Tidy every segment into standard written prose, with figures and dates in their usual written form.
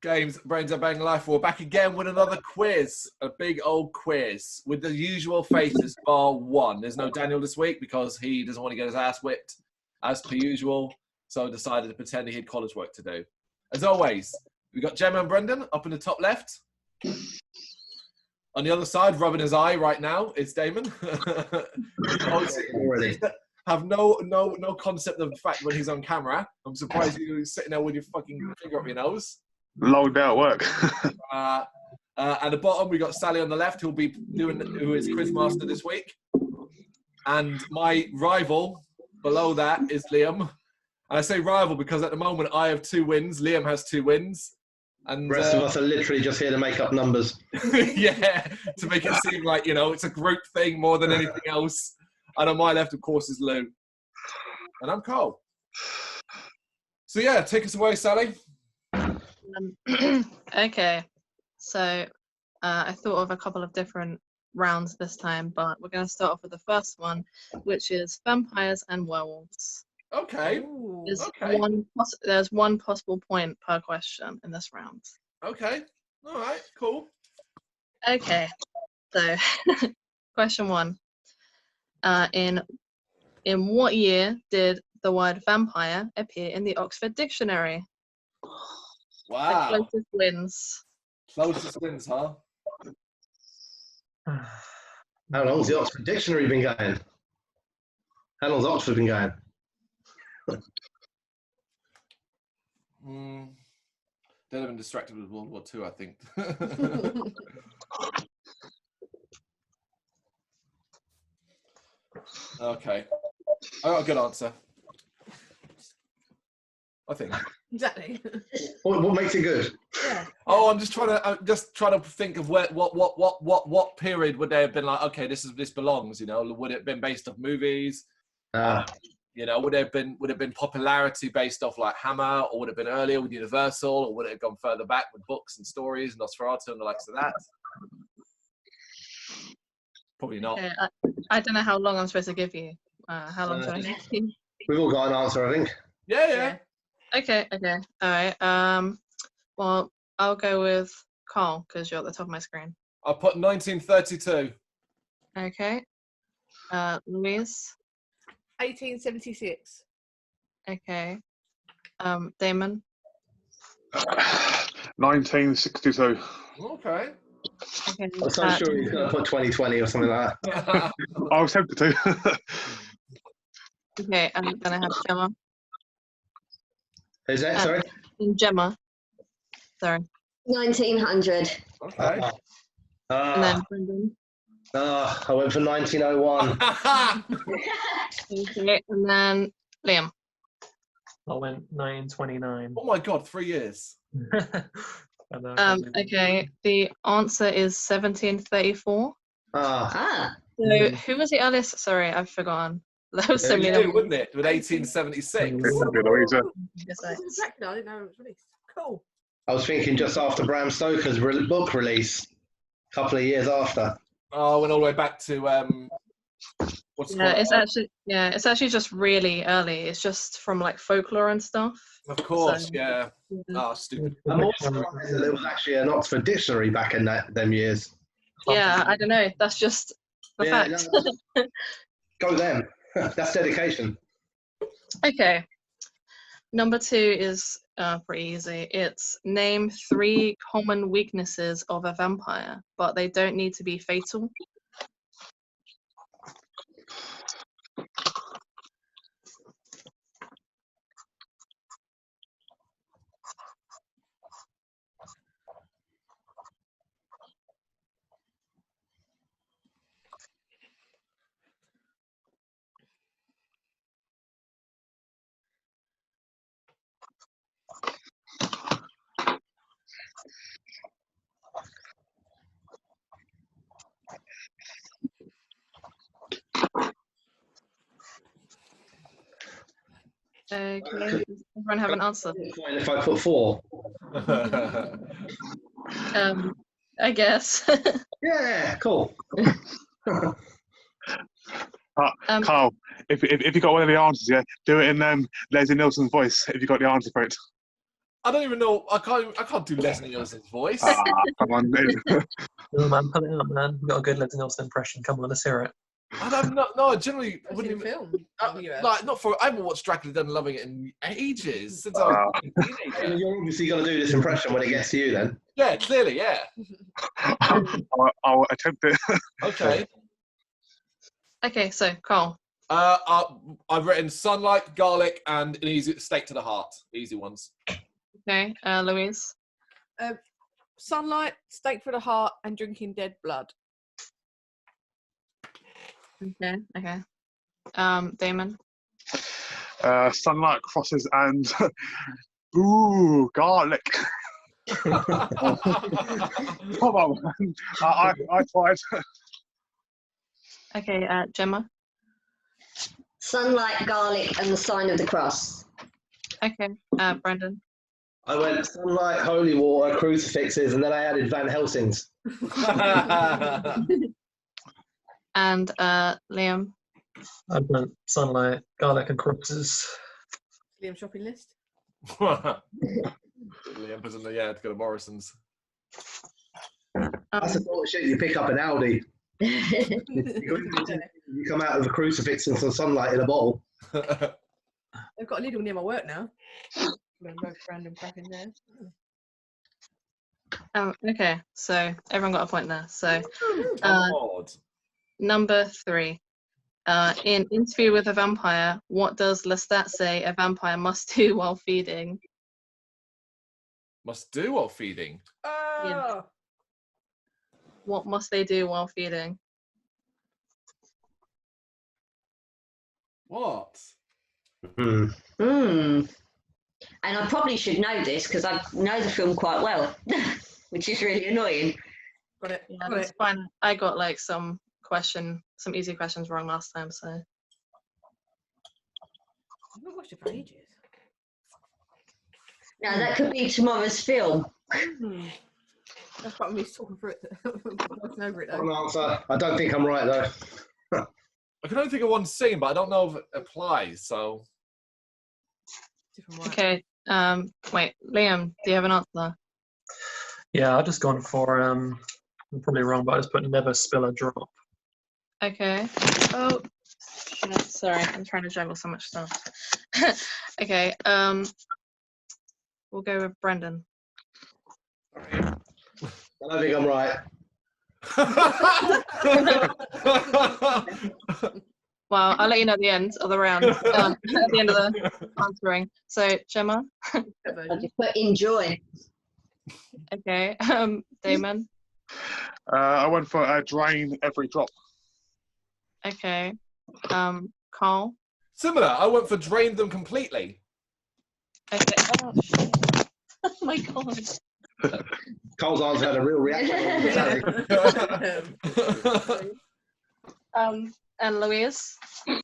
James, Brains Are Bang Life. We're back again with another quiz, a big old quiz with the usual faces, bar one. There's no Daniel this week because he doesn't want to get his ass whipped, as per usual. So I decided to pretend he had college work to do. As always, we've got Gemma and Brendan up in the top left. On the other side, rubbing his eye right now, is Damon. Have no concept of the fact when he's on camera. I'm surprised you're sitting there with your fucking finger up your nose. Long day at work. At the bottom, we got Sally on the left, who is quizmaster this week, and my rival below that is Liam. And I say rival because at the moment I have 2 wins. Liam has 2 wins, and the rest of us are literally just here to make up numbers. Yeah, to make it seem like it's a group thing more than anything else. And on my left, of course, is Lou. And I'm Cole. So, yeah, take us away, Sally. Okay. So, I thought of a couple of different rounds this time, but we're going to start off with the first one, which is vampires and werewolves. Okay. There's one possible point per question in this round. Okay. All right. Cool. Okay. So, question 1. In what year did the word vampire appear in the Oxford Dictionary? Wow. The closest wins. Closest wins, huh? How long's the Oxford Dictionary been going? How long's Oxford been going? They'd have been distracted with World War II, I think. Okay. I got a good answer. I think. Exactly. What makes it good? Yeah. Oh, I'm just trying to think of what period would they have been like? Okay, this belongs. Would it have been based off movies? Would it have been popularity based off like Hammer, or would it have been earlier with Universal, or would it have gone further back with books and stories, Nosferatu and the likes of that? Probably not. Okay, I don't know how long I'm supposed to give you. How long should I give you? We've all got an answer, I think. Yeah. Okay. All right. Well, I'll go with Carl because you're at the top of my screen. I'll put 1932. Okay. Louise. 1876. Okay. Damon. 1962. Okay. Okay. I'm so sure he's going to put 2020 or something like that. I was tempted to. Okay, I'm gonna have Gemma. Who's that? Sorry. Gemma. Sorry. 1900. Okay. And then Brendan. I went for 1901. Okay, and then Liam. I went 1929. Oh my God, 3 years. Okay, the answer is 1734. So who was the earliest? Sorry, I've forgotten. There was so many. Wouldn't it? With 1876. Exactly. I didn't know it was released. Cool. I was thinking just after Bram Stoker's book release, a couple of years after. Oh, I went all the way back to it's actually just really early. It's just from like folklore and stuff. Of course, So, yeah. Oh, stupid. I'm also surprised that there was actually an Oxford Dictionary back in them years. Yeah, I don't know. That's just the fact. Go them. That's dedication. Okay. Number 2 is pretty easy. It's name 3 common weaknesses of a vampire, but they don't need to be fatal. Okay, does everyone have an answer? If I put 4. I guess. Yeah, cool. Carl, if you got one of the answers, yeah, do it in Leslie Nielsen's voice if you got the answer for it. I don't even know. I can't do Leslie Nielsen's voice. Come on, then. Oh, man, pull it up, man. You've got a good Leslie Nielsen impression. Come on, let's hear it. I don't know. No, I generally I've seen wouldn't a even. film. in the US. Like, not for. I haven't watched Dracula Dead and Loving It in ages since I was a teenager. You're obviously going to do this impression when it gets to you, then. Yeah, clearly, yeah. I'll attempt it. Okay. Okay, so Carl. I've written sunlight, garlic, and an easy steak to the heart. Easy ones. Okay, Louise. Sunlight, steak for the heart, and drinking dead blood. Okay. Damon. Sunlight, crosses, and ooh, garlic. Come on, man. I tried. Okay, Gemma. Sunlight, garlic, and the sign of the cross. Okay, Brendan. I went sunlight, holy water, crucifixes, and then I added Van Helsing's. And Liam. I went sunlight, garlic, and crosses. Liam shopping list. Liam was in the to go to Morrison's. That's the sort of shit you pick up in Aldi. You come out with a crucifix and some sunlight in a bottle. They've got a Lidl near my work now. Both random crack in there. Okay, so everyone got a point there. So Odd. number 3. In Interview with a Vampire, what does Lestat say a vampire must do while feeding? Must do while feeding. Oh, What must they do while feeding? What? And I probably should know this because I know the film quite well, which is really annoying. got it. Yeah, got that's it. fine. I got like some easy questions wrong last time, so. I've not watched it for ages. Now that could be tomorrow's film. That's part of me talking through it, working over it though. Wrong answer. I don't think I'm right though. I can only think of one scene, but I don't know if it applies. So. Different one. Okay, wait, Liam, do you have an answer? Yeah, I've just gone for, I'm probably wrong, but I just put never spill a drop. Okay. Oh, shit, sorry, I'm trying to juggle so much stuff. Okay, we'll go with Brendan. I don't think I'm right. Well, I'll let you know at the end of the round, at the end of the answering. So, Gemma? I just put enjoy. Okay, Damon? I went for drain every drop. Okay, Carl? Similar. I went for drain them completely. Okay, oh, shit. Oh my god. Cole's answer had a real reaction. And Louise? You've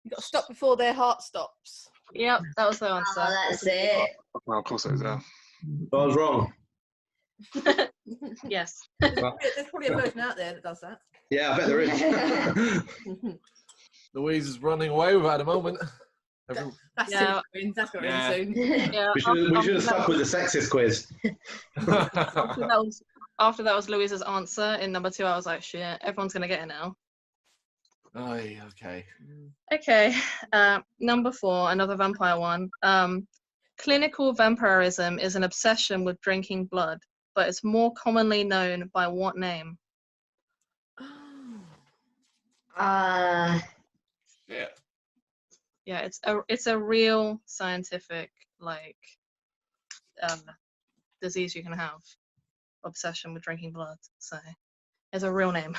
got to stop before their heart stops. Yep, that was the answer. Oh, that's it. Well, of course it is. I was wrong. Yes. There's probably a version out there that does that. Yeah, I bet there is. Louise is running away with it at the moment. That's Yeah. soon. That's going Yeah. soon. Yeah. We should have stuck with the sexist quiz. After that was Louise's answer in number 2. I was like, shit, everyone's gonna get it now. Oh, yeah, okay. Okay, number 4, another vampire one. Clinical vampirism is an obsession with drinking blood, but it's more commonly known by what name? Yeah. Yeah, it's a real scientific disease you can have. Obsession with drinking blood. So it's a real name.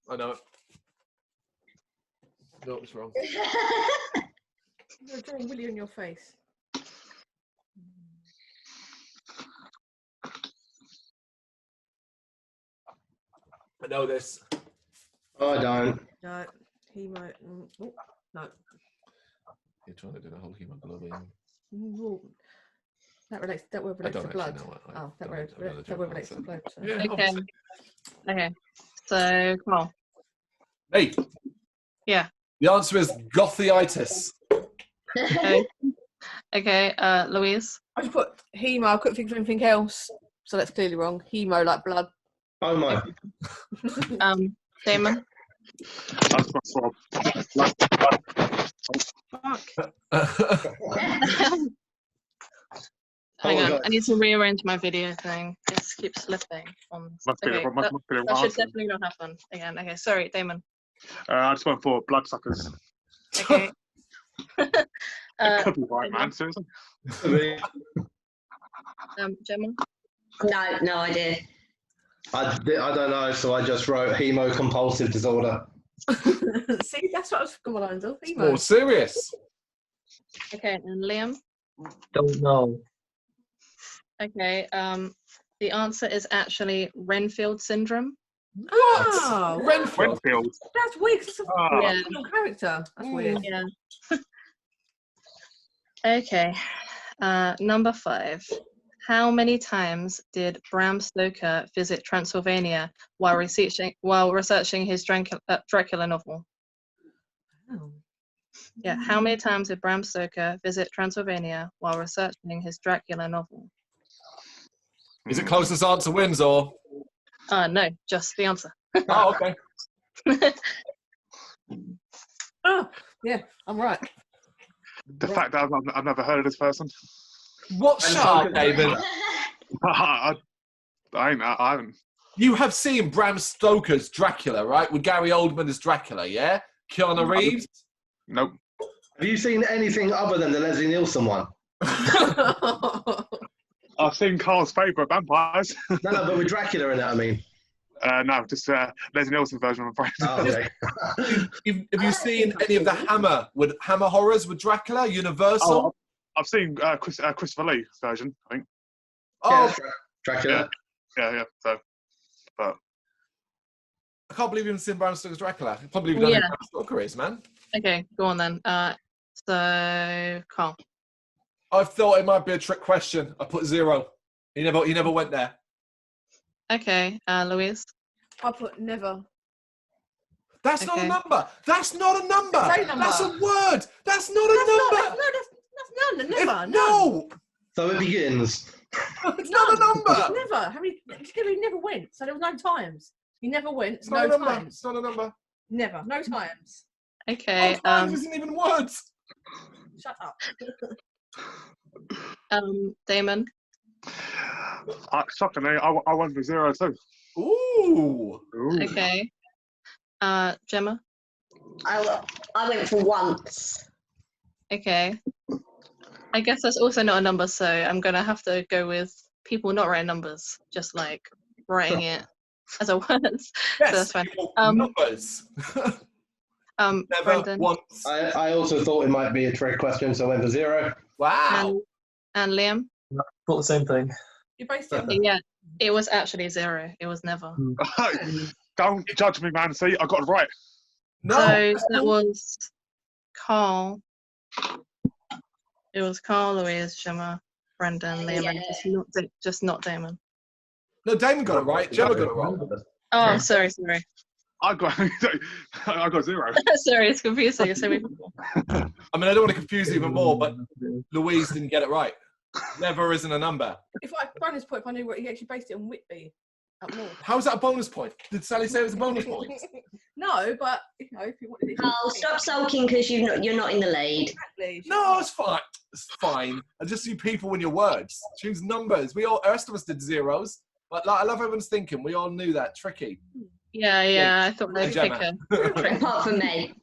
I know it. No, it's wrong. You're drawing Willy on your face. I know this. Oh, I don't. No, he might. Oh, no. You're trying to do the whole hemoglobin. Well, that word I relates don't to actually blood. know it. Oh, that word relates to blood. So. Yeah, Okay. obviously. Okay. So come on. Me. Yeah. The answer is gotheitis. Okay, Louise. I just put hemo. I couldn't think of anything else, so that's clearly wrong. Hemo, like blood. Oh my. Damon. I just went for Hang Oh, on, God. I need to rearrange my video thing. It keeps slipping. must be Okay, the must be the that should answer. definitely not happen again. Okay, sorry, Damon. I just went for bloodsuckers. Okay. It could be right, man. Seriously. Gemma. No idea. I don't know, so I just wrote hemocompulsive disorder. See, that's what I was going lines of. More Hemo. serious. Okay, and Liam. Don't know. Okay, the answer is actually Renfield syndrome. Oh, Renfield. Renfield. that's weird. 'Cause it's a Ah. fictional character. That's weird. Yeah. Okay, number 5. How many times did Bram Stoker visit Transylvania while researching his Dracula novel? Oh. Yeah, how many times did Bram Stoker visit Transylvania while researching his Dracula novel? Is it closest answer wins or? No, just the answer. Oh, okay. Oh, yeah, I'm right. The fact that I've never heard of this person. What? Shut up, David. I haven't. You have seen Bram Stoker's Dracula, right? With Gary Oldman as Dracula, yeah? Keanu Reeves? Nope. Have you seen anything other than the Leslie Nielsen one? I've seen Carl's favourite vampires. No, but with Dracula in it, I mean. No, just Leslie Nielsen version, I'm afraid. Oh, okay. Have you seen any of the Hammer horrors with Dracula, Universal? Oh, I've seen Christopher Lee version, I think. Oh, Yeah, Dracula. Yeah. So, but I can't believe you haven't seen Bram Stoker's Dracula. I can't believe you don't know who Bram Stoker is, man. Okay, go on then. So, Carl. I thought it might be a trick question. I put 0. He never went there. Okay, Louise. I put never. That's not a Okay. number. That's not a number. It's a number. That's a word. That's not a number. That's none. Never. No, So it begins. it's not a number. Never. How many? He never went. So there was no times. He never went. It's not No a number. times. It's not a number. Never. No times. Okay, Oh, times isn't even words. Shut up. Damon. shockingly, I went for 0 too. Ooh. Okay. Gemma. I went for once. Okay. I guess that's also not a number, so I'm gonna have to go with people not writing numbers, just like writing it as a word. Yes. So that's fine. Numbers. Never Brendan. once. I also thought it might be a trick question, so I went for 0. Wow. And Liam. Thought the same thing. You based it on Yeah, it was actually 0. It was never. Don't judge me, man. See, I got it right. No. So that was Carl. It was Carl, Louise, Gemma, Brendan, Liam, and just not Damon. No, Damon got it right. Gemma got it wrong. Oh, sorry. I got 0. Sorry, it's confusing. So many people. I mean, I don't want to confuse even more, but Louise didn't get it right. Never isn't a number. If I bonus point, if I knew what he actually based it on Whitby up north. How is that a bonus point? Did Sally say it was a bonus point? No, but if you wanted it. Carl, stop sulking because you're not in the lead. Exactly. No, it's fine. It's fine. I just see people in your words. Choose numbers. The rest of us did 0s. But like, I love everyone's thinking. We all knew that. Tricky. Yeah. I thought they'd pick Gemma. a. Apart from me.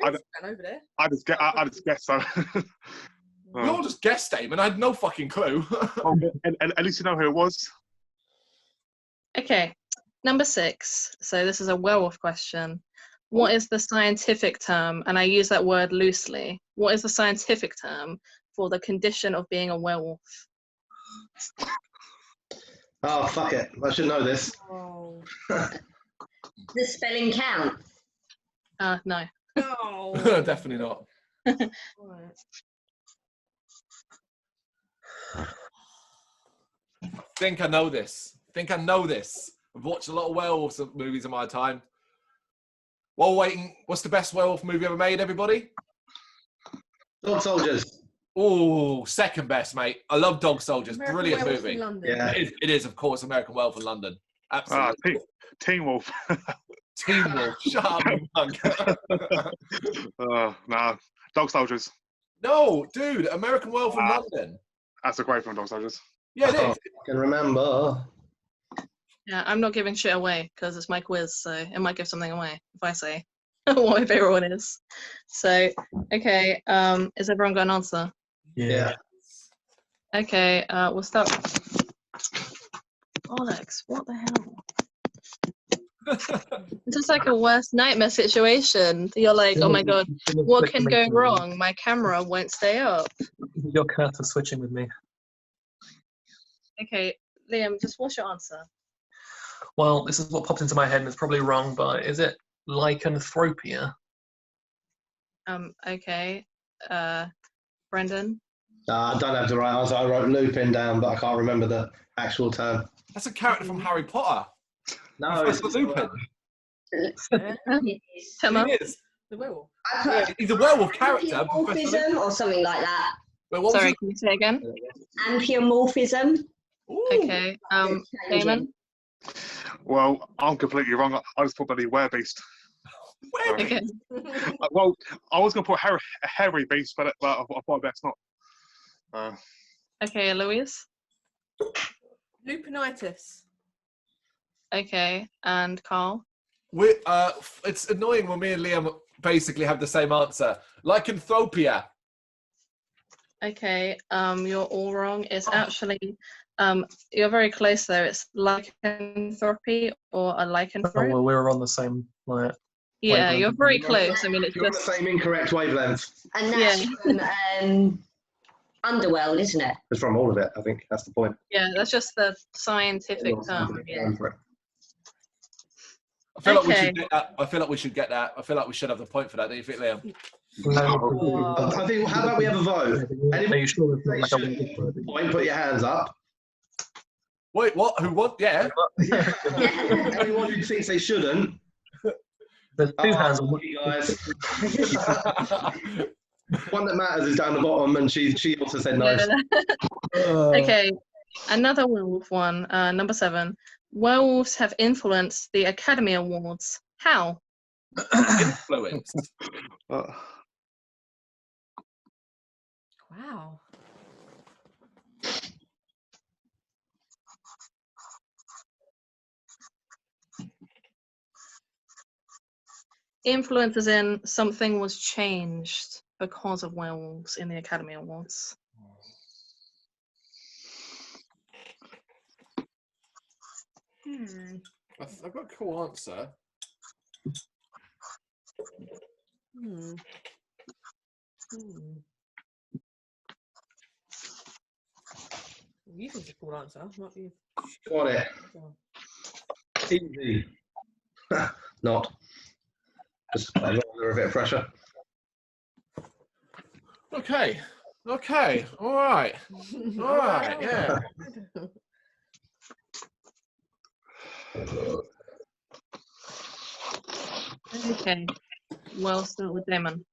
Over there. I just guessed so. We all just guessed, Damon. I had no fucking clue. And at least you know who it was. Okay, number 6. So this is a werewolf question. What is the scientific term, and I use that word loosely, what is the scientific term for the condition of being a werewolf? Oh, fuck it. I should know this. Oh. The spelling count. No. No. Definitely not. Right. I think I know this. I've watched a lot of werewolves movies in my time. While waiting, what's the best werewolf movie ever made, everybody? Dog Soldiers. Oh, second best, mate. I love Dog Soldiers. American Brilliant Werewolf movie. in London. Yeah. It is, of course, American Werewolf in London. Absolutely. Teen Wolf. Teen Wolf. Shut up, you mug. Nah. Dog Soldiers. No, dude, American Werewolf in Wow. London. That's a great film, Dog Soldiers. Yeah, it Oh, is. I can remember. Yeah, I'm not giving shit away because it's my quiz, so it might give something away if I say what my favorite one is. So, okay, is everyone got an answer? Yeah. Okay, we'll start. Alex, what the hell? It's just like a worst nightmare situation. You're like, oh my god, what can go wrong? My camera won't stay up. Your cursor switching with me. Okay, Liam, just what's your answer? Well, this is what popped into my head, and it's probably wrong, but is it lycanthropia? Okay, Brendan. I don't have the right answer. I wrote Lupin down, but I can't remember the actual term. That's a character from Harry Potter. No, Professor Lupin. Tema. He is. The werewolf. Yeah, he's a werewolf character. Professor Amphimorphism or something like that. Wait, what was Sorry, it? can you say again? Amphimorphism. Ooh. Okay, Damon. Well, I'm completely wrong. I just put bloody Werebeast. Where? Okay. Well, I was going to put Hairy Beast, but I thought best not. Okay, Louise. Lupinitis. Okay, and Carl. It's annoying when me and Liam basically have the same answer. Lycanthropia. Okay, you're all wrong. It's actually, you're very close though. It's lycanthropy or a Oh, lycanthrope. well, we were on the same like. Yeah, wavelength. you're very close. I mean, it's You're on the just same incorrect wavelength. And that's from Underworld, isn't it? It's from all of it, I think. That's the point. that's just the scientific term. Yeah. I feel like we Okay. should get that. I feel like we should get that. I feel like we should have the point for that. Do you think, Liam? I think, how about we have a vote? Are you sure it's not like a They weird word? Point, put your hands up. Wait, what? Who won? Yeah. Anyone who thinks they shouldn't. There's two hands on You guys. One that matters is down the bottom, and she also said no. Okay, another werewolf one. Number 7. Werewolves have influenced the Academy Awards. How? Influenced. Wow. Influence as in something was changed because of werewolves in the Academy Awards. I've got a cool answer. You think it's a cool answer, not you. Got it. Easy. Not. Just under a bit of pressure. Okay. Okay. All right. All right. Yeah. Okay. Well, start with Damon.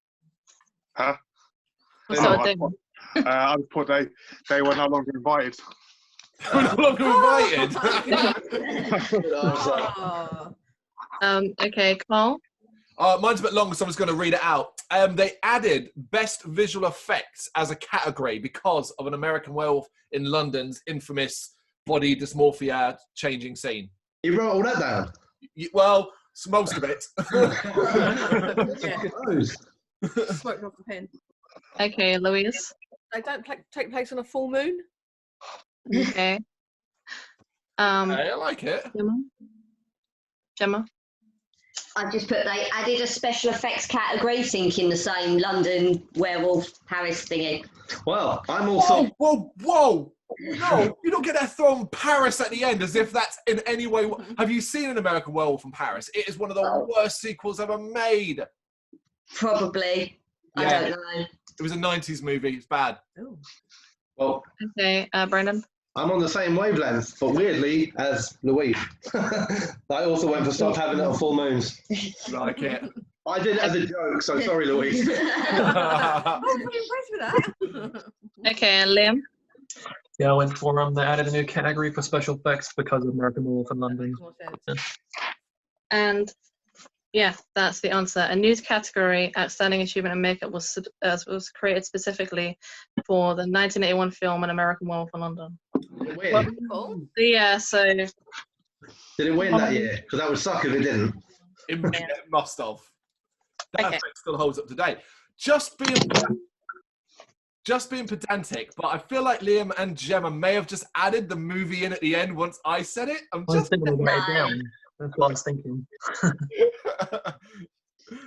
Huh? We'll start with Damon. I would put they were no longer invited. We're no longer invited. Okay, Carl. Mine's a bit long, so I'm just going to read it out. They added best visual effects as a category because of an American Werewolf in London's infamous body dysmorphia changing scene. You wrote all that down? Well, it's most of it. Smoked off the pen. Okay, Louise. They don't take place on a full moon. Okay. Hey, I like it. Gemma. I just put they added a special effects category, thinking the same London werewolf Paris thingy. Well, I'm also. Whoa! No, you don't get that thrown Paris at the end as if that's in any way. Have you seen an American Werewolf in Paris? It is one of the worst sequels ever made. Probably. Yeah. I don't know. It was a 90s movie. It's bad. Oh. Well, Okay, Brendan. I'm on the same wavelength, but weirdly, as Louise. I also went for stop having it on full moons. Like it. I did it as a joke, so sorry, Louise. I'm pretty impressed with that. Okay, and Liam. Yeah, I went for they added a new category for special effects because of American Werewolf in London. Makes more sense. And yeah, that's the answer. A new category, Outstanding Achievement in Makeup, was created specifically for the 1981 film An American Werewolf in London. Weird. Cool. Yeah, so Did it win that year? Because that would suck if it didn't. It must have. That Okay. effect still holds up today. Just being pedantic, but I feel like Liam and Gemma may have just added the movie in at the end once I said it. I'm I was just. thinking about it down. That's what I was thinking.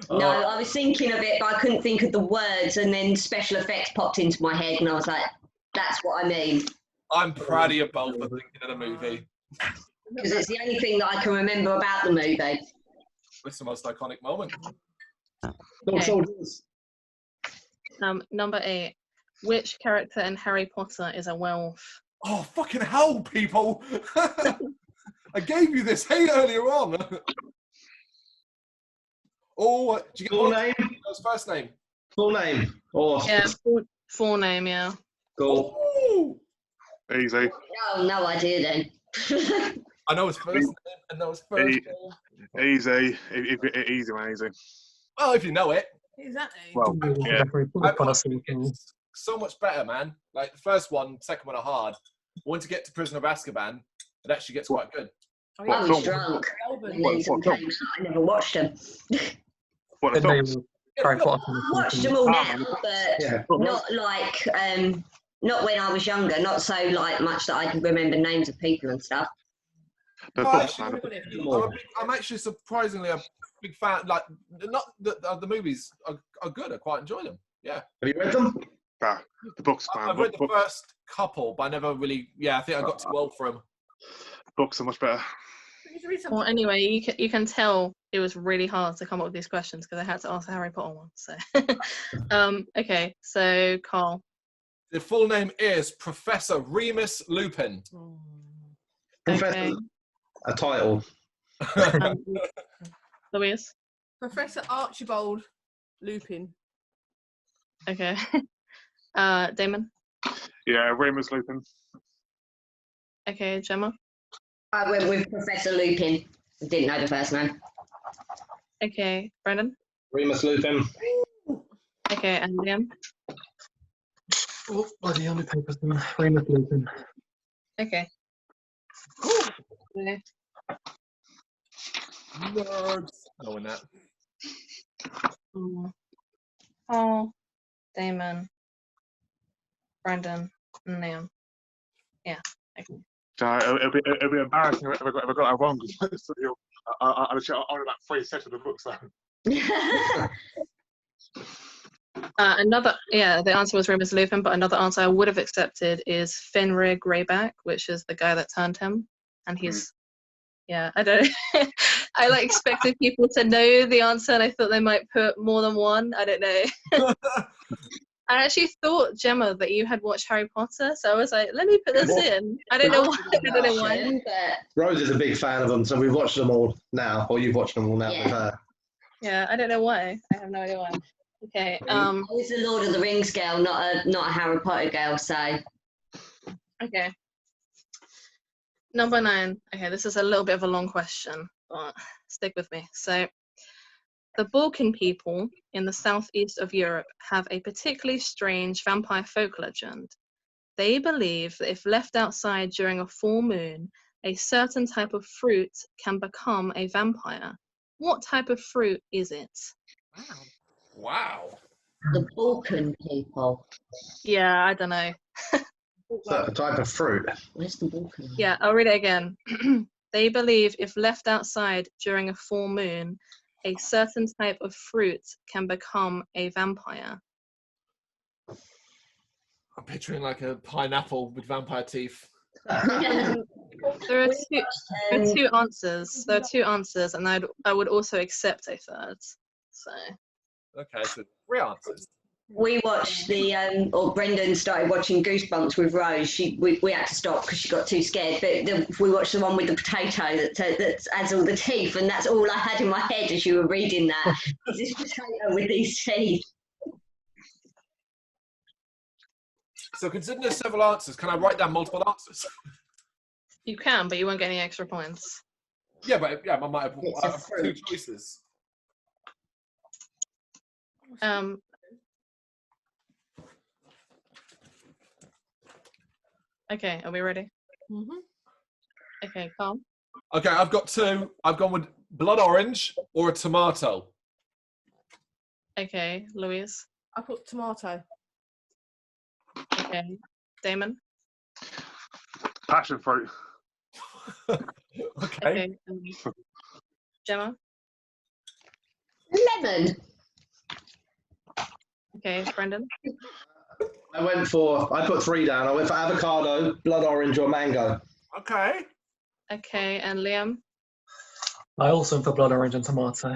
No, I was thinking of it, but I couldn't think of the words, and then special effects popped into my head, and I was like, that's what I mean. I'm proud of you both for thinking of the movie. Because it's the only thing that I can remember about the movie. It's the most iconic moment. Dog Okay. soldiers. Number 8. Which character in Harry Potter is a werewolf? Oh, fucking hell, people! I gave you this hate earlier on. Oh, did you get Full one? name? That was first name. Full name. Or Yeah, full name, yeah. cool. Ooh. Easy. Oh, no idea then. I know his first name and know his first name. Easy. Easy, man, easy. Well, if you know it. Exactly. Well, yeah. It's so much better, man. Like the first one, second one are hard. Once you get to Prisoner of Azkaban, it actually gets quite good. Oh, I yeah. was drunk when these all came out. I never watched them. What the films? Harry Potter. I watched them all now, but Yeah. not like, not when I was younger, not so like much that I can remember names of people and stuff. The Well, books, man. I'm actually surprisingly a big fan. Like, not the movies are good. I quite enjoy them. Yeah. Have you read them? Nah, the books, man. I've read the first couple, but I never really. Yeah, I think I got too old for them. Books are much better. Well, anyway, you can tell it was really hard to come up with these questions because I had to ask the Harry Potter one. So, okay, so Carl. The full name is Professor Remus Lupin. Professor, Okay. a title. Louise. Professor Archibald Lupin. Okay. Damon. Yeah, Remus Lupin. Okay, Gemma. I went with Professor Lupin. I didn't know the first name. Okay, Brendan. Remus Lupin. Okay, and Liam. Oh, bloody only papers. Remus Lupin. Okay. Okay. Nerds. Knowing that. Carl, Damon, Brendan, and Liam. Yeah. Okay. It'll be embarrassing if I got that wrong. So I'll only about 3 sets of the books. So. The answer was Remus Lupin, but another answer I would have accepted is Fenrir Greyback, which is the guy that turned him, and he's, I don't. I like expected people to know the answer, and I thought they might put more than one. I don't know. I actually thought, Gemma, that you had watched Harry Potter, so I was like, let me put this in. I don't know why. I don't know why. Rose is a big fan of them, so we've watched them all now, or you've watched them all now with her. Yeah, I don't know why. I have no idea why. Okay. I was a Lord of the Rings girl, not a Harry Potter girl, so. Okay. Number 9. Okay, this is a little bit of a long question, but stick with me. So, the Balkan people in the southeast of Europe have a particularly strange vampire folk legend. They believe that if left outside during a full moon, a certain type of fruit can become a vampire. What type of fruit is it? Wow. The Balkan people. Yeah, I don't know. So a type of fruit. Where's the Balkan? Yeah, I'll read it again. They believe if left outside during a full moon, a certain type of fruit can become a vampire. I'm picturing like a pineapple with vampire teeth. There are two answers. There are 2 answers, and I would also accept a third. So Okay, so 3 answers. We watched or Brendan started watching Goosebumps with Rose. We had to stop because she got too scared. But we watched the one with the potato that adds all the teeth, and that's all I had in my head as you were reading that. Is this potato with these teeth? So considering there's several answers, can I write down multiple answers? You can, but you won't get any extra points. Yeah, but I might have, It's I a have two fruit. choices. Okay, are we ready? Mm-hmm. Okay, Carl. Okay, I've got two. I've gone with blood orange or a tomato. Okay, Louise. I put tomato. Okay, Damon. Passion fruit. Okay. Okay, Gemma. Lemon. Okay, Brendan. I put 3 down. I went for avocado, blood orange, or mango. Okay. Okay, and Liam. I also went for blood orange and tomato.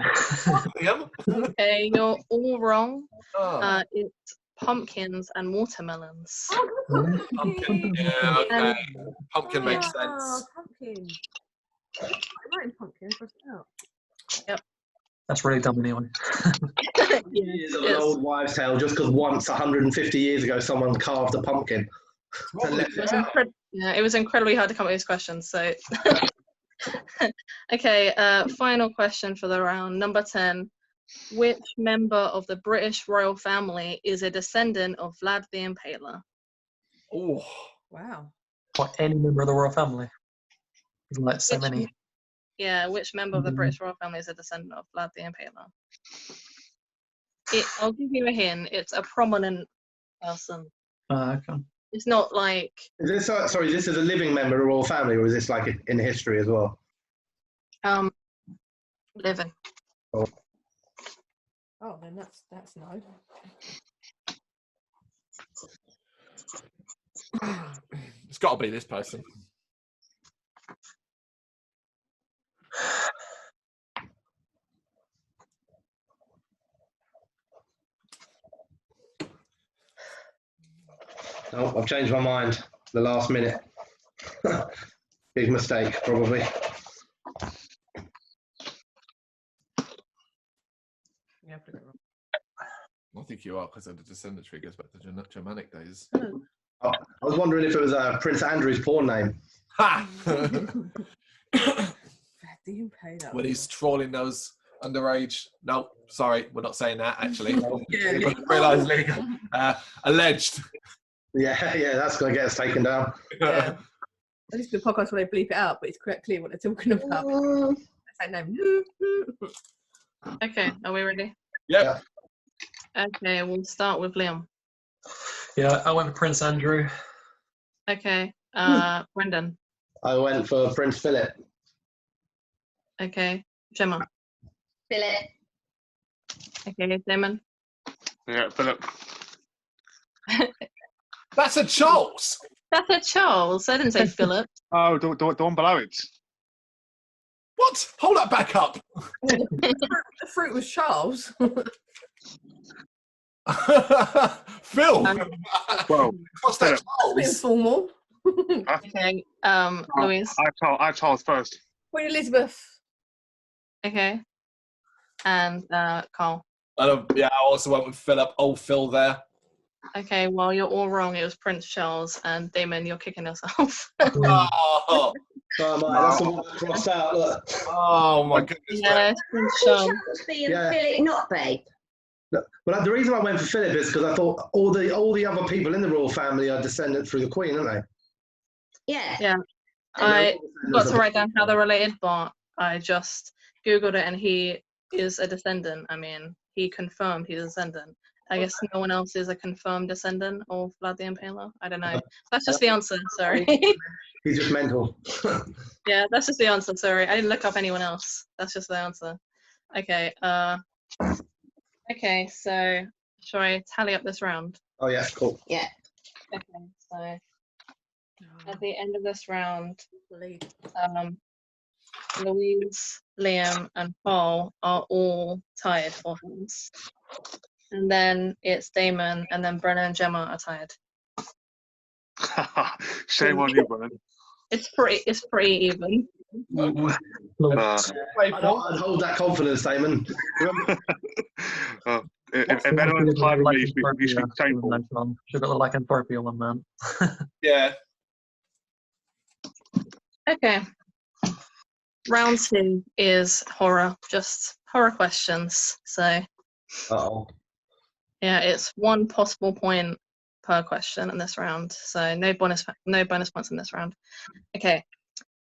Liam? Okay, you're all wrong. Oh. It's pumpkins and watermelons. Pumpkin. Yeah, okay. Pumpkin makes sense. Pumpkin. I'm writing pumpkin. Cross it out. That's really dumb anyway. Years of an old wives' tale just because once, 150 years ago, someone carved a pumpkin. And left it out. It was incredibly hard to come up with these questions. So, okay, final question for the round. Number 10. Which member of the British royal family is a descendant of Vlad the Impaler? Oh. Wow. Or any member of the royal family. Isn't that so Which- many? Yeah, which member of the British royal family is a descendant of Vlad the Impaler? I'll give you a hint. It's a prominent person. Okay. It's not like Is this, sorry, this is a living member of the royal family, or is this like in history as well? living. Oh, then that's no. It's got to be this person. Oh, I've changed my mind. The last minute. Big mistake, probably. You have to go wrong. I think you are because the descendant tree goes back to Germanic days. Oh, I was wondering if it was Prince Andrew's porn name. Ha! Vlad the Impaler. When he's trawling those underage. No, sorry, we're not saying that actually. Yeah. Realise legal. Alleged. Yeah, that's going to get us taken down. Yeah. At least the podcast where they bleep it out, but it's quite clear what they're talking about. That's that name. Okay, are we ready? Yep. Okay, we'll start with Liam. Yeah, I went for Prince Andrew. Okay, Brendan. I went for Prince Philip. Okay, Gemma. Philip. Okay, Damon. Yeah, Philip. That's a Charles. That's a Charles. I didn't say Philip. Oh, the one below it. What? Hold that back up. The fruit was Charles. Phil. Well, What's that, A bit Charles? informal. Okay, Louise. I Charles first. Queen Elizabeth. Okay, and Carl. Yeah, I also went with Philip. Old Phil there. Okay, well, you're all wrong. It was Prince Charles, and Damon, you're kicking yourself. Oh, Oh, my, that's the one that crossed out. Look. oh my goodness. Yeah, it's Prince Charles. Charles be and Yeah. Philip not be. But the reason I went for Philip is because I thought all the other people in the royal family are descended through the Queen, aren't they? Yeah. Yeah. I got to write down how they're related, but I just Googled it, and he is a descendant. I mean, he confirmed he's a descendant. I guess no one else is a confirmed descendant of Vlad the Impaler. I don't know. That's just the answer. Sorry. He's just mental. Yeah, that's just the answer. Sorry, I didn't look up anyone else. That's just the answer. Okay. Okay. So, shall I tally up this round? Oh, yeah, cool. Yeah. Okay. So, at the end of this round, Louise, Liam, and Paul are all tied for hands. and then it's Damon, and then Brenna and Gemma are tied. Shame on you, Brennan. It's pretty even. I'd hold that confidence, Damon. If anyone's tied with me, you should be shameful. Should got the lycanthropy one, man. Yeah. Okay. Round 2 is horror, just horror questions. So Uh-oh. yeah, it's 1 possible point per question in this round. So no bonus points in this round. Okay.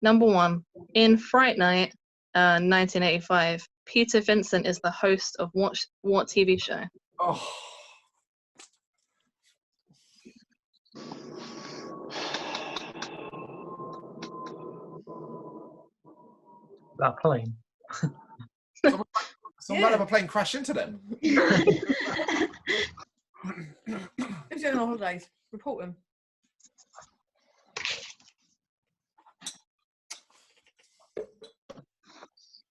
Number 1, in Fright Night, 1985, Peter Vincent is the host of what TV show? Oh. That plane. Some random plane crash into them. Who's going on holidays? Report him.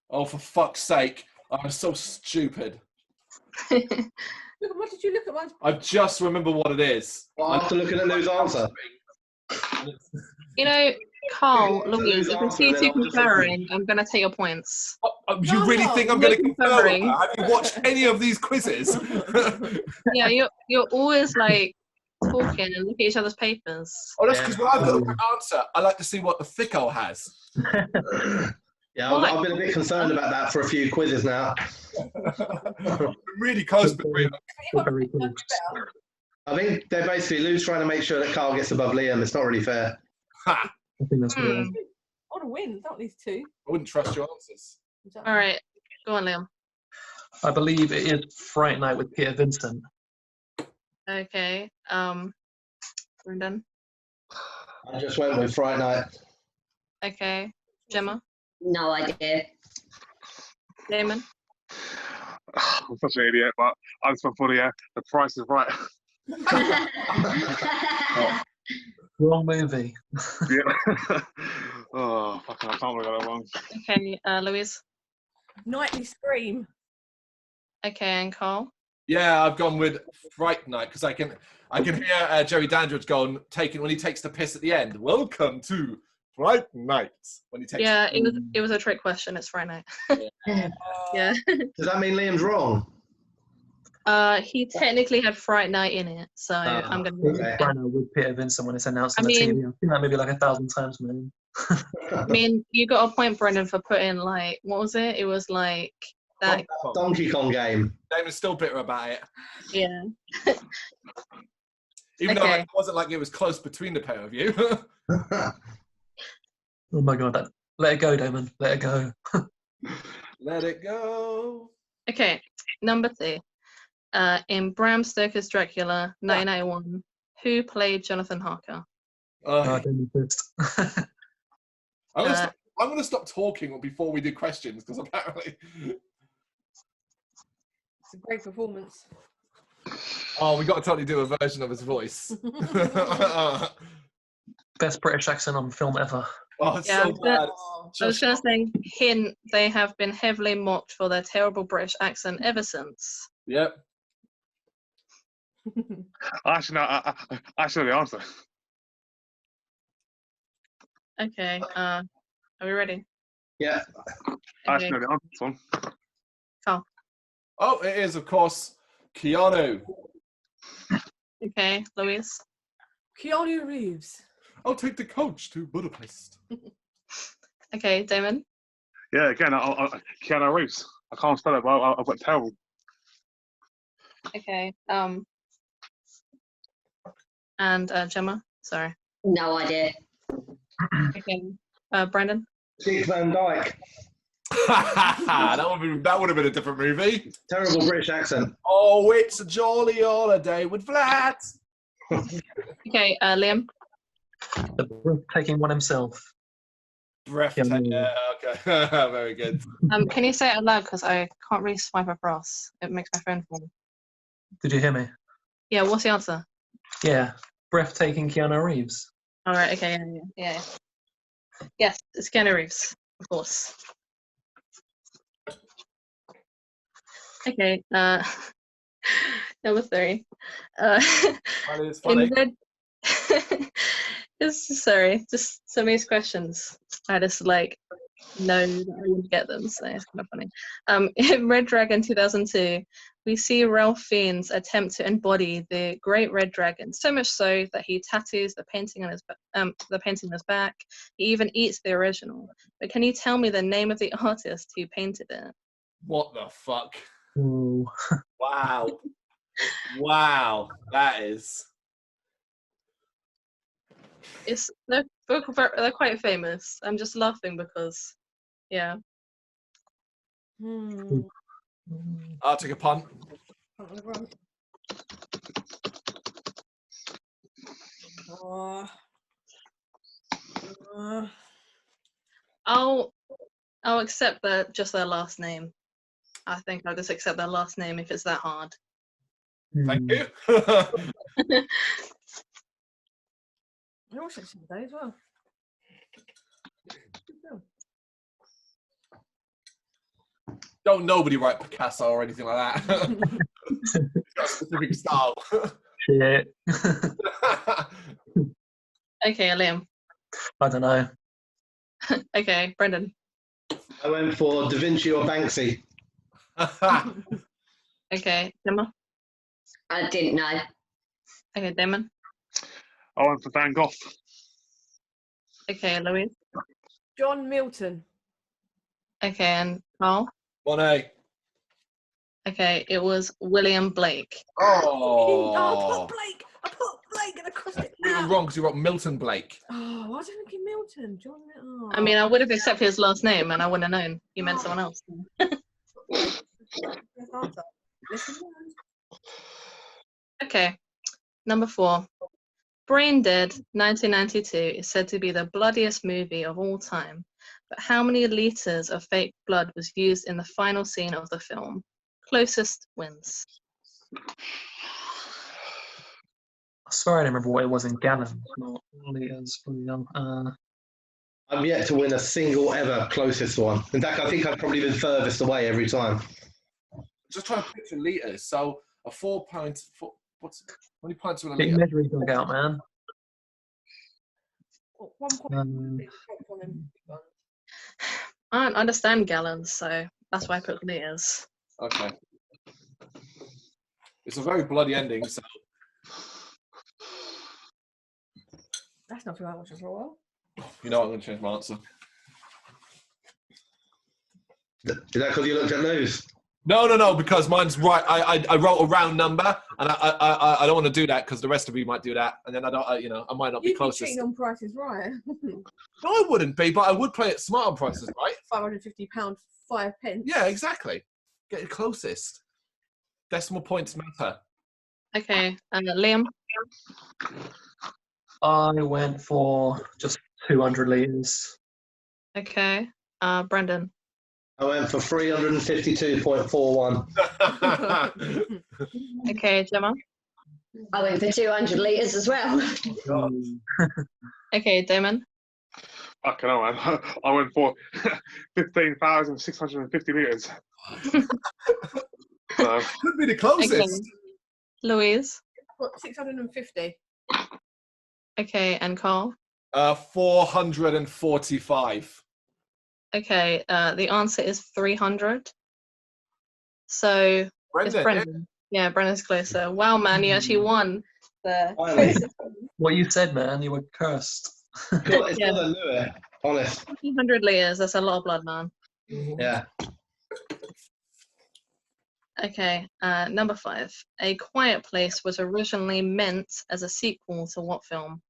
Oh, for fuck's sake. I'm so stupid. Look, what did you look at? I just remember what it is. Well, after looking at Lou's answer. You know, Carl, Louise, if I see you two conferring, I'm going to take your points. You really think I'm going to confer with conferring. that? Have you watched any of these quizzes? Yeah, you're always like talking and look at each other's papers. Oh, that's because when I've got a good answer, I like to see what the thicko has. Yeah, I've been a bit concerned about that for a few quizzes now. I'm really close between them. I think they're basically Lou's trying to make sure that Carl gets above Liam. It's not really fair. Ha! I think that's what it is. I want to win, don't these two. I wouldn't trust your answers. All right, go on, Liam. I believe it is Fright Night with Peter Vincent. Okay, Brendan. I just went with Fright Night. Okay, Gemma. No idea. Damon. I'm such an idiot, but I just went for the Price is Right. Wrong movie. Yeah. Oh, fucking, I can't remember that wrong. Okay, Louise. Nightly Scream. Okay, and Carl. Yeah, I've gone with Fright Night because I can hear Jerry Dandridge going when he takes the piss at the end. Welcome to Fright Night. When he takes. Yeah, it was a trick question. It's Friday night. Yeah. Does that mean Liam's wrong? He technically had Fright Night in it, so I'm gonna. Okay. Fright Night with Peter Vincent when it's announced on the TV. I've seen that maybe like 1,000 times, man. I mean, you got a point, Brendan, for putting like what was it? It was like that. Donkey Kong game. Damon's still bitter about it. Yeah. Even though Okay. it wasn't like it was close between the pair of you. Oh my god, let it go, Damon. Let it go. Let it go. Okay, number 2. In Bram Stoker's Dracula, 1991, who played Jonathan Harker? Damon first. I'm going to stop talking before we do questions because apparently. It's a great performance. Oh, we got to totally do a version of his voice. Best British accent on film ever. Oh, it's Yeah, so bad. I was going to say, hint, they have been heavily mocked for their terrible British accent ever since. Yep. Actually, no, I should know the answer. Okay, are we ready? Yeah. I Okay. should know the answer to this one. Oh, it is, of course, Keanu. Okay, Louise. Keanu Reeves. I'll take the coach to Budapest. Okay, Damon. Yeah, again, Keanu Reeves. I can't spell it, but I've got terrible. Okay, and Gemma. Sorry. No idea. Okay, Brendan. Dick Van Dyke. that would have been a different movie. Terrible British accent. Oh, it's a jolly holiday with Vlad. Okay, Liam. The breathtaking one himself. Breathtaking. Yeah, okay. Very good. Can you say it out loud because I can't really swipe across. It makes my phone fall. Did you hear me? Yeah. What's the answer? Yeah. Breathtaking Keanu Reeves. All right. Okay. Yeah. Yes, it's Keanu Reeves, of course. Okay. Number 3. Uh, Well, it's funny. in red. Sorry, just some of these questions. I just like know that I wouldn't get them, so it's kind of funny. In Red Dragon 2002, we see Ralph Fiennes attempt to embody the Great Red Dragon, so much so that he tattoos the painting on his back. He even eats the original. But can you tell me the name of the artist who painted it? What the fuck? Ooh. Wow. Wow. That is. They're quite famous. I'm just laughing because, yeah. I'll take a punt. I'll accept just their last name. I think I'll just accept their last name if it's that hard. Thank you. I watched it today as well. Don't nobody write Picasso or anything like that. It's got a specific style. Shit. Okay, Liam. I don't know. Okay, Brendan. I went for Da Vinci or Banksy. Okay, Gemma. I didn't know. Okay, Damon. I went for Van Gogh. Okay, Louise. John Milton. Okay, and Carl. 1A. Okay, it was William Blake. Oh, I Oh. put Blake. I put Blake and I crossed it You were out. wrong because you wrote Milton Blake. Oh, why didn't I get Milton? John Milton. Oh. I mean, I would have accepted his last name and I wouldn't have known you meant someone else. Okay, number 4. Brain Dead 1992 is said to be the bloodiest movie of all time. But how many liters of fake blood was used in the final scene of the film? Closest wins. I swear I don't remember what it was in gallons, not liters. I'm yet to win a single ever closest one. In fact, I think I've probably been furthest away every time. Just trying to picture litres. So a 4 pint. How many pints are in a Get your litre? measuring jug out, man. I don't understand gallons, so that's why I put liters. Okay. It's a very bloody ending, so. That's not too much as well. You know what, I'm going to change my answer. Is that because you looked at news? No, because mine's right. I wrote a round number, and I don't want to do that because the rest of you might do that, and then I don't. I might not be You'd be closest. cheating on prices, right? No, I wouldn't be, but I would play it smart on prices, right? £550, 5 pence. Yeah, exactly. Get it closest. Decimal points matter. Okay, and Liam. I went for just 200 liters. Okay, Brendan. I went for 352.41. Okay, Gemma. I went for 200 litres as well. Okay, Damon. Fucking hell, man. I went for 15,650 litres. So, Could be the closest. Okay. Louise. What, 650? Okay, and Carl. 445. Okay, the answer is 300. So Brendan, it's Brendan. Yeah, Brendan's closer. Wow, man, you actually won. Finally. What you said, man, you were cursed. It's not I knew it, honest. 300 liters, that's a lot of blood, man. Yeah. Okay, number 5. A Quiet Place was originally meant as a sequel to what film?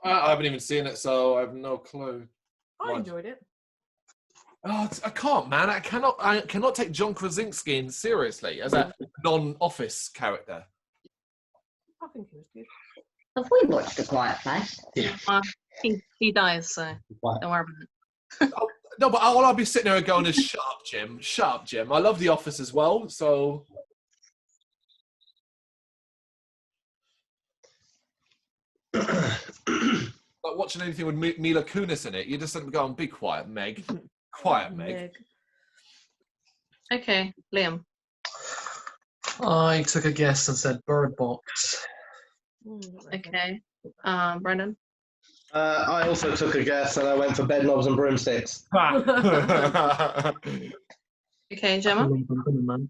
I haven't even seen it, so I have no clue. I enjoyed it. Oh, I can't, man. I cannot take John Krasinski seriously as a non-office character. I think it was good. Have we watched A Quiet Place? He dies, so don't worry about it. No, but all I'll be sitting there going is, shut up, Jim. Shut up, Jim. I love The Office as well, so... Like watching anything with Mila Kunis in it, you just go and be quiet, Meg. Quiet, Meg. Okay, Liam. I took a guess and said Bird Box. Okay. Brendan. I also took a guess and I went for Bed Knobs and Broomsticks. Okay, Gemma.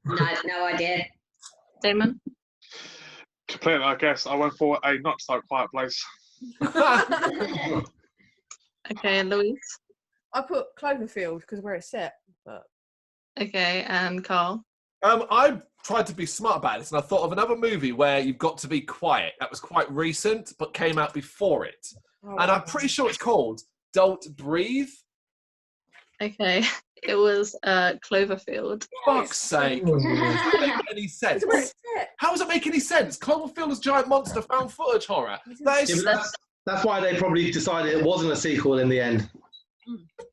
No idea. Damon. Completely, I guess. I went for a not so quiet place. Okay, Louise. I put Cloverfield because where it's set. But Okay, and Carl. I tried to be smart about this, and I thought of another movie where you've got to be quiet. That was quite recent, but came out before it. And I'm pretty sure it's called Don't Breathe. Okay, it was Cloverfield. Fuck's sake. How does it make any sense? How does it make any sense? Cloverfield is giant monster found footage horror. That is... That's why they probably decided it wasn't a sequel in the end.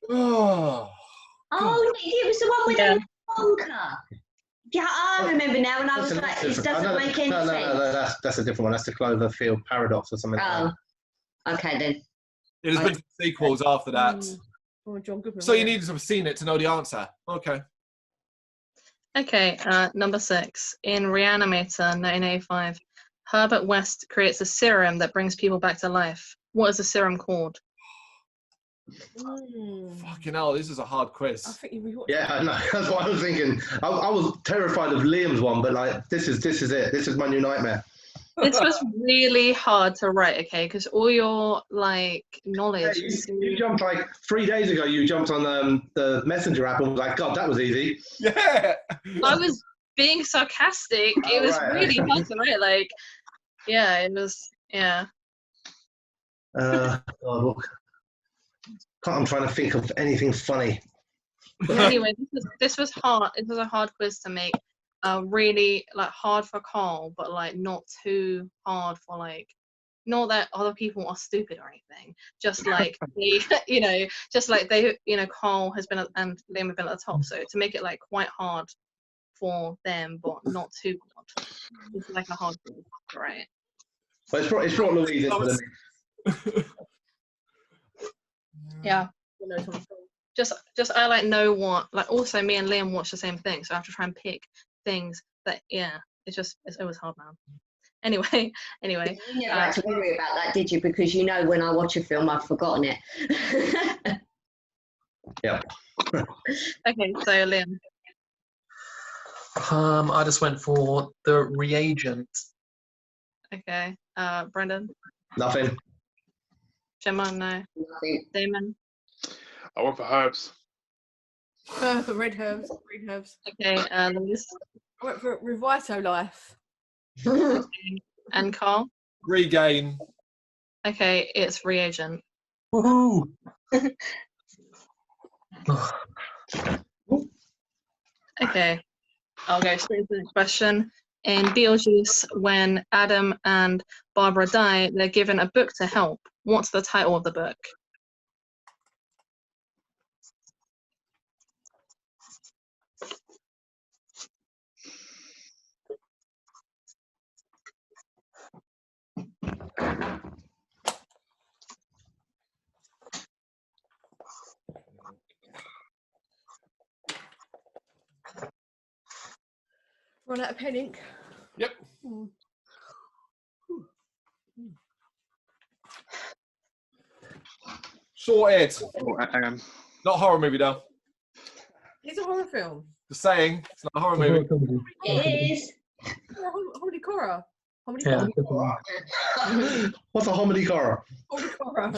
Oh, it was the one with the bunker. Yeah, I remember now, and I was like, this doesn't make any sense. No, that's a different one. That's the Cloverfield Paradox or something like that. Okay then. It has been sequels after that. John Goodman, So you needed to have seen it to know the answer. Okay. Okay, number 6. In Reanimator 1985, Herbert West creates a serum that brings people back to life. What is the serum called? Fucking hell, this is a hard quiz. I think you Yeah, I know. That's what I was thinking. I was terrified of Liam's one, but like this is it. This is my new nightmare. This was really hard to write, okay, because all your like knowledge. You jumped like 3 days ago. You jumped on the Messenger app and was like, "God, that was easy." Yeah. I was being sarcastic. It was really hard to write. Like, yeah, it was. Yeah. God, I'm trying to think of anything funny. Anyway, this was hard. It was a hard quiz to make. Really like hard for Carl, but like not too hard for like, not that other people are stupid or anything. Just like they, just like they, Carl has been and Liam have been at the top. So to make it like quite hard for them, but not too hard. It's like a hard quiz, right? But it's brought Louise into the mix. Yeah. Just I like know what, like also me and Liam watch the same thing, so I have to try and pick things that it was hard, man. Anyway. You never had to worry about that, did you? Because when I watch a film, I've forgotten it. Yeah. Okay, so Liam. I just went for the reagent. Okay, Brendan. Nothing. Gemma, no. Nothing. Damon. I went for herbs. for red herbs. Green herbs. Okay, Louise. I went for Revito Life. And Carl. Regain. Okay, it's reagent. Woohoo! Okay, I'll go straight to the next question. In Beetlejuice, when Adam and Barbara die, they're given a book to help. What's the title of the book? Run out of pen ink. Yep. Sorted. Not a horror movie though. It's a horror film. Just saying, it's not a horror movie. It is. Homedy horror. Yeah. What's a homedy horror? Homedy horror.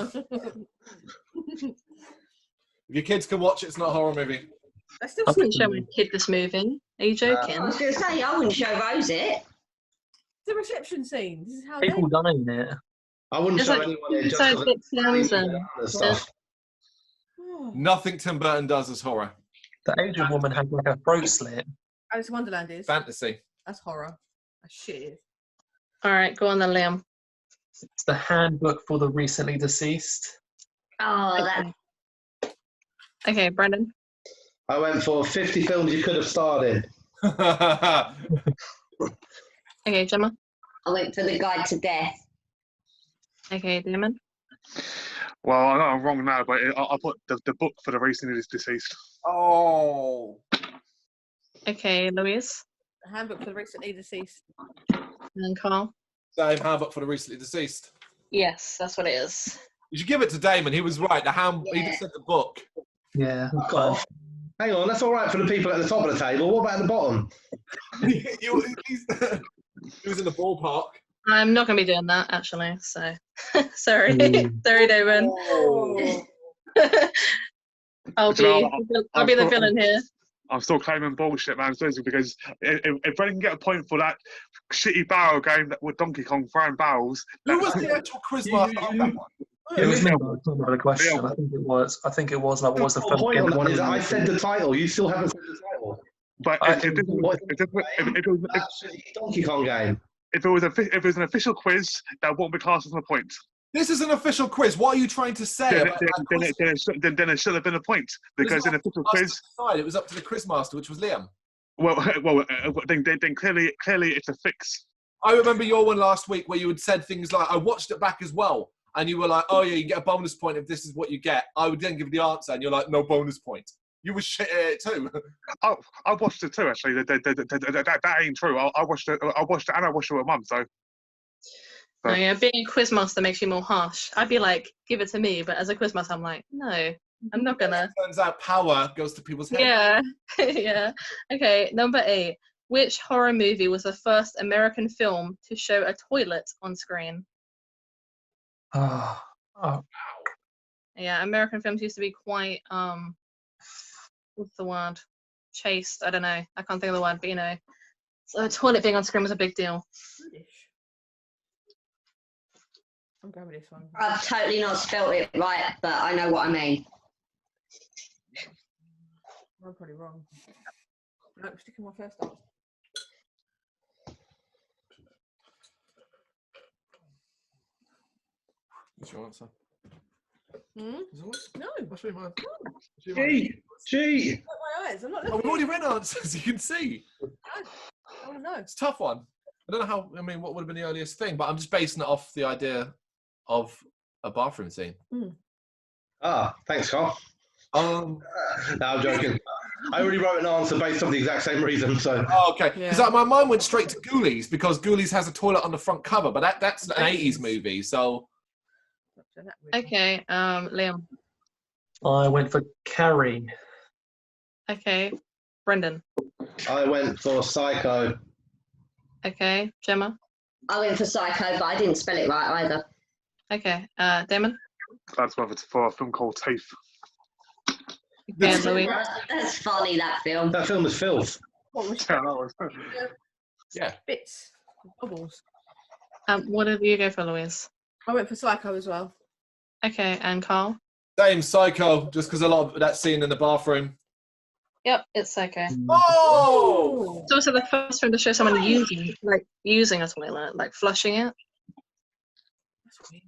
If your kids can watch it, it's not a horror movie. I still I wouldn't show my kid this movie. Are you joking? I was going to say, I wouldn't show Rose it. the reception scene. This is how People die in it. I wouldn't It's show like anyone it just so because big films and stuff. Nothing Tim Burton does is horror. The Asian woman had like a throat slit. Alice in Wonderland is. Fantasy. That's horror. That's shit. All right, go on then, Liam. It's the handbook for the recently deceased. Oh, that. Okay, Brendan. I went for 50 films you could have starred in. Okay, Gemma. I went for The Guide to Death. Okay, Damon. Well, I know I'm wrong now, but I put the book for the recently deceased. Oh. Okay, Louise. The Handbook for the Recently Deceased. And Carl. Same handbook for the recently deceased. Yes, that's what it is. You should give it to Damon. He was right. He just said the book. Yeah. Fuck off. Hang on, that's all right for the people at the top of the table. What about at the bottom? He was in the ballpark. I'm not going to be doing that, actually, so sorry. Mm. Sorry, Damon. Oh. I'll be the villain here. I'm still claiming bullshit, man, seriously, because if Brendan can get a point for that shitty barrel game with Donkey Kong throwing barrels... Who was the actual quizmaster on that one? It was me that talking about the question. I think it was like, what was the point on that one is that I said the title. You still haven't said the title. But if it was Donkey Kong game. If it was an official quiz, that won't be classed as a point. This is an official quiz. What are you trying to say? Then it should have been a point, because in an official quiz, it was up to the quizmaster, which was Liam. Then clearly it's a fix. I remember your one last week where you had said things like, I watched it back as well, and you were like, oh yeah, you get a bonus point if this is what you get. I would then give the answer, and you're like, no bonus point. You were shit at it too. I watched it too, actually. That ain't true. I watched it, and I watched it with Mum, so... Oh yeah, being a quizmaster makes you more harsh. I'd be like, give it to me, but as a quizmaster, I'm like, no, I'm not gonna. Turns out power goes to people's heads. Yeah, yeah. Okay, number 8. Which horror movie was the first American film to show a toilet on screen? Oh. Yeah, American films used to be quite what's the word? Chaste. I don't know. I can't think of the word, but you know, so a toilet being on screen was a big deal. British. I'm going with this one. I've totally not spelt it right, but I know what I mean. I'm probably wrong. No, I'm sticking my first answer. What's your answer? Hmm? No. What's your answer? Gee. My eyes. I'm not Oh, looking. we've already read answers. You can see. I want to know. It's a tough one. I don't know how. I mean, what would have been the earliest thing? But I'm just basing it off the idea of a bathroom scene. Ah, thanks, Carl. No, I'm joking. I already wrote an answer based on the exact same reason. So. Oh, okay. Yeah. Because my mind went straight to Ghoulies because Ghoulies has a toilet on the front cover, but that's an 80s movie. So. Okay, Liam. I went for Carrie. Okay, Brendan. I went for Psycho. Okay, Gemma. I went for Psycho, but I didn't spell it right either. Okay, Damon. That's whether it's for a film called Teeth. Okay, and Louis. That's funny, that film. That film is filth. What was Yeah, that was. Yeah. bits? Bubbles. What did you go for, Louise? I went for Psycho as well. Okay, and Carl. Same Psycho, just because a lot of that scene in the bathroom. Yep, it's okay. Oh! It's also the first film to show someone using a toilet, like flushing it. That's weird.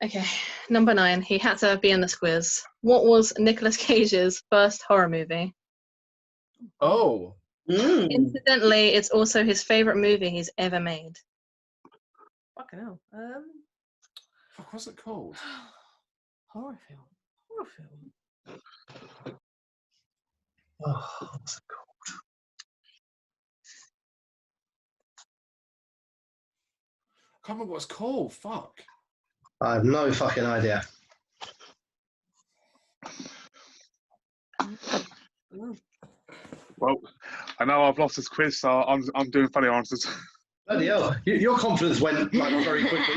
Okay, number 9. He had to be in this quiz. What was Nicolas Cage's first horror movie? Oh. Incidentally, it's also his favorite movie he's ever made. Fucking hell. Fuck, what's it called? Horror film. Horror film. Oh, what's it called? I can't remember what it's called. Fuck. I have no fucking idea. Well, I know I've lost this quiz, so I'm doing funny answers. Bloody hell. Your confidence went like very quickly.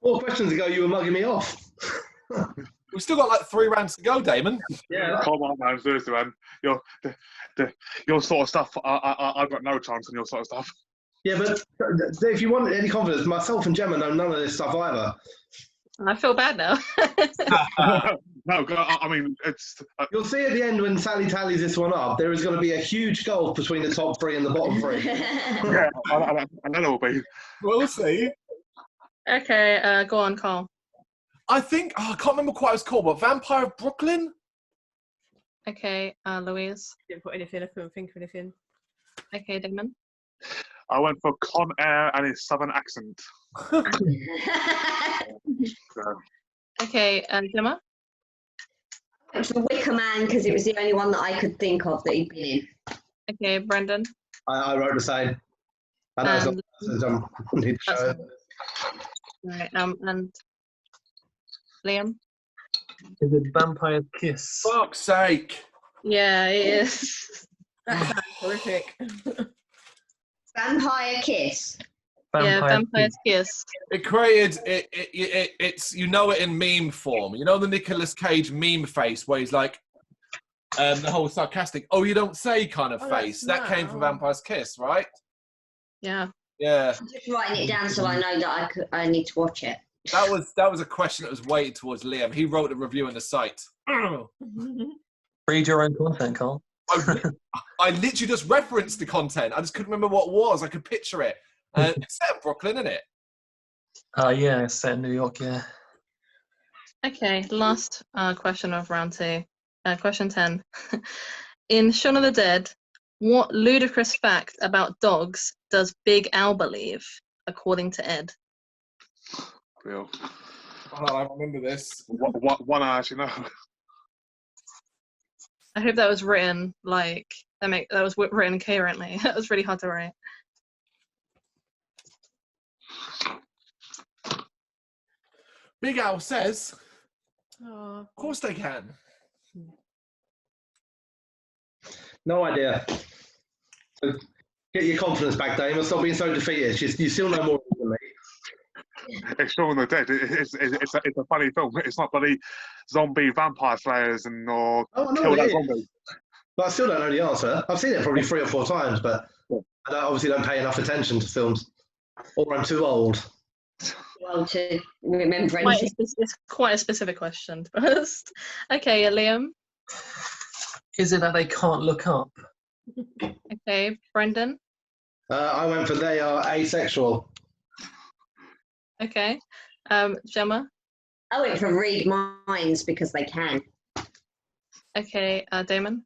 4 questions ago, you were mugging me off. We've still got like 3 rounds to go, Damon. Yeah. Come on, man, seriously, man. Your sort of stuff, I've got no chance on your sort of stuff. Yeah, but if you want any confidence, myself and Gemma know none of this stuff either. I feel bad now. No, I mean, it's... You'll see at the end when Sally tallies this one up, there is going to be a huge gulf between the top 3 and the bottom 3. yeah, I know it will be. We'll see. Okay, go on, Carl. I think I can't remember quite what it's called, but Vampire of Brooklyn. Okay, Louise. Didn't put anything. I couldn't think of anything. Okay, Damon. I went for Con Air and his southern accent. So, Okay, Gemma. The Wicker Man, because it was the only one that I could think of that he'd been in. Okay, Brendan. I wrote the same. I know it's not need to show it. Right, and Liam. Is it Vampire's Kiss? Fuck's sake! Yeah, it is. That sounds horrific. Vampire Kiss. Yeah, Vampire's Kiss. It created it's you know it in meme form. You know the Nicolas Cage meme face where he's like the whole sarcastic "oh you don't say" kind of face. That came from Vampire's Kiss, right? Yeah. Yeah. I'm just writing it down so I know that I need to watch it. That was a question that was weighted towards Liam. He wrote a review in the site. Read your own content, Carl. I literally just referenced the content. I just couldn't remember what it was. I could picture it. It's set in Brooklyn, isn't it? Yeah, it's set in New York, yeah. Okay, last question of round 2. Question 10. In Shaun of the Dead, what ludicrous fact about dogs does Big Al believe, according to Ed? Real. Oh, I remember this. One eye, you know. I hope that was written like that was written coherently. That was really hard to write. Big Al says, Oh. of course they can. No idea. So get your confidence back, Damon. Stop being so defeated. You still know more than me. It's Shaun of the Dead. It's a funny film. It's not bloody zombie vampire slayers or kill that zombie. But I still don't know the answer. I've seen it probably 3 or 4 times, but I obviously don't pay enough attention to films. Or I'm too old. Well, to remember It's quite a specific question first. Okay, Liam. Is it that they can't look up? Okay, Brendan. I went for they are asexual. Okay, Gemma. I went for read minds because they can. Okay, Damon.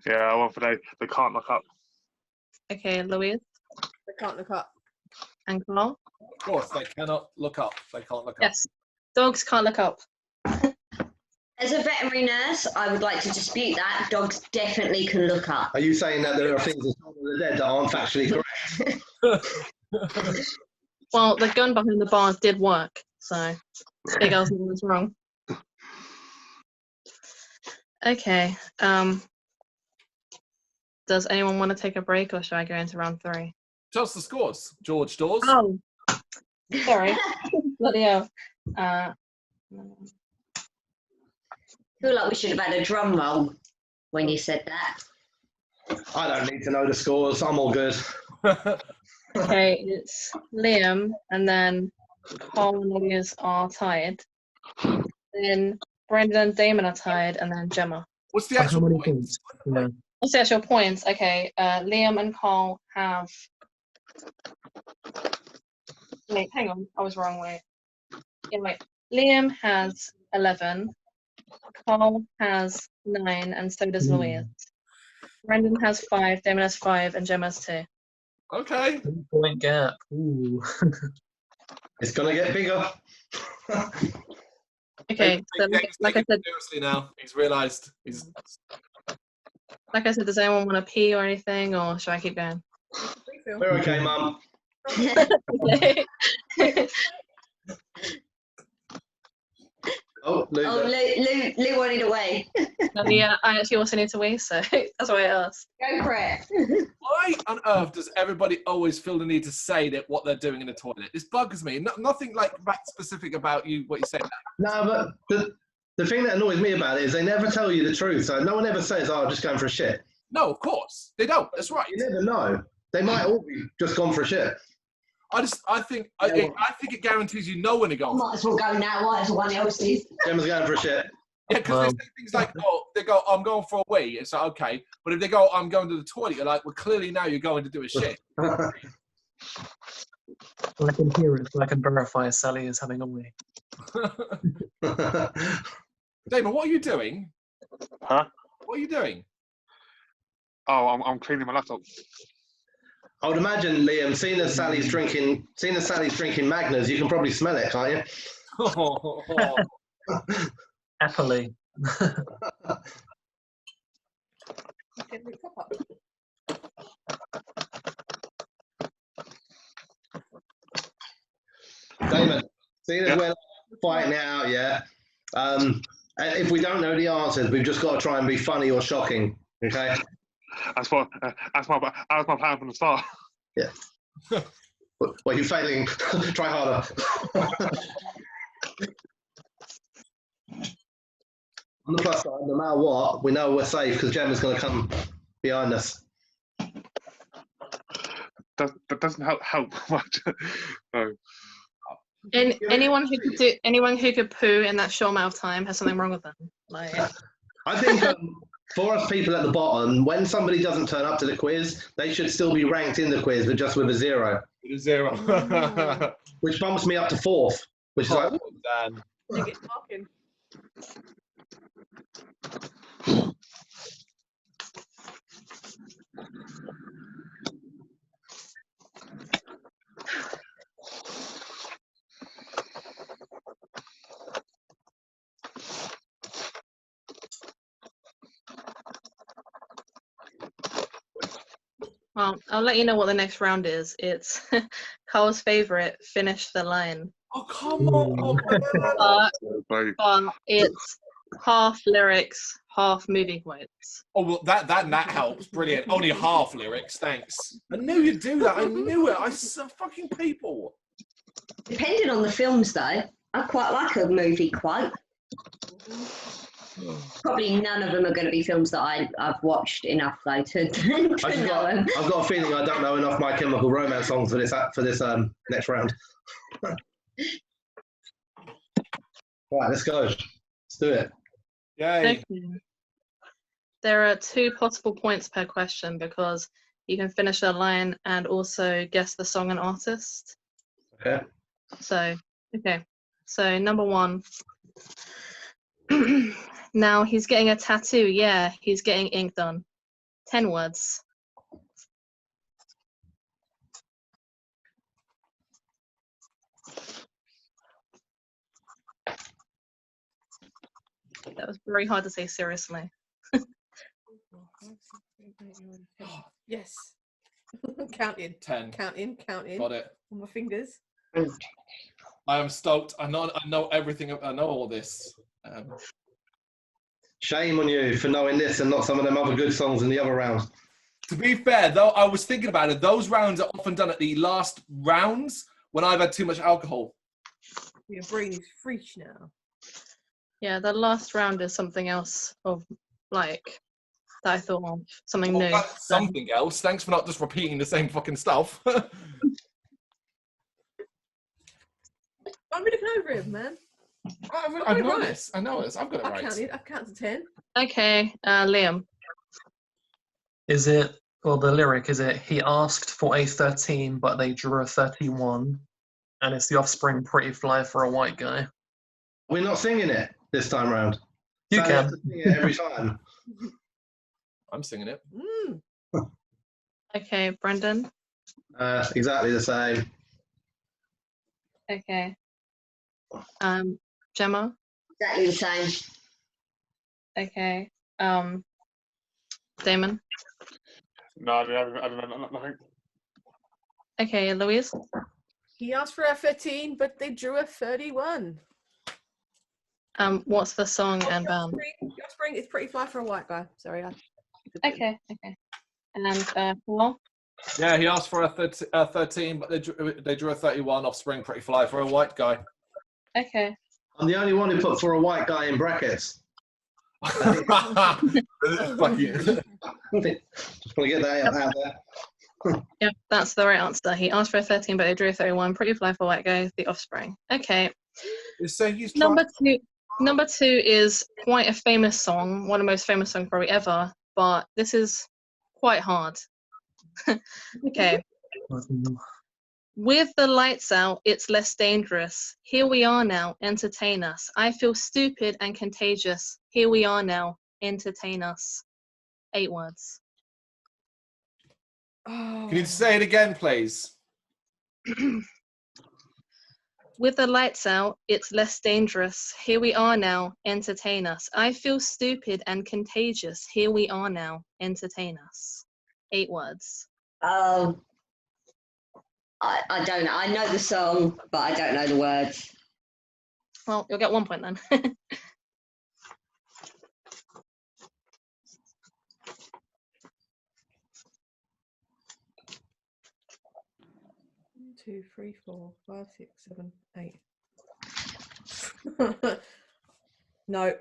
Yeah, I went for they can't look up. Okay, Louise. They can't look up. And Carl. Of course, they cannot look up. They can't look up. Yes, dogs can't look up. As a veterinary nurse, I would like to dispute that. Dogs definitely can look up. Are you saying that there are things in Shaun of the Dead that aren't factually correct? Well, the gun behind the bars did work, so Big Al's was wrong. Okay. Does anyone want to take a break, or should I go into round 3? Tell us the scores. George Dawes. Oh, sorry. Bloody hell. I feel like we should have had a drum roll when you said that. I don't need to know the scores. I'm all good. Okay, it's Liam, and then Carl and Louise are tied. Then Brendan and Damon are tied, and then Gemma. What's the How actual many points? points? Yeah. What's the actual points? Okay, Liam and Carl have... Wait, hang on. I was wrong, wait. Yeah, wait. Liam has 11. Carl has 9, and so does Louise. Brendan has 5, Damon has 5, and Gemma has 2. Okay. 3-point gap. Ooh. It's going to get bigger. Okay, so like I said, seriously now. He's realised. He's. like I said, does anyone want to pee or anything, or should I keep going? We're okay, Mum. Okay. Oh, Lou. Lou wanted away. Yeah, I actually also need to wee, so that's why I asked. Go for it. Why on earth does everybody always feel the need to say that what they're doing in the toilet? This bugs me. Nothing like that specific about you. What you say. No, but the thing that annoys me about it is they never tell you the truth. So no one ever says, "Oh, I'm just going for a shit." No, of course they don't. That's right. You never know. They might all be just gone for a shit. I think it guarantees you know when to go. Might as well go now. Why is one else is? Gemma's going for a shit. Yeah, because they say things like, "Oh, they go, I'm going for a wee." It's like, okay, but if they go, "I'm going to the toilet," you're like, "Well, clearly now you're going to do a shit." I can hear it, so I can verify Sally is having a wee. Damon, what are you doing? Huh? What are you doing? Oh, I'm cleaning my laptop. I would imagine, Liam, seeing as Sally's drinking Magners, you can probably smell it, can't you? Happily. Okay, the top up. Damon, seeing as Yeah. we're fighting it out, yeah. If we don't know the answers, we've just got to try and be funny or shocking. Okay. That's my plan from the start. Yeah. Well, you're failing. Try harder. On the plus side, no matter what, we know we're safe because Gemma's going to come behind us. That doesn't help much. No. Anyone who could poo in that short amount of time has something wrong with them. Like, I think for us people at the bottom, when somebody doesn't turn up to the quiz, they should still be ranked in the quiz, but just with a 0. With a 0. Which bumps me up to 4th, which is like, Dan. You get talking. well, I'll let you know what the next round is. It's Carl's favorite, Finish the Line. Oh, come on. Like, But it's half lyrics, half movie quotes. Oh, well, that helps. Brilliant. Only half lyrics. Thanks. I knew you'd do that. I knew it. I saw fucking people. Depending on the films, though, I quite like a movie quote. Probably none of them are going to be films that I've watched enough, though, to know them. I've got a feeling I don't know enough My Chemical Romance songs for this next round. Right, let's go. Let's do it. Yay. Okay. There are 2 possible points per question because you can finish a line and also guess the song and artist. Okay. So, okay. So, number 1. Now he's getting a tattoo. Yeah, he's getting ink done. 10 words. That was very hard to say seriously. Yes. Counting. 10. Counting. Got it. On my fingers. I am stoked. I know everything. I know all this. Shame on you for knowing this and not some of them other good songs in the other rounds. To be fair, though, I was thinking about it. Those rounds are often done at the last rounds when I've had too much alcohol. Your brain is fresh now. Yeah, the last round is something else of like that I thought of something new. That's something else. Thanks for not just repeating the same fucking stuff. I'm really looking over him, man. I know this. I know this. I've got it right. I've counted 10. Okay, Liam. Is it, well, the lyric, is it, he asked for a 13, but they drew a 31, and it's The Offspring, Pretty Fly for a White Guy? We're not singing it this time round. You Sally can. has to sing it every time. I'm singing it. Okay, Brendan. Exactly the same. Okay. Gemma. Exactly the same. Okay. Damon. no, I don't know nothing. Okay, Louise. He asked for a 13, but they drew a 31. What's the song and band? Offspring is Pretty Fly for a White Guy. Sorry. Okay. And Paul. Yeah, he asked for a 13, but they drew a 31. Offspring, Pretty Fly for a White Guy. Okay. I'm the only one who put for a white guy in brackets. Fuck you. Just want to get that out there. Yep, that's the right answer. He asked for a 13, but they drew a 31. Pretty Fly for a White Guy, The Offspring. Okay. So he's Number two is quite a famous song, one of the most famous songs probably ever, but this is quite hard. Okay. With the lights out, it's less dangerous. Here we are now, entertain us. I feel stupid and contagious. Here we are now, entertain us. 8 words. Oh. Can you say it again, please? With the lights out, it's less dangerous. Here we are now, entertain us. I feel stupid and contagious. Here we are now, entertain us. 8 words. I don't know. I know the song, but I don't know the words. Well, you'll get 1 point then. 2, 3, 4, 5, 6, 7, 8. No.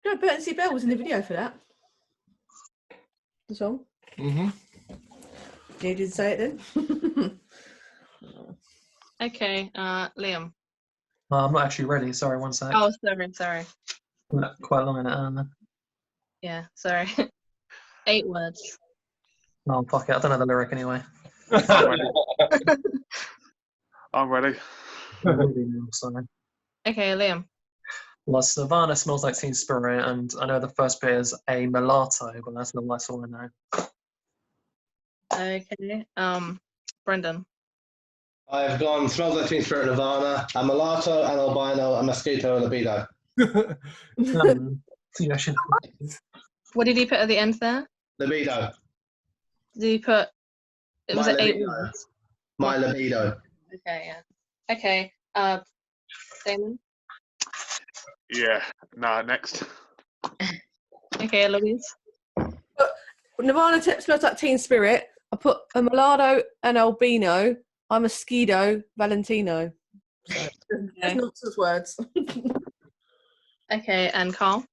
No, Bertie Bell was in the video for that. The song. Mm-hmm. You did say it then. Okay, Liam. I'm not actually ready. Sorry, one sec. Oh, sorry. Quite long in it. Yeah, sorry. 8 words. Oh, fuck it. I don't know the lyric anyway. I'm ready. Sorry. Okay, Liam. Well, Savannah smells like Teen Spirit, and I know the first bit is a mulatto, but that's all I know. Okay, Brendan. I've gone Smells Like Teen Spirit, Nirvana, a mulatto, an albino, a mosquito, and a libido. Yeah, shit. What did he put at the end there? Libido. Did he put? It was My at 8 libido. words. My libido. Okay, yeah. Okay, Damon. Yeah. Nah, next. Okay, Louise. Nirvana Smells Like Teen Spirit. I put a mulatto, an albino, a mosquito, Valentino. So, that's nonsense words. Okay, and Carl.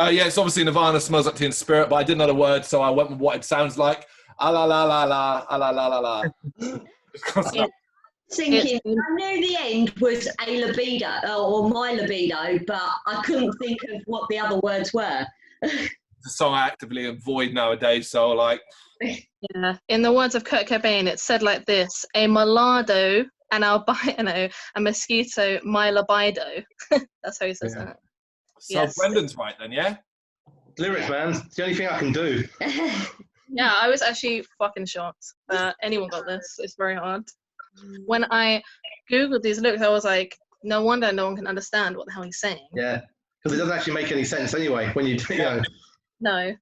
Yeah, it's obviously Nirvana Smells Like Teen Spirit, but I didn't know the word, so I went with what it sounds like. A la la la la, a la la la la. Thinking, I knew the end was a libido or my libido, but I couldn't think of what the other words were. It's a song I actively avoid nowadays, so like. Yeah. In the words of Kurt Cobain, it's said like this: a mulatto, an albino, a mosquito, my libido. That's how he says that. So Yes. Brendan's right then, yeah? Lyrics, man. It's the only thing I can do. Yeah, I was actually fucking shocked. Anyone got this? It's very hard. When I googled these lyrics, I was like, no wonder no one can understand what the hell he's saying. Yeah. Because it doesn't actually make any sense anyway when you know. No.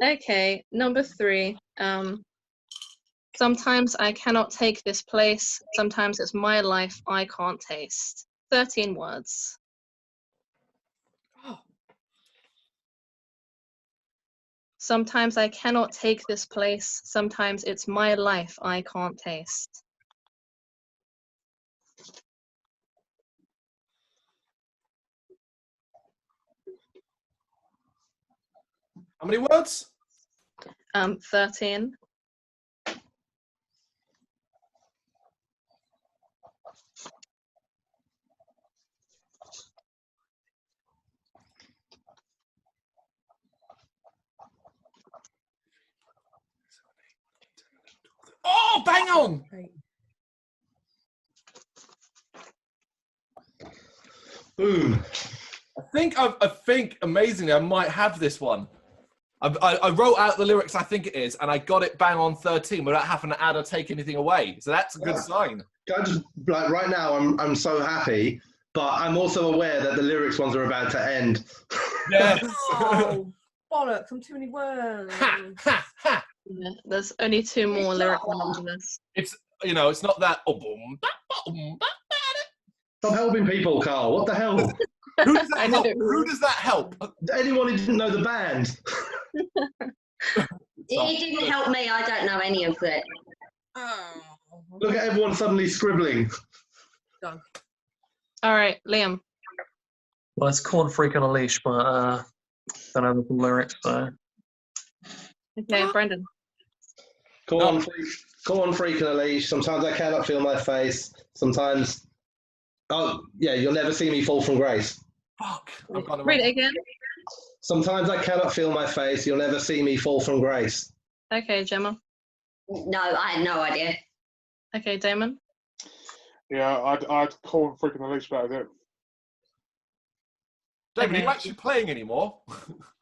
Okay, number 3. Sometimes I cannot take this place. Sometimes it's my life I can't taste. 13 words. Oh. Sometimes I cannot take this place. Sometimes it's my life I can't taste. How many words? 13. Oh, bang on! Boom. I think amazingly I might have this one. I wrote out the lyrics I think it is, and I got it bang on 13 without having to add or take anything away. So that's a good sign. I just, like, right now, I'm so happy, but I'm also aware that the lyrics ones are about to end. Yes. Oh, bollocks! I'm too many words. Ha, ha, ha. Yeah, there's only 2 more lyric ones on this. It's, you know, it's not that. Oh, boom, ba, ba, boom, ba, ba. Stop helping people, Carl. What the hell? Who does that I know. help? Who does that help? Anyone who didn't know the band. It didn't help me. I don't know any of it. Oh. Look at everyone suddenly scribbling. Done. All right, Liam. Well, it's Corn Freak on a Leash, but don't know the lyrics, so. Okay, Brendan. Corn freak and a leash. Sometimes I cannot feel my face. Sometimes, oh yeah, you'll never see me fall from grace. Fuck. I've got it Read wrong. it again. Sometimes I cannot feel my face. You'll never see me fall from grace. Okay, Gemma. No, I had no idea. Okay, Damon. Yeah, I'd call and freaking the leash about it. David, are you Okay. actually playing anymore?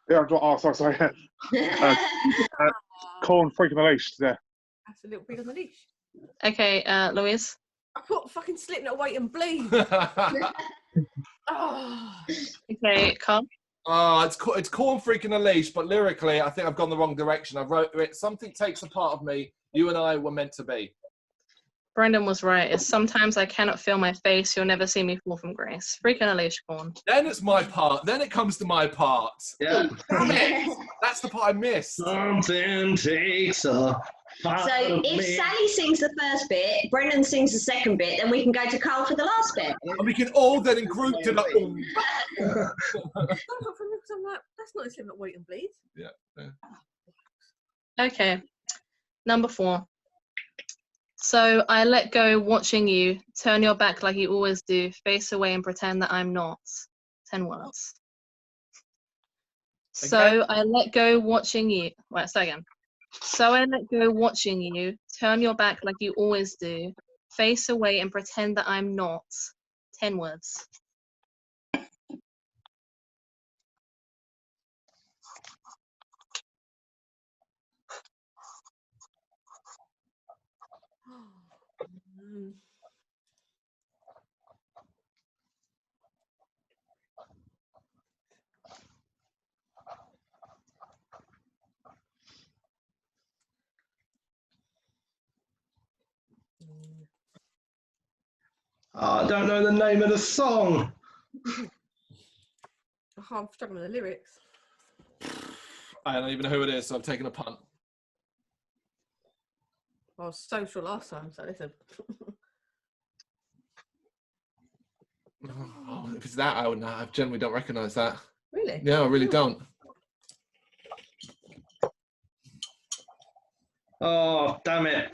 Yeah, sorry. Call and freaking the leash. Yeah. That's a little bit on the leash. Okay, Louise. I put fucking Slipknot, Wait and Bleed. Oh. Okay, Carl. It's Corn Freaking a Leash, but lyrically, I think I've gone the wrong direction. I wrote it, something takes a part of me, you and I were meant to be. Brendan was right. It's sometimes I cannot feel my face. You'll never see me fall from grace. Freaking a leash, Corn. Then it's my part. Then it comes to my part. Yeah. Damn it. That's the part I missed. Something takes a part So of if me. Sally sings the first bit, Brendan sings the second bit, then we can go to Carl for the last bit. And we can all then in group do like, I'm like, that's not Slipknot, Wait and Bleed. Okay, number 4. So I let go watching you, turn your back like you always do, face away and pretend that I'm not. 10 words. So Again? I let go watching you. Wait, start again. So I let go watching you, turn your back like you always do, face away and pretend that I'm not. 10 words. I don't know the name of the song. I'm struggling with the lyrics. I don't even know who it is, so I'm taking a punt. I was so sure last time, so listen. Oh, if it's that, I generally don't recognise that. Really? No, I really don't. Oh, damn it.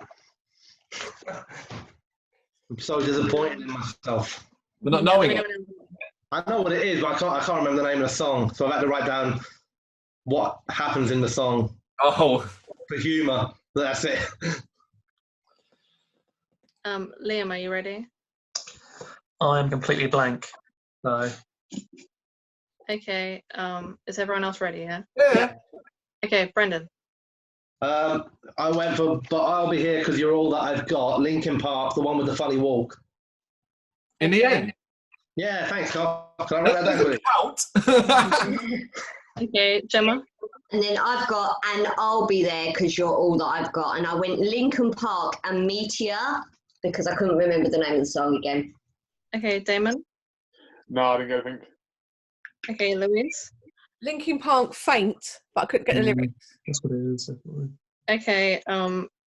I'm so disappointed in myself. We're not knowing it. I know what it is, but I can't remember the name of the song. So I've had to write down what happens in the song Oh, for humour. That's it. Liam, are you ready? I'm completely blank. So Okay, is everyone else ready, yeah? yeah. Okay, Brendan. I went for But I'll Be Here Because You're All That I've Got, Linkin Park, the one with the funny walk. In the end. Yeah, thanks, Carl. Can I write that down quickly? Count. Okay, Gemma. And then I've got And I'll Be There Because You're All That I've Got. And I went Linkin Park and Meteor because I couldn't remember the name of the song again. Okay, Damon. No, I didn't get anything. Okay, Louise. Linkin Park, Faint, but I couldn't get the lyrics. that's what it is. Definitely. Okay,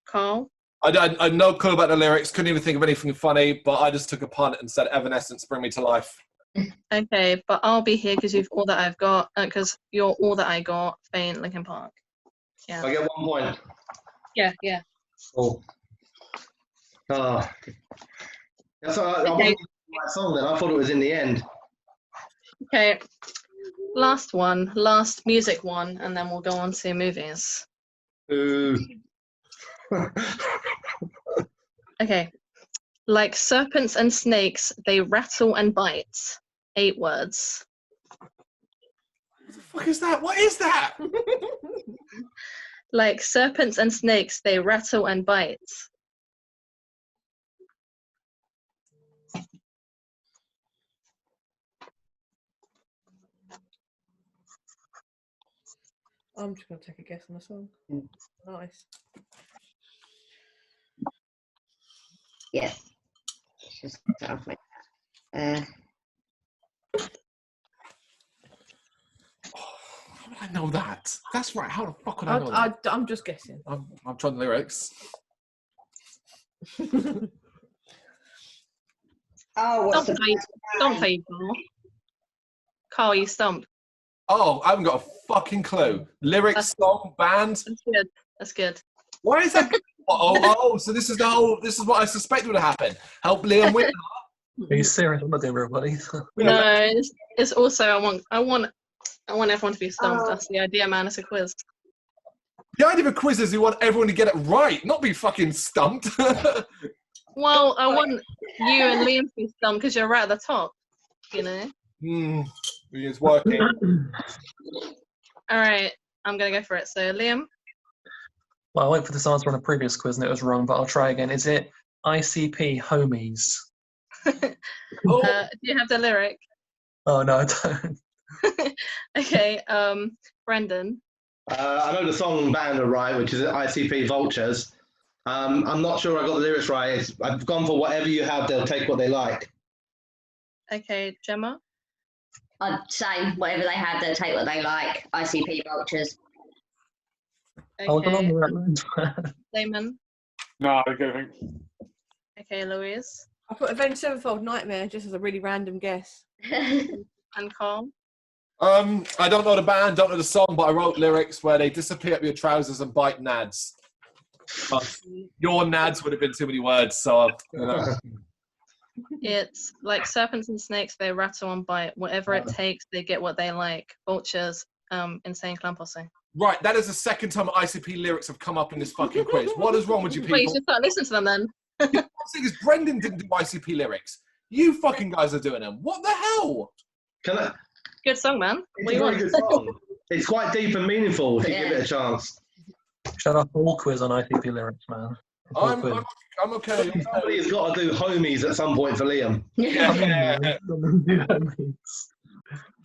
Carl. I had no clue about the lyrics, couldn't even think of anything funny, but I just took a punt and said Evanescence, Bring Me to Life. Okay, but I'll be here because you've all that I've got, because you're all that I got. Faint, Linkin Park. Yeah. I get 1 point. Yeah. Oh. Oh. That's all right. I wasn't that song then. I thought it was in the end. Okay. Last one, last music one, and then we'll go on to movies. Ooh. Okay. Like serpents and snakes, they rattle and bite. 8 words. What the fuck is that? What is that? Like serpents and snakes, they rattle and bite. I'm just going to take a guess on the song. Nice. Yeah. Just start with that. How would I know that? That's right. How the fuck would I know that? I'm just guessing. I'm trying the lyrics. Oh, what's Don't play, Carl. Carl, you stump. Oh, I haven't got a fucking clue. Lyrics, song, band. That's good. That's good. Why is that? So this is what I suspected would happen. Help Liam win. Are you serious? I'm not doing real, buddy. No, it's also I want everyone to be stumped. That's the idea, man. It's a quiz. The idea of a quiz is you want everyone to get it right, not be fucking stumped. Well, I want you and Liam to be stumped because you're right at the top, you know? It's working. All right, I'm going to go for it. So, Liam? Well, I went for this answer on a previous quiz and it was wrong, but I'll try again. Is it ICP homies? Do you have the lyric? Oh, no, I don't. Okay, Brendan? I know the song band are right, which is ICP Vultures. I'm not sure I got the lyrics right. I've gone for whatever you have, they'll take what they like. Okay, Gemma? I'd say whatever they have, they'll take what they like. ICP Vultures. Hold on, Okay, right. Damon? No, I don't think. Okay, Louise? I put Avenged Sevenfold Nightmare just as a really random guess. And Carl? I don't know the band, don't know the song, but I wrote lyrics where they disappear up your trousers and bite nads. But your nads would have been too many words, so you know. It's like serpents and snakes, they rattle and bite. Whatever it takes, they get what they like. Vultures, insane clown posse. Right, that is the second time ICP lyrics have come up in this fucking quiz. What is wrong with you people? Well, you should start listening to them then. The thing is, Brendan didn't do ICP lyrics. You fucking guys are doing them. What the hell? Can I? Good song, man. It's What do a you very want? good song. It's quite deep and meaningful if you give it a chance. Shut up, all quiz on ICP lyrics, man. I'm okay. Somebody's got to do homies at some point for Liam. Yeah.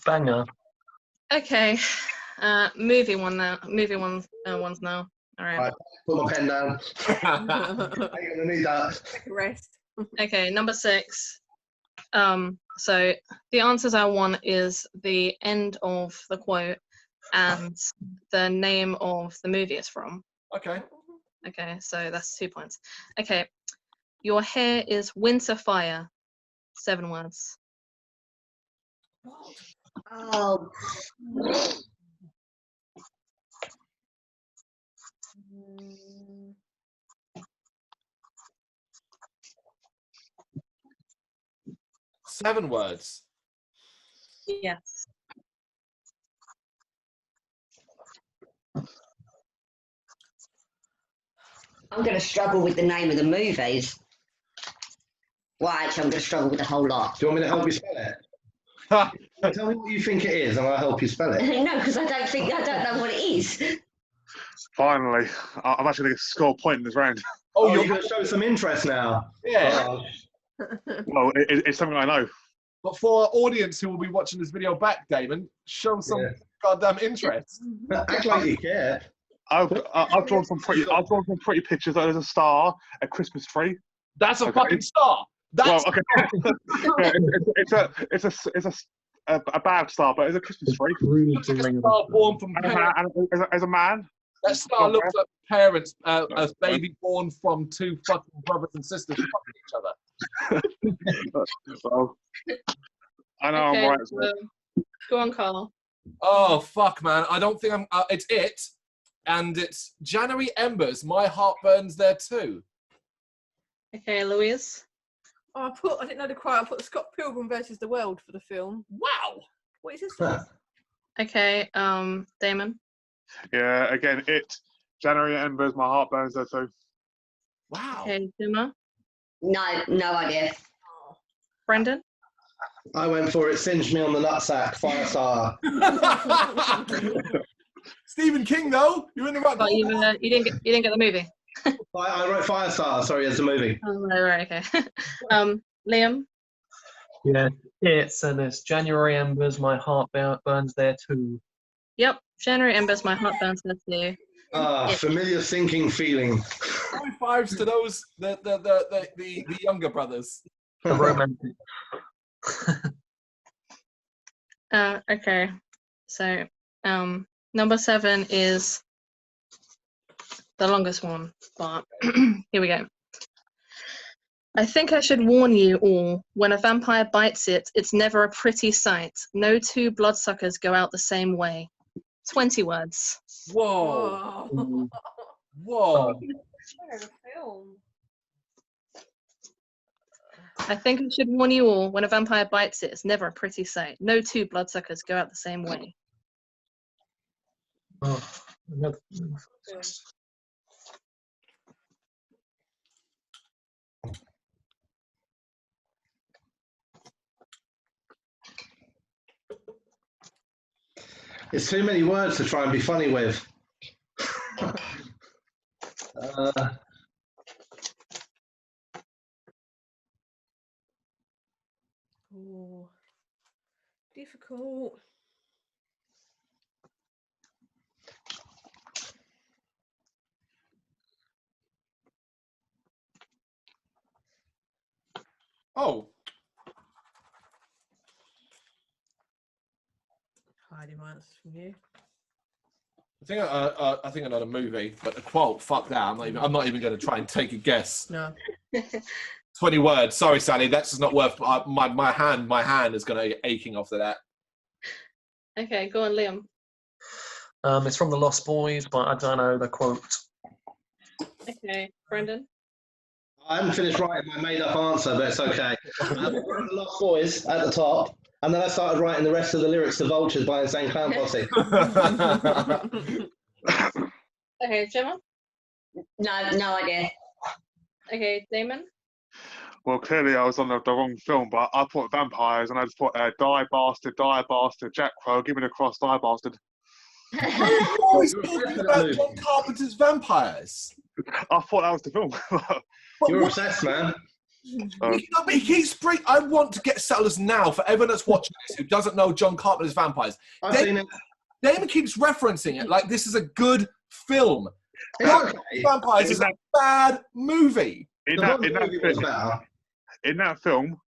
Banger. Okay, movie ones now. All right. Right, put my pen down. I'm gonna need that. Rest. Okay, number 6. So the answers I want is the end of the quote and the name of the movie it's from. Okay. Okay, so that's 2 points. Okay, your hair is winter fire. 7 words. Oh. 7 words. Yes. I'm going to struggle with the name of the movies. Well, actually, I'm going to struggle with the whole lot. Do you want me to help you spell it? Tell me what you think it is, and I'll help you spell it. No, because I don't know what it is. Finally, I'm actually going to score a point in this round. Oh, you're going to show some interest now. Yeah. Well, it's something I know. But for our audience who will be watching this video back, Damon, show some goddamn interest. Act like you care. I've drawn some pretty pictures. There's a star, a Christmas tree. That's a fucking star. That's Well, okay. it's a bad star, but it's a Christmas tree. looks like a star born from parents. And as a man, That star looks like parents, a baby born from 2 fucking brothers and sisters fucking each other. well, I know Okay, I'm right as well. go on, Carl. Oh fuck, man! I don't think I'm. It's it, and it's January Embers. My heart burns there too. Okay, Louise. Oh, I didn't know the quote. I put Scott Pilgrim versus the World for the film. Wow. What is this? Okay, Damon. Yeah, again, January Embers, my heart burns there too. Wow. Okay, Gemma. No idea. Brendan. I went for it. Singed me on the nutsack. Firestar. Stephen King, though. You're in the right. But you didn't get the movie. I wrote Firestar. Sorry, as a movie. Oh, right, okay. Liam. Yeah, and it's January Embers, my heart burns there too. Yep, January Embers, my heart burns there too. Familiar sinking feeling. High fives to those the younger brothers. The romantic. Okay, so number 7 is the longest one, but here we go. I think I should warn you all, when a vampire bites it, it's never a pretty sight. No 2 bloodsuckers go out the same way. 20 words. Whoa. Oh. Whoa. Film. I think I should warn you all, when a vampire bites it, it's never a pretty sight. No 2 bloodsuckers go out the same way. Oh, It's too many words to try and be funny with. Oh, difficult. Oh, Hiding my answers from you. I think another movie, but the quote, fuck that. I'm not even going to try and take a guess. No. 20 words. Sorry, Sally, that's just not worth. My hand is going to be aching after that. Okay, go on, Liam. It's from The Lost Boys, but I don't know the quote. Okay, Brendan. I haven't finished writing my made-up answer, but it's okay. I wrote The Lost Boys at the top, and then I started writing the rest of the lyrics to Vultures by Insane Clown Posse. Okay, Gemma. No idea. Okay, Damon. Well, clearly I was on the wrong film, but I put vampires and I just put die bastard, Jack Crow, give me the cross, die bastard. You're always talking about John Carpenter's vampires. I thought that was the film. You're obsessed, man. He keeps I want to get settlers now for everyone that's watching this who doesn't know John Carpenter's vampires. I've seen it. Damon keeps referencing it like this is a good film. It's okay. Vampires is a bad movie. In The that movie was better. in that film,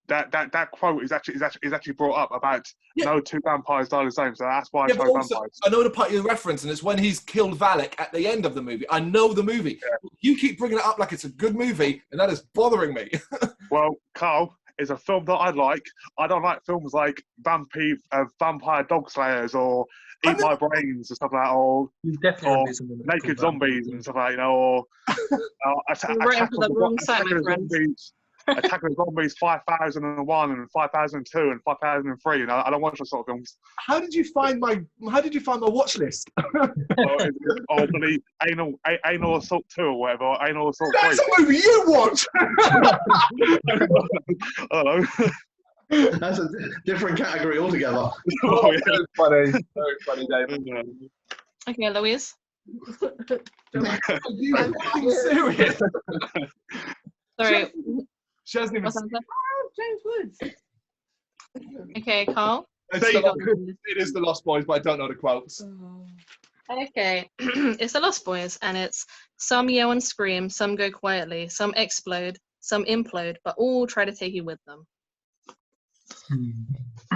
that quote is actually brought up about no two vampires die the same, so that's why I chose vampires. I know the part you reference, and it's when he's killed Valak at the end of the movie. I know the movie. Yeah. You keep bringing it up like it's a good movie, and that is bothering me. Well, Carl, is a film that I like. I don't like films like Vampire Dog Slayers or Eat My Brains and stuff like that, or Naked Zombies and stuff like that, or Attack of the Zombies 5001 and 5002 and 5003. And I don't watch those sort of films. How did you find my watch list? Or the Anal Assault 2 or whatever, or Anal Assault 3. That's a movie you watch. I don't know. That's a different category altogether. Oh, yeah. Very funny, David. Okay, Louise. Are you fucking serious? Sorry. She hasn't even. Oh, James Woods. Okay, Carl. It is The Lost Boys, but I don't know the quotes. Okay, it's The Lost Boys, and it's some yell and scream, some go quietly, some explode, some implode, but all try to take you with them.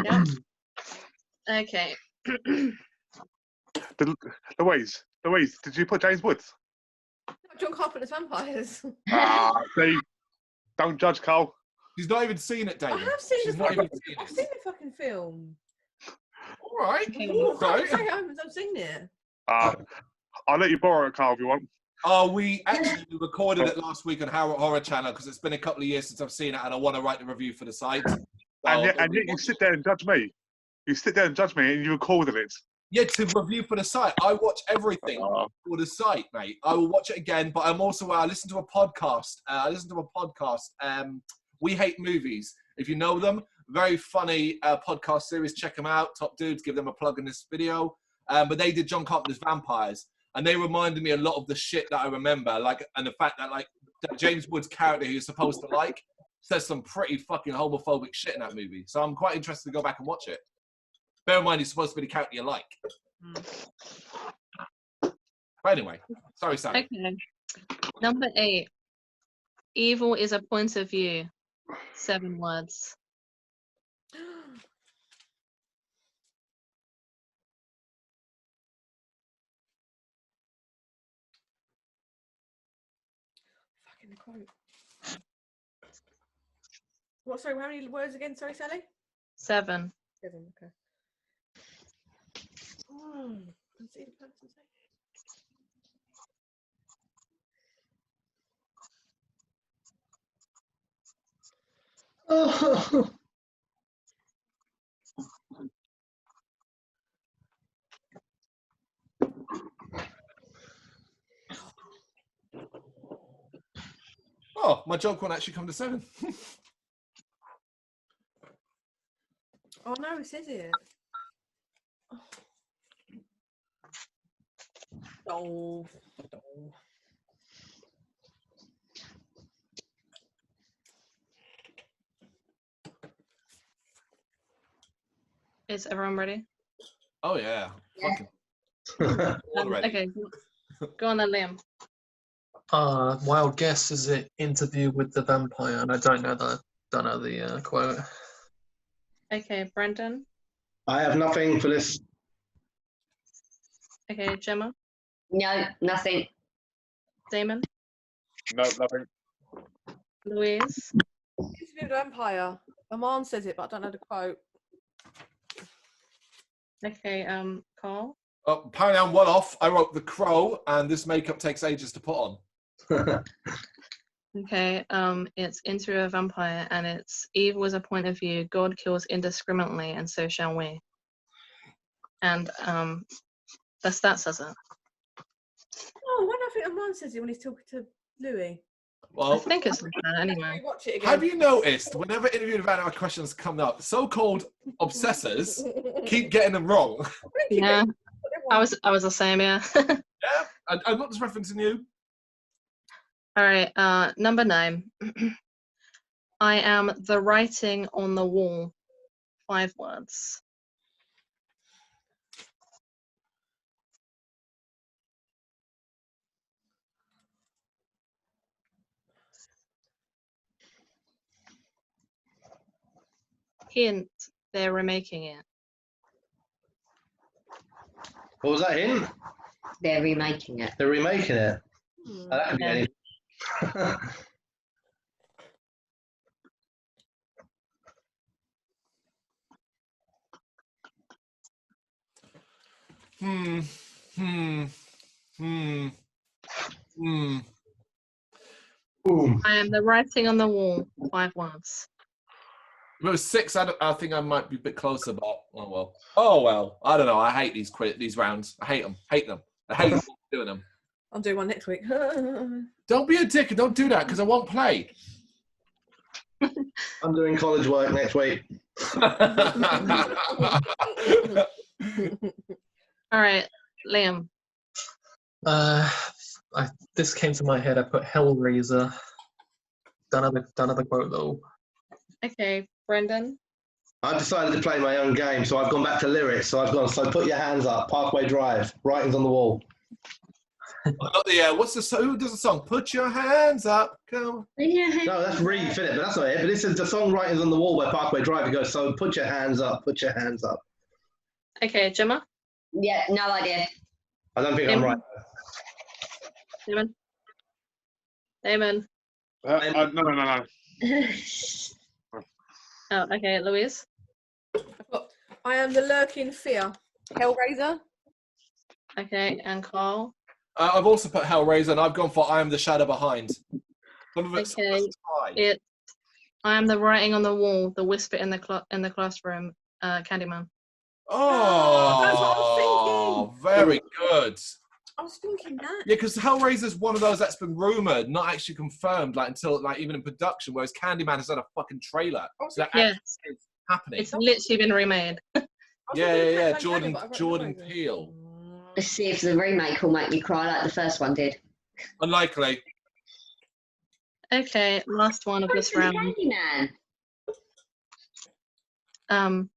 Yeah. Okay. Louise, did you put James Woods? John Carpenter's vampires. See, don't judge Carl. She's not even seen it, David. I have seen She's the not fucking. even seen I've it. seen the fucking film. All right. I can't say I haven't seen it. I'll let you borrow it, Carl, if you want. We actually recorded it last week on Horror Channel because it's been a couple of years since I've seen it, and I want to write the review for the site. And yet you sit there and judge me. You sit there and judge me, and you recorded it. Yeah, to review for the site. I watch everything for the site, mate. I will watch it again, but I'm also I listen to a podcast. We Hate Movies. If you know them, very funny podcast series. Check them out. Top dudes, give them a plug in this video. But they did John Carpenter's Vampires, and they reminded me a lot of the shit that I remember, and the fact that that James Woods' character who you're supposed to like says some pretty fucking homophobic shit in that movie. So I'm quite interested to go back and watch it. Bear in mind, he's supposed to be the character you like. But anyway, sorry, Sam. Okay. Number 8. Evil is a point of view. 7 words. Fucking quote. What? Sorry, how many words again? Sorry, Sally. 7. 7. Okay. Let's see the person say. Oh. Oh, my joke won't actually come to 7. Oh no, it says it. Oh. Is everyone ready? Oh, yeah. Fucking. Okay, go on then, Liam. Wild guess, is it Interview with the Vampire? And I don't know the quote. Okay, Brendan. I have nothing for this. Okay, Gemma. No, nothing. Damon. No, nothing. Louise. Interview with the Vampire. Aman says it, but I don't know the quote. Okay, Carl. Oh, apparently I'm well off. I wrote The Crow, and this makeup takes ages to put on. Okay, it's Into a Vampire, and it's Eve was a point of view. God kills indiscriminately, and so shall we. And that says it. Oh, why do I think Aman says it when he's talking to Louis? I think it's like that anyway. Watch it again. Have you noticed, whenever Interview with Vampire questions come up, so-called obsessors keep getting them wrong? Yeah, I was the same. Yeah. Yeah, I'm not just referencing you. All right, number 9. I am the writing on the wall. 5 words. Hint, they're remaking it. What was that in? They're remaking it. They're remaking it. That could be Yeah. Boom. I am the writing on the wall. 5 words. If it was 6, I think I might be a bit closer, but oh well. Oh well. I don't know. I hate these rounds. I hate them. Hate them. I hate doing them. I'm doing one next week. Don't be a dick and don't do that because I won't play. I'm doing college work next week. All right, Liam. This came to my head. I put Hellraiser. Don't know the quote though. Okay, Brendan. I've decided to play my own game, so I've gone back to lyrics. So I've gone, so put your hands up, Parkway Drive, writings on the wall. Not the what's the who does the song? Put your hands up, come. No, that's Reed, Philip, but that's not it. But this is the song Writings on the Wall by Parkway Drive. It goes, so put your hands up, put your hands up. Okay, Gemma. Yeah, no idea. I don't think I'm right. Damon. No. Oh, okay, Louise. I am the lurking fear. Hellraiser. Okay, and Carl. I've also put Hellraiser, and I've gone for I Am the Shadow Behind. Okay, I am the writing on the wall, the whisper in the classroom, Candyman. Oh, that's what I was thinking. Very good. I was thinking that. Yeah, because Hellraiser's one of those that's been rumored, not actually confirmed, until even in production. Whereas Candyman has had a fucking trailer, so that actually is happening. It's literally been remade. Yeah. Jordan Peele. Let's see if the remake will make me cry like the first one did. Unlikely. Okay, last one of this round. Candyman.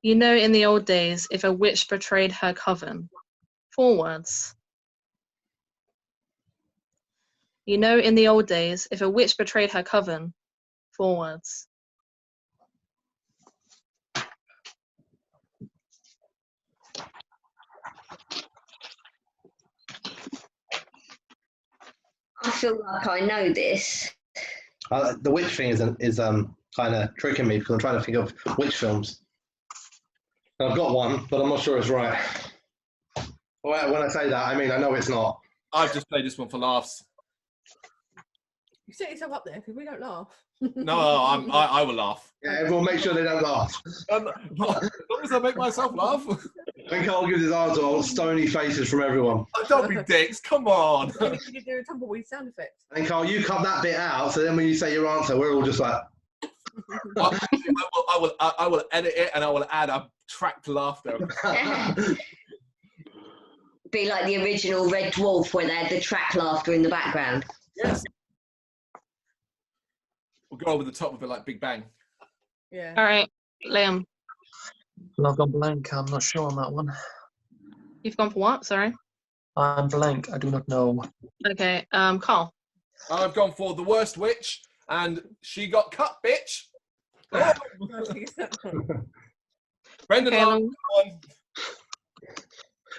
You know, in the old days, if a witch betrayed her coven. 4 words. You know, in the old days, if a witch betrayed her coven. 4 words. I feel like I know this. The witch thing is kind of tricking me because I'm trying to think of witch films. And I've got one, but I'm not sure it's right. Well, when I say that, I mean I know it's not. I've just played this one for laughs. You set yourself up there because we don't laugh. No, I will laugh. Yeah, everyone make sure they don't laugh. As long as I make myself laugh. When Carl gives his answer, I'll stony faces from everyone. Oh, don't be dicks. Come on. You could do a tumbleweed sound effect. And Carl, you cut that bit out, so then when you say your answer, we're all just like. I will edit it and I will add a tracked laughter. Be like the original Red Dwarf where they had the track laughter in the background. Yes. We'll go over the top of it like Big Bang. Yeah. All right, Liam. Well, I've gone blank. I'm not sure on that one. You've gone for what? Sorry. I'm blank. I do not know. Okay. Carl. I've gone for the worst witch, and she got cut, bitch. Brendan, Okay, one.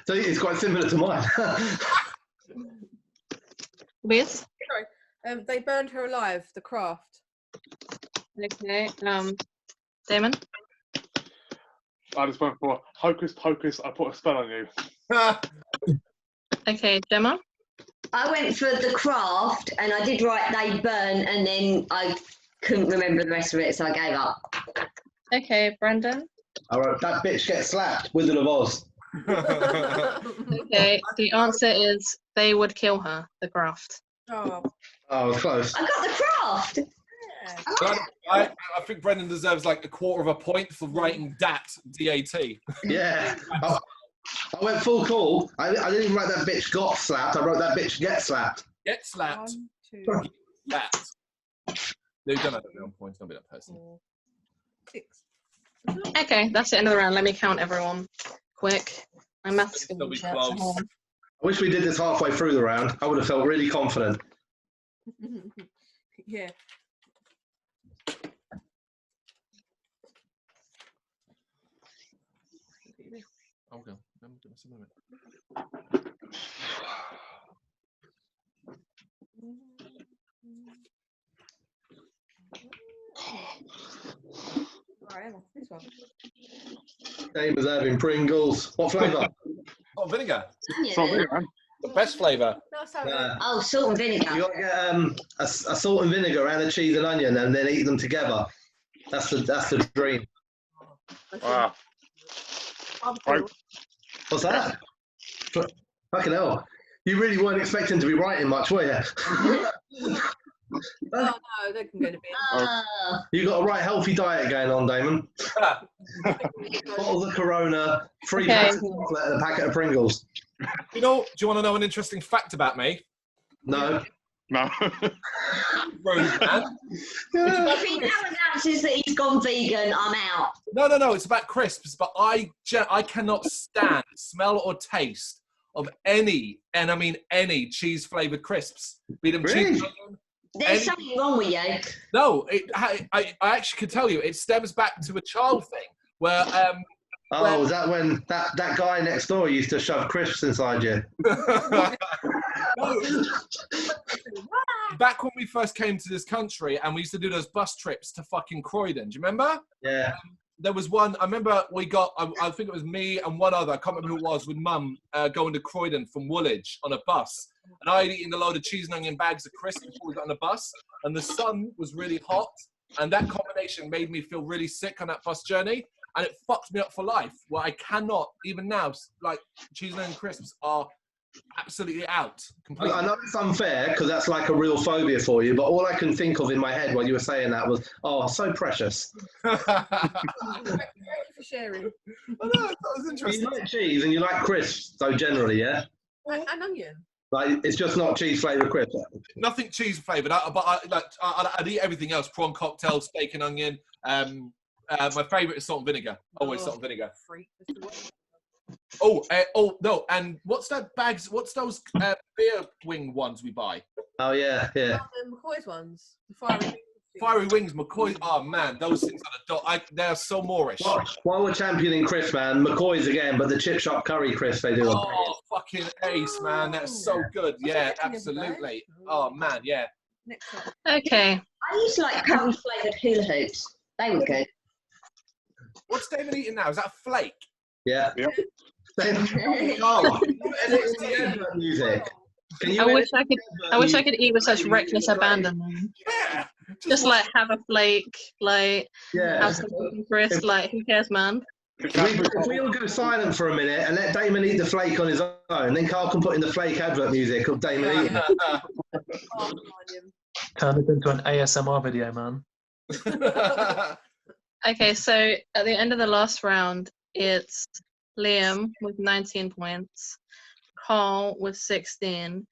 So it's quite similar to mine. Liz. Sorry. They burned her alive. The Craft. Okay. Damon. I just went for Hocus Pocus, I put a spell on you. Okay, Gemma. I went for The Craft and I did write They Burn and then I couldn't remember the rest of it, so I gave up. Okay, Brendan. I wrote, that bitch gets slapped, Wizard of Oz. Okay, the answer is They Would Kill Her, The Craft. Oh. Oh, close. I got The Craft. I think Brendan deserves like a quarter of a point for writing DAT, D-A-T. Yeah. I went full call. I didn't even write that bitch got slapped. I wrote that bitch get slapped. Get slapped. 1, 2, Slapped. No, you don't have to be on points. Don't be that person. 4, 6. Okay, that's the end of the round. Let me count everyone quick. My math's going They'll to be be shit. close. I wish we did this halfway through the round. I would have felt really confident. Yeah. Okay. I'm gonna see them. Alright, this one. Same as having Pringles. What flavour? Oh, vinegar. So, man. The best flavour. No, sorry. Oh, salt and vinegar. You got to get a salt and vinegar and a cheese and onion, and then eat them together. That's the dream. Wow. Right. What's that? Fucking hell! You really weren't expecting to be writing much, were you? Oh no, they can go to bed. You got a right healthy diet going on, Damon. Bottles of Corona, 3 Okay. packs of chocolate, and a packet of Pringles. You know, do you want to know an interesting fact about me? No. No. Rude, man. If he now announces that he's gone vegan, I'm out. No. It's about crisps, but I cannot stand smell or taste of any, and I mean any, cheese-flavored crisps. Be them Really? cheese. There's something wrong with you. No, I actually can tell you, it stems back to a child thing where Oh, was that when that guy next door used to shove crisps inside you? back when we first came to this country and we used to do those bus trips to fucking Croydon. Do you remember? Yeah. There was one, I remember we got, I think it was me and one other, I can't remember who it was, with mum going to Croydon from Woolwich on a bus. And I had eaten a load of cheese and onion bags of crisps before we got on the bus. And the sun was really hot. And that combination made me feel really sick on that bus journey. And it fucked me up for life. Where I cannot, even now, like cheese and onion crisps are absolutely out. Completely. I know it's unfair because that's like a real phobia for you, but all I can think of in my head while you were saying that was, oh, so precious. Thank you for sharing. I know, that was interesting. You like cheese and you like crisps, so generally, yeah? And onion. Like, it's just not cheese flavoured crisps. Nothing cheese flavored, but I'd eat everything else: prawn cocktail, steak and onion. My favourite is salt and vinegar. Always salt and vinegar. Freak. Oh no! And what's that bags? What's those beer wing ones we buy? Oh, yeah, yeah. The McCoy's ones. The fiery. Fiery wings, McCoy. Oh man, those things are they're so Moorish. While we're championing crisps, man, McCoy's again, but the chip shop curry crisps they do. Oh, fucking ace, man! That's so good. Yeah, absolutely. Oh man, yeah. Next one. Okay. I used to like curry flavoured hula hoops. They were good. What's David eating now? Is that a flake? Yeah. Yep. Oh, NXT advert music. Can you I wish I could eat with such reckless abandon. Yeah. Just like have a flake, like Yeah. have some crisp, like who cares, man? If we all go silent for a minute and let Damon eat the flake on his own, then Carl can put in the flake advert music of Damon eating. Turn it into an ASMR video, man. Okay, so at the end of the last round, it's Liam with 19 points, Carl with 16,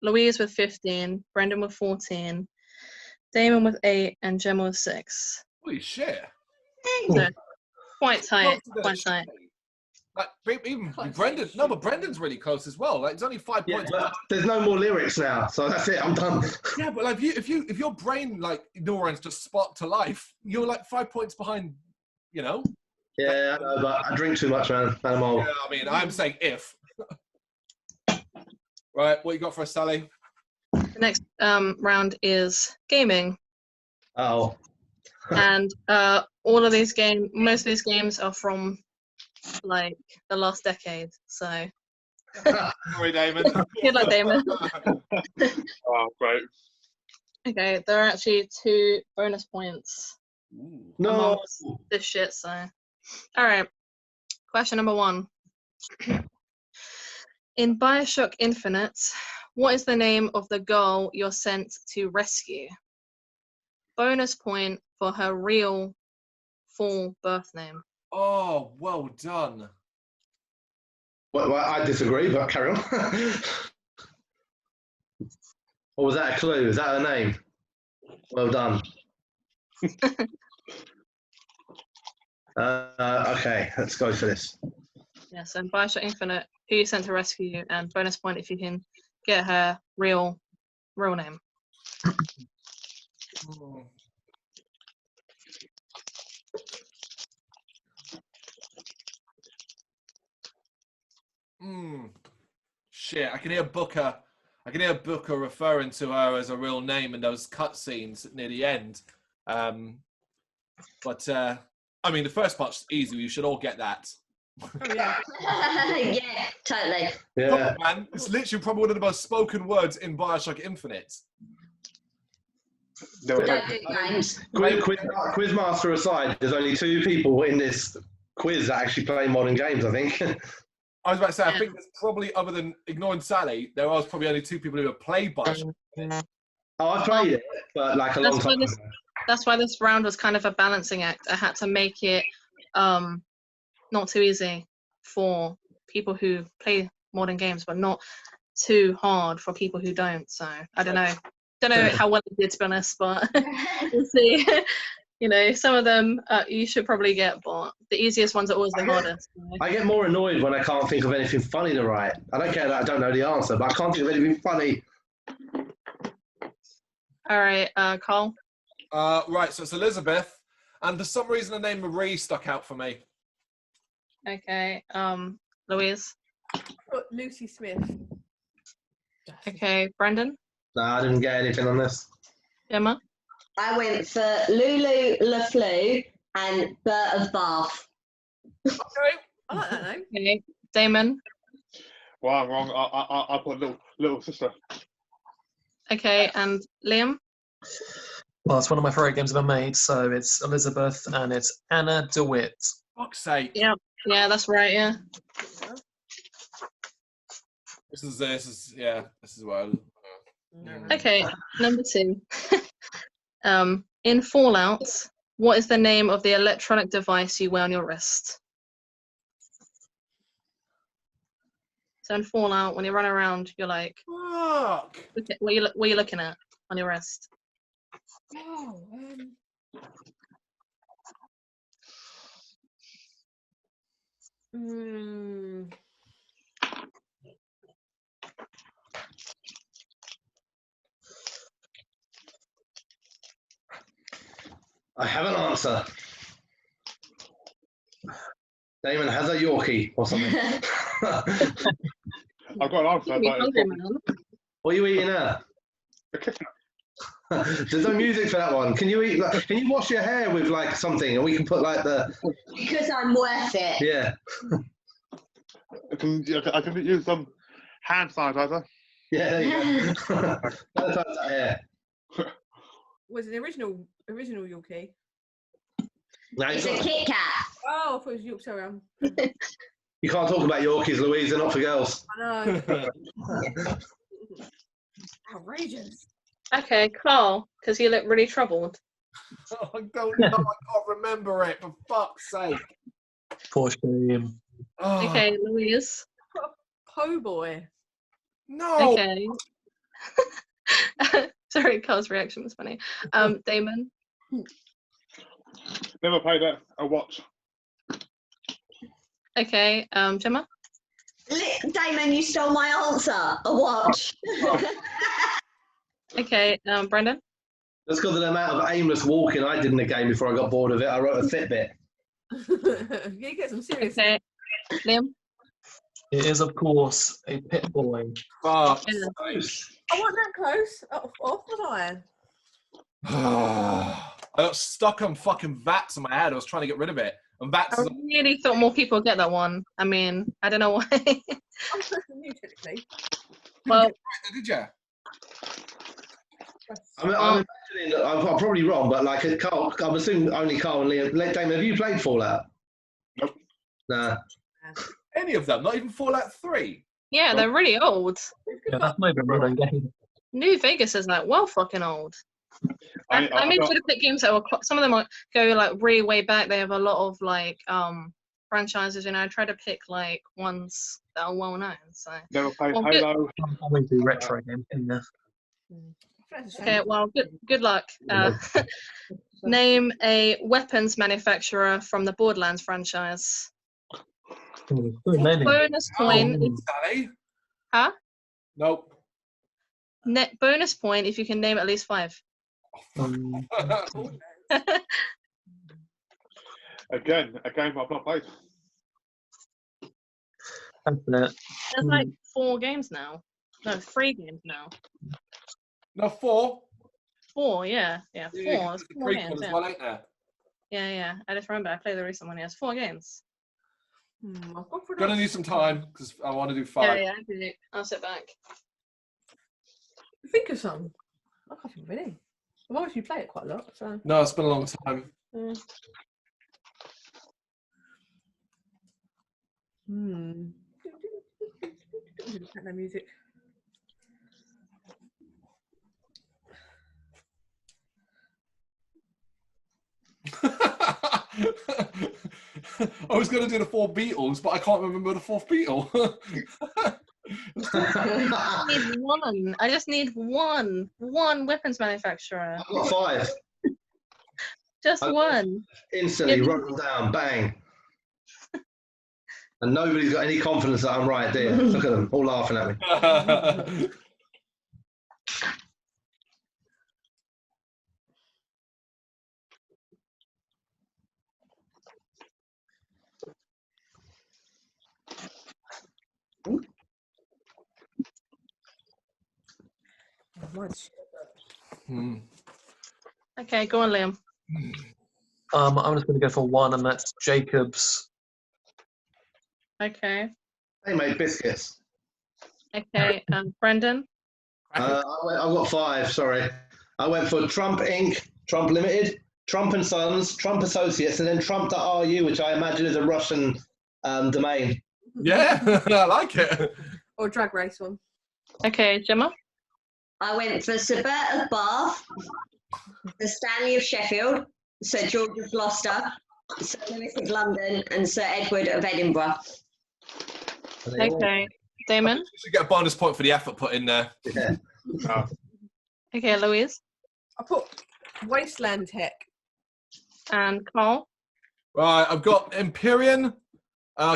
Louise with 15, Brendan with 14, Damon with 8, and Gemma with 6. Holy shit. So, quite tight, quite tight. Like even Brendan, no, but Brendan's really close as well. Like it's only 5 points. But there's no more lyrics now, so that's it. I'm done. Yeah, but like if your brain like neurons just spot to life, you're like 5 points behind. You know. Yeah, I know, but I drink too much, man. I'm old. Yeah, I mean, I'm saying if. Right, what you got for us, Sally? The next round is gaming. Oh. And all of these games, most of these games are from like the last decade. So, Sorry, Damon. good luck, Damon. Oh, great. Okay, there are actually 2 bonus points No. amongst this shit. So, all right. Question number 1. In BioShock Infinite, what is the name of the girl you're sent to rescue? Bonus point for her real full birth name. Oh, well done. Well, I disagree, but carry on. Or was that a clue? Is that her name? Well done. Okay, let's go for this. Yes, and BioShock Infinite, who you sent to rescue you, and bonus point if you can get her real name. Shit, I can hear Booker referring to her as a real name in those cutscenes near the end. But I mean, the first part's easy. You should all get that. Oh, yeah. Yeah, totally. Yeah. Come on, man. It's literally probably one of the most spoken words in BioShock Infinite. No, Don't do games. Quizmaster aside, there's only 2 people in this quiz that actually play modern games, I think. I was about to say, I think there's probably, other than ignoring Sally, there was probably only 2 people who have played BioShock. Oh, I've played it, but like a long time ago. That's why this round was kind of a balancing act. I had to make it not too easy for people who play modern games, but not too hard for people who don't. So I don't know how well it did, to be honest, but we'll see. You know, some of them you should probably get, but the easiest ones are always the hardest. You know? I get more annoyed when I can't think of anything funny to write. I don't care that I don't know the answer, but I can't think of anything funny. All right, Carl. Right, so it's Elizabeth, and for some reason the name Marie stuck out for me. Okay, Louise. Lucy Smith. Okay, Brendan. No, I didn't get anything on this. Gemma. I went for Lulu LaFleur and Bert of Bath. Okay. I like that name. Okay, Damon. Well, I'm wrong. I put little sister. Okay, and Liam. Well, it's one of my favourite games ever made, so it's Elizabeth and it's Anna DeWitt. Fuck's sake. Yeah, that's right. Yeah. This is well. Okay, number 2. In Fallout, what is the name of the electronic device you wear on your wrist? So in Fallout, when you run around, you're like, Fuck. what are you looking at on your wrist? Oh, I have an answer. Damon has a Yorkie or something. I've got an answer, but What are you eating now? There's no music for that one. Can you eat? Can you wash your hair with like something, and we can put like the? Because I'm worth it. Yeah. I can use some Hand sanitizer. Yeah, there you go. Yeah. Was it the original Yorkie? No, It's a Kit Kat. Oh, I thought it was Yorkshire. you can't talk about Yorkies, Louise. They're not for girls. I know. Outrageous. Okay, Carl, because you look really troubled. Oh, I don't know. I can't remember it. For fuck's sake. Poor shame. Oh, Okay, Louise. Po boy. no. Okay. Sorry, Carl's reaction was funny. Damon. Never played it. A watch. Okay, Gemma. Damon, you stole my answer. A watch. Okay, Brendan. That's because of the amount of aimless walking I did in the game before I got bored of it. I wrote a Fitbit. You get some serious. Okay, Liam. It is, of course, a pit boy. Fuck. Yeah. I wasn't that close. Off was I? I got stuck on fucking VATS in my head. I was trying to get rid of it. And VATS I is really thought more people would get that one. I mean, I don't know why. I'm closer than you, technically. Well, did you? I'm imagining, I'm probably wrong, but like Carl, I'm assuming only Carl and Liam. Damon, have you played Fallout? Nope. Nah. Any of them? Not even Fallout 3? yeah, they're really old. Yeah, that's not even a modern game. New Vegas is like well fucking old. I mean, should have picked games that were some of them go like really way back. They have a lot of like franchises. You know, I try to pick like ones that are well known. So Never played Well, Halo. I always do retro games. Yeah. okay, well, good luck. Name a weapons manufacturer from the Borderlands franchise. Good naming. Bonus point. Sally? Huh? Nope. Bonus point if you can name at least 5. Again, a game I've not played. That's it. There's like 4 games now. No, 3 games now. No, 4. 4, yeah. 4. Yeah, It's the 4 prequel games, as yeah. well, ain't there? Yeah. I just remember I played the recent one. Yeah, it's 4 games. I've gone for Gonna need some time because I want to do 5. Yeah, I do. I'll sit back. Think of some. I can't think of any. I've obviously played it quite a lot, so. No, it's been a long time. Techno music. I was going to do the 4 Beatles, but I can't remember the 4th Beatle. I need one. I just need one weapons manufacturer. I've got 5. Just one. Instantly wrote them down, bang. And nobody's got any confidence that I'm right there. Look at them, all laughing at me. Okay, go on, Liam. I'm just going to go for 1, and that's Jacobs. Okay. They made biscuits. Okay, Brendan. I've got 5, sorry. I went for Trump Inc., Trump Limited, Trump and Sons, Trump Associates, and then Trump.ru, which I imagine is a Russian domain. Yeah, I like it. Or Drag Race one. Okay, Gemma. I went for Sir Bert of Bath, Sir Stanley of Sheffield, Sir George of Gloucester, Sir Lewis of London, and Sir Edward of Edinburgh. Okay, Damon. You should get a bonus point for the effort put in there. Yeah. Okay, Louise. I put Wasteland Tech. And Carl. Right, I've got Empyrean,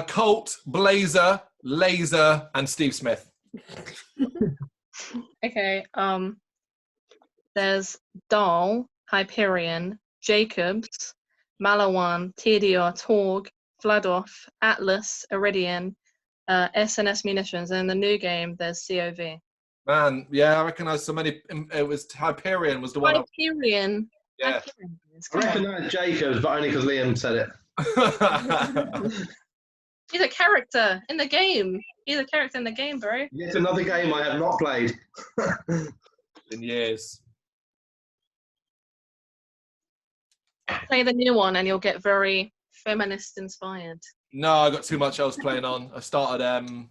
Colt, Blazer, Laser, and Steve Smith. Okay, there's Dahl, Hyperion, Jacobs, Malawan, TDR, Torg, Vladoff, Atlas, Iridian, SNS Munitions, and in the new game there's COV. Man, yeah, I recognise so many. It was Hyperion was the one. Hyperion. Yeah. I recognise Jacobs, but only because Liam said it. He's a character in the game. He's a character in the game, bro. It's another game I have not played. In years. Play the new one and you'll get very feminist inspired. No, I got too much else playing on. I started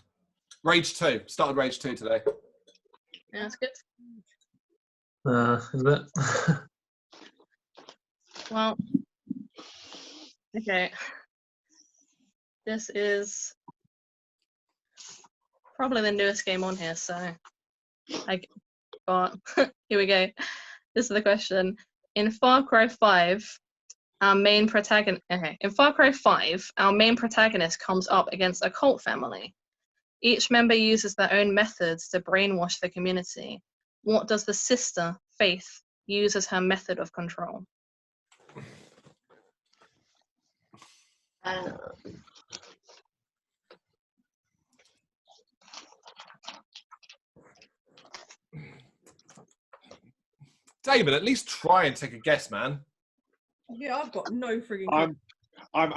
Rage 2. Started Rage 2 today. Yeah, that's good. Is it? Well, okay. This is probably the newest game on here, so here we go. This is the question. In Far Cry 5, our main protagonist comes up against a cult family. Each member uses their own methods to brainwash the community. What does the sister, Faith, use as her method of control? David, at least try and take a guess, man. Yeah, I've got no frigging. I'm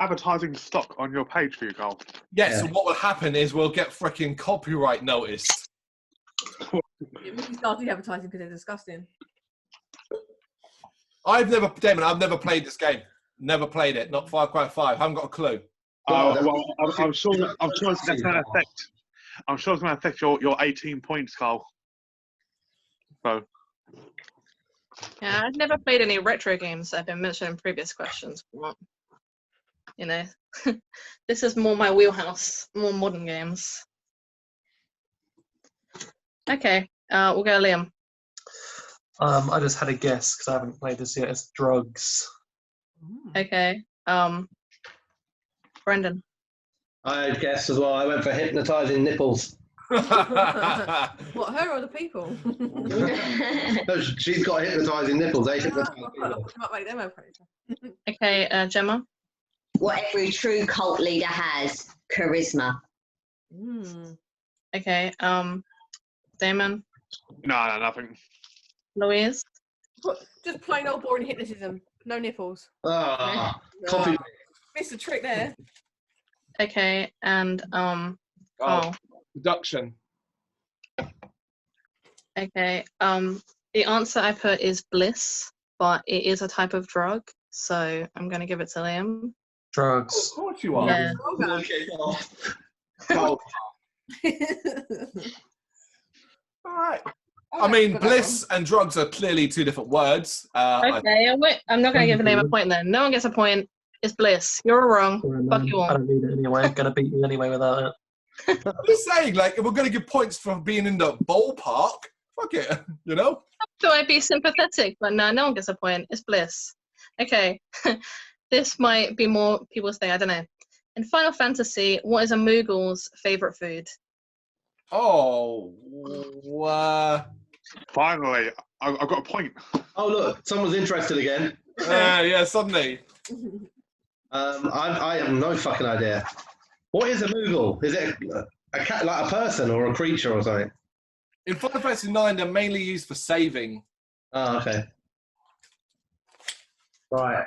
advertising stock on your page for you, Carl. Yeah, so what will happen is we'll get freaking copyright noticed. We started advertising because they're disgusting. Damon, I've never played this game. Never played it. Not Far Cry 5. I haven't got a clue. I'm sure it's going to affect. I'm sure it's going to affect your 18 points, Carl. So. Yeah, I've never played any retro games that have been mentioned in previous questions. But, you know, this is more my wheelhouse, more modern games. Okay, we'll go Liam. I just had a guess because I haven't played this yet. It's drugs. Okay, Brendan. I guess as well. I went for hypnotising nipples. What, her or the people? No, she's got hypnotising nipples. They hypnotise people. Okay, Gemma. What every true cult leader has, charisma. Okay, Damon. No, nothing. Louise. Just plain old boring hypnotism. No nipples. Coffee. Missed the trick there. Okay, and Carl. Deduction. Okay, the answer I put is bliss, but it is a type of drug, so I'm going to give it to Liam. Drugs. Of course you are. Yeah. Okay. All right. I mean, bliss and drugs are clearly two different words. Okay, I'm not going to give Liam a point then. No one gets a point. It's bliss. You're wrong. Fuck you all. I don't need it anyway. I'm going to beat you anyway without it. I'm just saying, like, if we're going to give points for being in the ballpark, fuck it, you know? So I'd be sympathetic, but no one gets a point. It's bliss. Okay, this might be more people's thing. I don't know. In Final Fantasy, what is a Moogle's favorite food? Oh, Finally, I've got a point. Oh look, someone's interested again. yeah, suddenly. I have no fucking idea. What is a Moogle? Is it a cat, like a person or a creature or something? In Final Fantasy 9, they're mainly used for saving. Oh, okay. Right.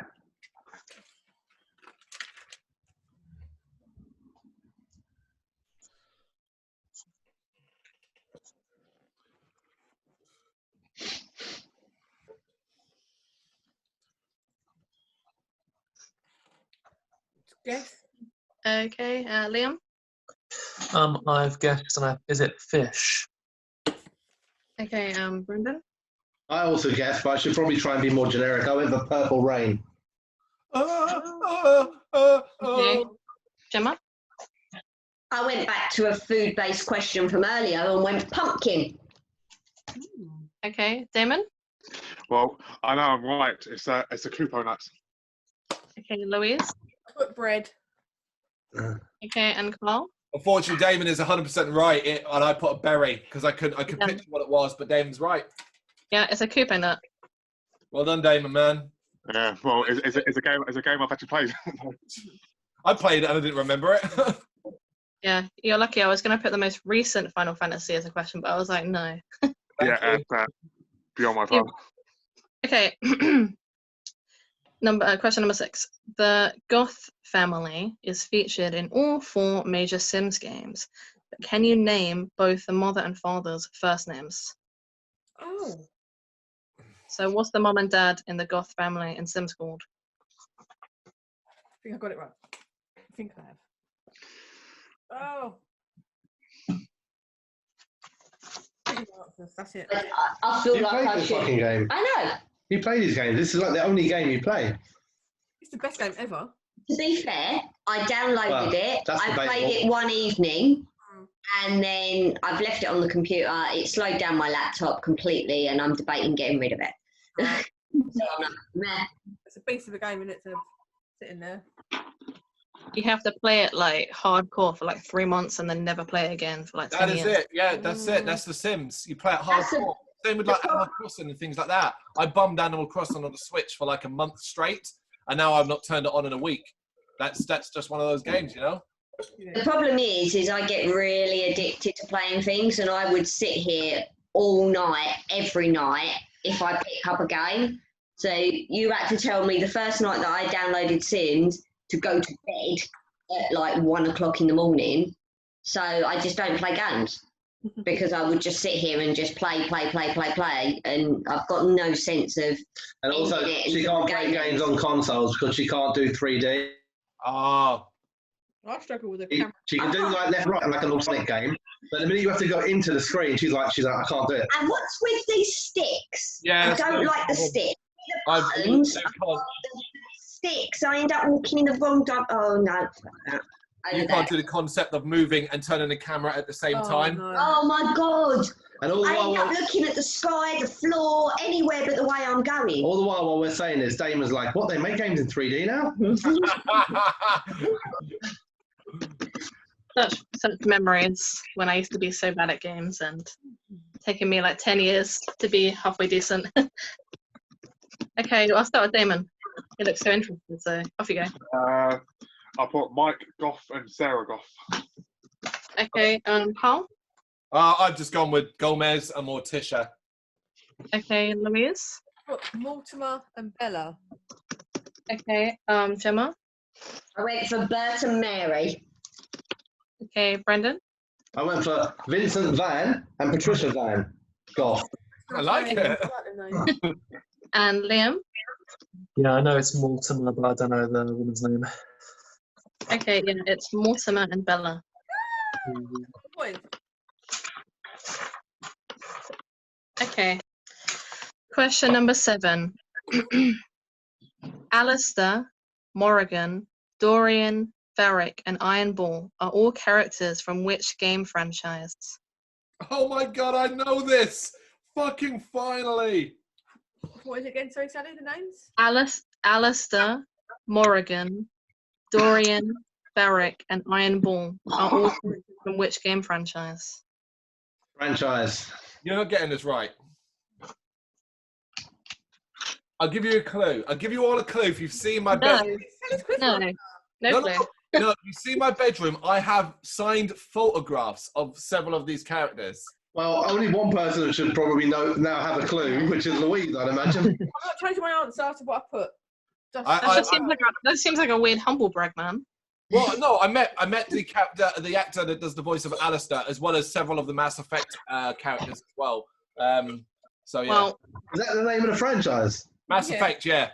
Guess. Okay, Liam. I've guessed, is it fish? Okay, Brendan. I also guess, but I should probably try and be more generic. I went for purple rain. Okay, Gemma. I went back to a food-based question from earlier and went pumpkin. Okay, Damon. Well, I know I'm right. It's a coupo nut. Okay, Louise. I put bread. Okay, and Carl. Unfortunately, Damon is 100% right, and I put a berry because I could picture what it was, but Damon's right. Yeah, it's a coupo nut. Well done, Damon, man. Yeah, well, it's a game I've actually played. I played it and I didn't remember it. Yeah, you're lucky. I was going to put the most recent Final Fantasy as a question, but I was like, no. Yeah, beyond my power. Okay. Question number 6. The Goth family is featured in all 4 major Sims games. But can you name both the mother and father's first names? Oh. So what's the mom and dad in the Goth family in Sims called? I think I got it right. I think I have. Oh. That's it. I feel You like played I this should. fucking game. I know. You play these games. This is like the only game you play. It's the best game ever. To be fair, I downloaded Well, it. that's I played debatable. it one evening, and then I've left it on the computer. It slowed down my laptop completely, and I'm debating getting rid of it. So I'm like, meh. It's a beast of a game, isn't it, to sit in there? You have to play it like hardcore for like 3 months and then never play it again for like 10 That years. is it. Yeah, that's it. That's the Sims. You play it hardcore. Same with like Animal Crossing and things like that. I bummed Animal Crossing on the Switch for like a month straight, and now I've not turned it on in a week. That's just one of those games, you know. The problem is I get really addicted to playing things, and I would sit here all night, every night, if I pick up a game. So you had to tell me the first night that I downloaded Sims to go to bed at like 1 o'clock in the morning. So I just don't play games because I would just sit here and just play, and I've got no sense of. And also, she can't play games on consoles because she can't do 3D. Ah. I struggle with the camera. She can do like left, right, like a little Sonic game. But the minute you have to go into the screen, she's like, I can't do it. And what's with these sticks? Yeah, I don't like the sticks. I've Buttons, I've got the sticks. I end up walking in the wrong direction. Oh no! You can't do the concept of moving and turning the camera at the same time. No. Oh my god! And all the I end while, up looking at the sky, the floor, anywhere but the way I'm going. all the while while we're saying this, Damon's like, what, they make games in 3D now? Such memories when I used to be so bad at games, and taking me like 10 years to be halfway decent. Okay, I'll start with Damon. He looks so interested, so off you go. I put Mike Goff and Sarah Goff. Okay, Paul? I've just gone with Gomez and Morticia. Okay, Louise? Mortimer and Bella. Okay, Gemma? I went for Bert and Mary. Okay, Brendan? I went for Vincent Van and Patricia Van. Goff. I like it. And Liam? Yeah, I know it's Mortimer, but I don't know the woman's name. Okay, yeah, it's Mortimer and Bella. Okay. Question number 7. Alistair, Morrigan, Dorian, Varric, and Iron Ball are all characters from which game franchise? Oh my god, I know this! Fucking finally! What is it again? Sorry, Sally, the names? Alistair, Morrigan, Dorian, Varric, and Iron Ball are all characters from which game franchise? Franchise. You're not getting this right. I'll give you a clue. I'll give you all a clue if you've seen my bedroom. No clue. No, if you see my bedroom, I have signed photographs of several of these characters. Well, only one person should probably now have a clue, which is Louise, I'd imagine. I'm not changing my answer after what I put. That seems like a weird humble brag, man. Well, no, I met the actor that does the voice of Alistair, as well as several of the Mass Effect characters as well. So yeah. Well, is that the name of the franchise? Mass Effect, yeah.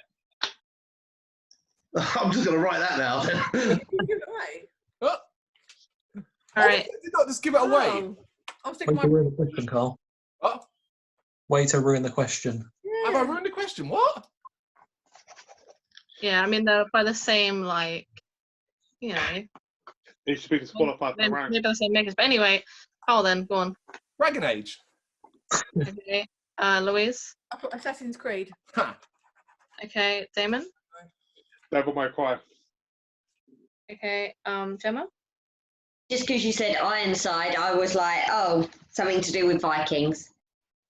I'm just going to write that now then. Give it away. Oh. All right. Did not just give it away. Oh. I'm Way sticking to my. ruin the question, Carl. Oh, Way to ruin the question. have I ruined the question? What? Yeah, I mean they're by the same you know. Each speaker's qualified for Maybe rank. the same makers. But anyway, Carl, then go on. Dragon Age. Okay, Louise. I put Assassin's Creed. Huh. Okay, Damon. Devil May Cry. Okay, Gemma. Just because you said Ironside, I was like, oh, something to do with Vikings.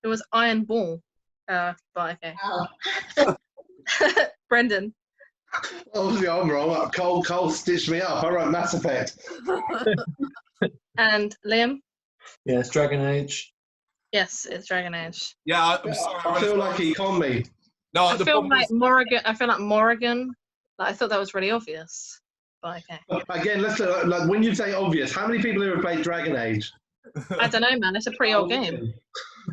It was Iron Ball. But okay. Oh. Brendan. Obviously, I'm wrong. Cole stitched me up. I wrote Mass Effect. And Liam. Yeah, it's Dragon Age. Yes, it's Dragon Age. Yeah, I'm sorry. I feel like he conned me. No, I feel like Morrigan. Like, I thought that was really obvious. But okay. Again, let's like when you say obvious, how many people here have played Dragon Age? I don't know, man. It's a pretty old game.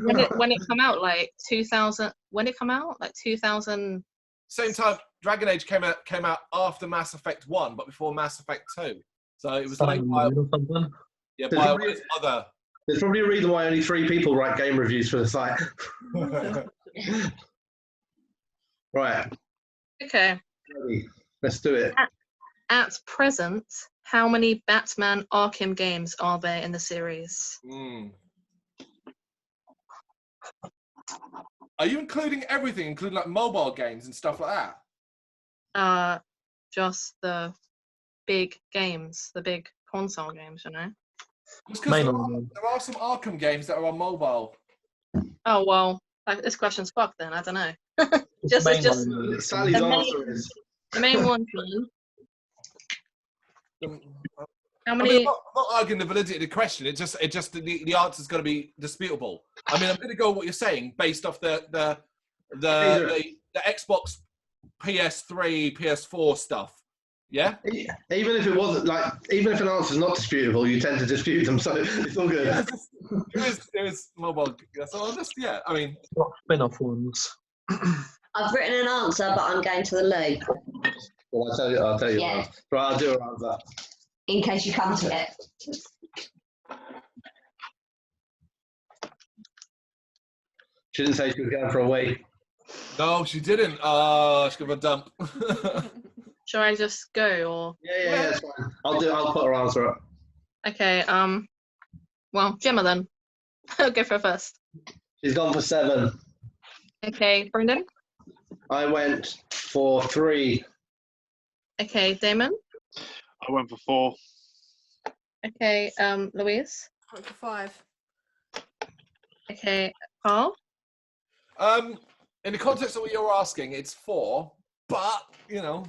When it come out, like 2000. When it come out, like 2000. Same time, Dragon Age came out after Mass Effect 1, but before Mass Effect 2. So it was like yeah, BioWare's other. There's probably a reason why only 3 people write game reviews for the site. Right. Okay. Let's do it. At present, how many Batman Arkham games are there in the series? Are you including everything, including like mobile games and stuff like that? Just the big games, the big console games, you know. Just because there are some Arkham games that are on mobile. Oh well, this question's fucked then. I don't know. just Sally's answer is the main one. How many? I mean, I'm not arguing the validity of the question. It just the answer's going to be disputable. I mean, I'm going to go with what you're saying based off the Xbox, PS3, PS4 stuff. Yeah. Even if it wasn't even if an answer's not disputable, you tend to dispute them, so it's all good. It was mobile. So I'll just I mean, spin-off ones. I've written an answer, but I'm going to the loo. Well, I'll tell you. Yeah. Right, I'll do a answer. In case you come to it. She didn't say she was going for a wee. No, she didn't. She's going for a dump. Shall I just go or? Yeah, it's fine. I'll put her answer up. Okay. Well, Gemma then. I'll go for first. She's gone for 7. Okay, Brendan. I went for 3. Okay, Damon. I went for 4. Okay, Louise. I went for 5. Okay, Carl. In the context of what you're asking, it's 4, but you know,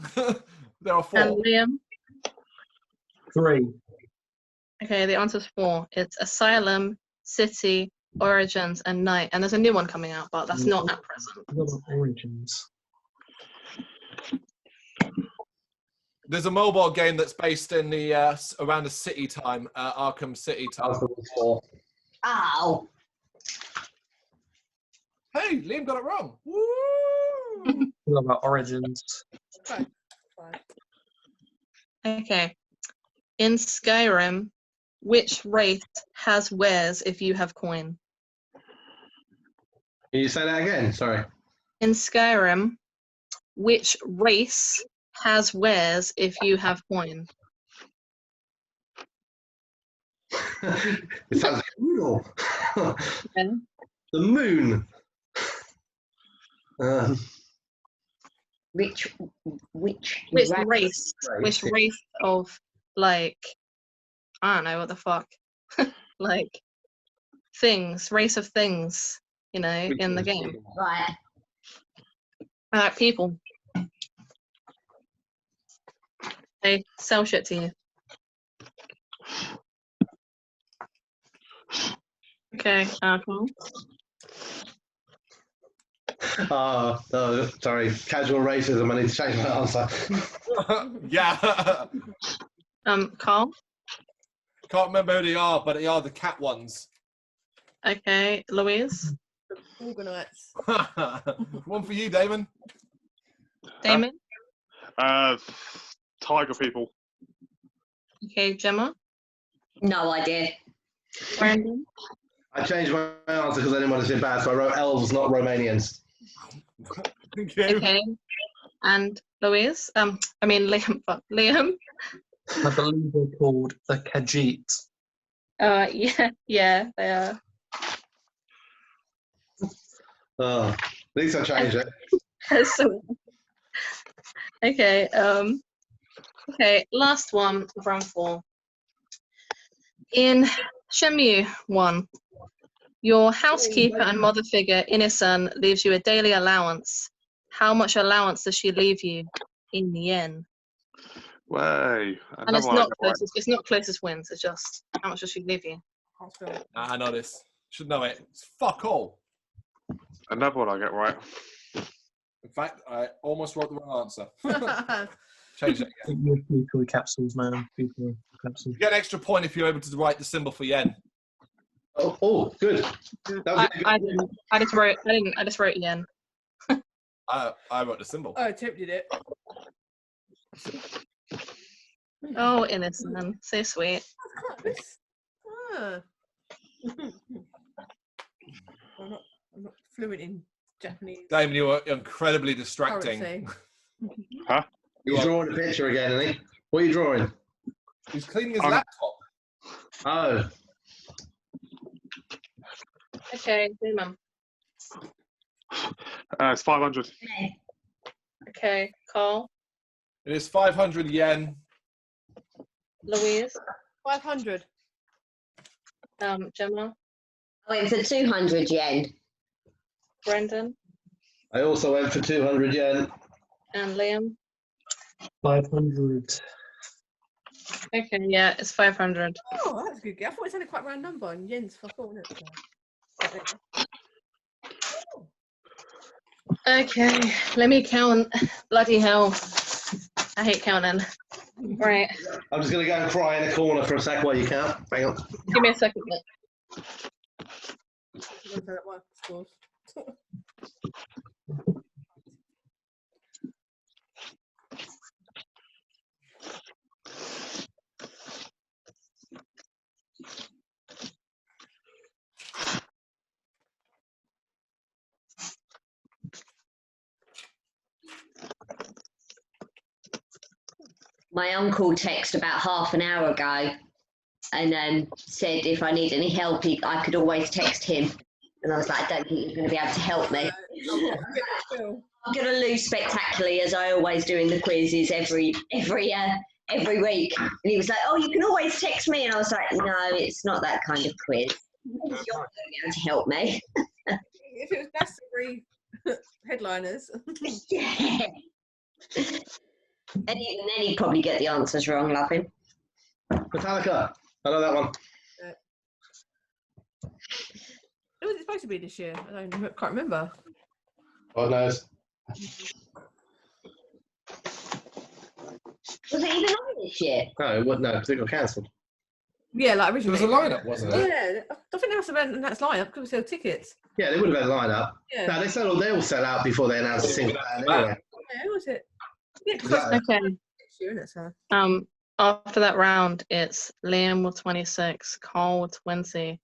there are 4. And Liam. 3. Okay, the answer's 4. It's Asylum, City, Origins, and Night. And there's a new one coming out, but that's not at present. Origins. There's a mobile game that's based in the around the city time, Arkham City time. Ow! Hey, Liam got it wrong. Woo! What about Origins? Okay. In Skyrim, which race has wares if you have coin? Can you say that again? Sorry. In Skyrim, which race has wares if you have coin? It sounds brutal. Okay. The moon. Which race? Which race of, like, I don't know what the fuck, like things, race of things, you know, in the game. Right. People. They sell shit to you. Okay, Carl. Oh, no, sorry. Casual racism. I need to change my answer. Yeah. Carl. Can't remember who they are, but they are the cat ones. Okay, Louise. Organites. One for you, Damon. Damon. Tiger people. Okay, Gemma. No idea. Brandon. I changed my answer because I didn't want to seem bad, so I wrote elves, not Romanians. Okay. And Louise. Liam. Fuck. Liam. I believe they're called the Khajiit. Yeah, they are. Oh, at least I changed it. So, okay. Okay. Last one, round 4. In Shenmue 1, your housekeeper and mother figure, Ine-san, leaves you a daily allowance. How much allowance does she leave you in the end? Way. And it's not closest. It's not closest wins. It's just how much does she leave you? I know this. Should know it. It's fuck all. Another one I get right. In fact, I almost wrote the wrong answer. Change that again. People capsules, man. People capsules. You get an extra point if you're able to write the symbol for yen. Oh, good. I didn't. I just wrote. I didn't. I just wrote yen. I wrote the symbol. Oh, Tip did it. Oh, innocent. So sweet. That's close. I'm not fluent in Japanese. Damon, you were incredibly distracting. Currency. Huh? He's drawing a picture again, isn't he? What are you drawing? He's cleaning his laptop. Oh. Okay, Mum. It's 500. Okay, Carl. It is 500 yen. Louise. 500. Gemma. I went for 200 yen. Brendan. I also went for 200 yen. And Liam. 500. Okay, yeah, it's 500. Oh, that's a good guess. I thought it sounded quite a round number, and yen's fuck all, isn't it? Okay, let me count. Bloody hell. I hate counting. Right. I'm just going to go and cry in a corner for a sec while you count. Hang on. Give me a second. My uncle texted about half an hour ago and said if I need any help, I could always text him. And I was like, I don't think you're going to be able to help me. I'm going to lose spectacularly, as I always do in the quizzes every week. And he was like, oh, you can always text me. And I was like, no, it's not that kind of quiz. You're not going to be able to help me. If it was Glastonbury headliners. Yeah. And then he'd probably get the answers wrong, loving. Metallica. I know that one. Who was it supposed to be this year? I can't remember. God knows. Was it even on this year? No, because it got cancelled. Yeah, like There originally. was a lineup, wasn't it? Yeah, I think they must have been that's lineup because we sell tickets. Yeah, they would have had a lineup. Yeah. No, they all sell out before they announce a single band anyway. Yeah, who was it? Yeah, because Yeah. that's Okay. next year, isn't it, so? After that round, it's Liam with 26, Carl with 20,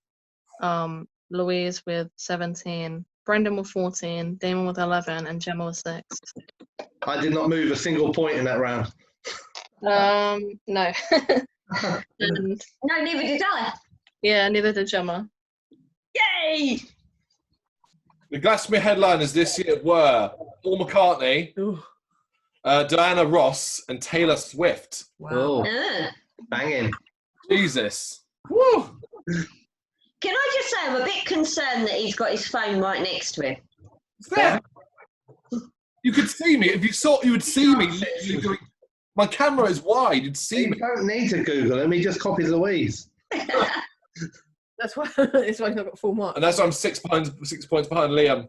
Louise with 17, Brendan with 14, Damon with 11, and Gemma with 6. I did not move a single point in that round. No. And No, neither did I. yeah, neither did Gemma. Yay! The Glastonbury headliners this year were Paul McCartney, Ooh, Diana Ross, and Taylor Swift. wow. Oh, banging. Jesus. Woo! Can I just say I'm a bit concerned that he's got his phone right next to him. Is there? You could see me. If you saw, you would see me literally doing. My camera is wide. You'd see You me. don't need to Google him. He just copies Louise. That's why he's not got full marks. And that's why I'm 6 points behind Liam.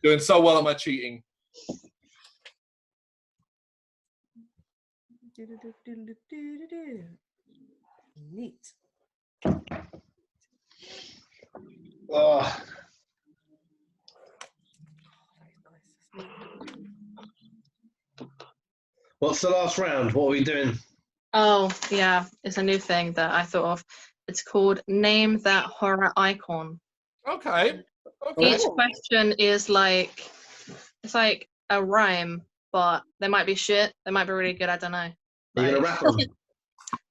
Doing so well at my cheating. Neat. Oh, what's the last round? What are we doing? Oh, yeah, it's a new thing that I thought of. It's called Name That Horror Icon. Okay. Each question is like, it's like a rhyme, but they might be shit. They might be really good. I don't know. Are you going to rap on?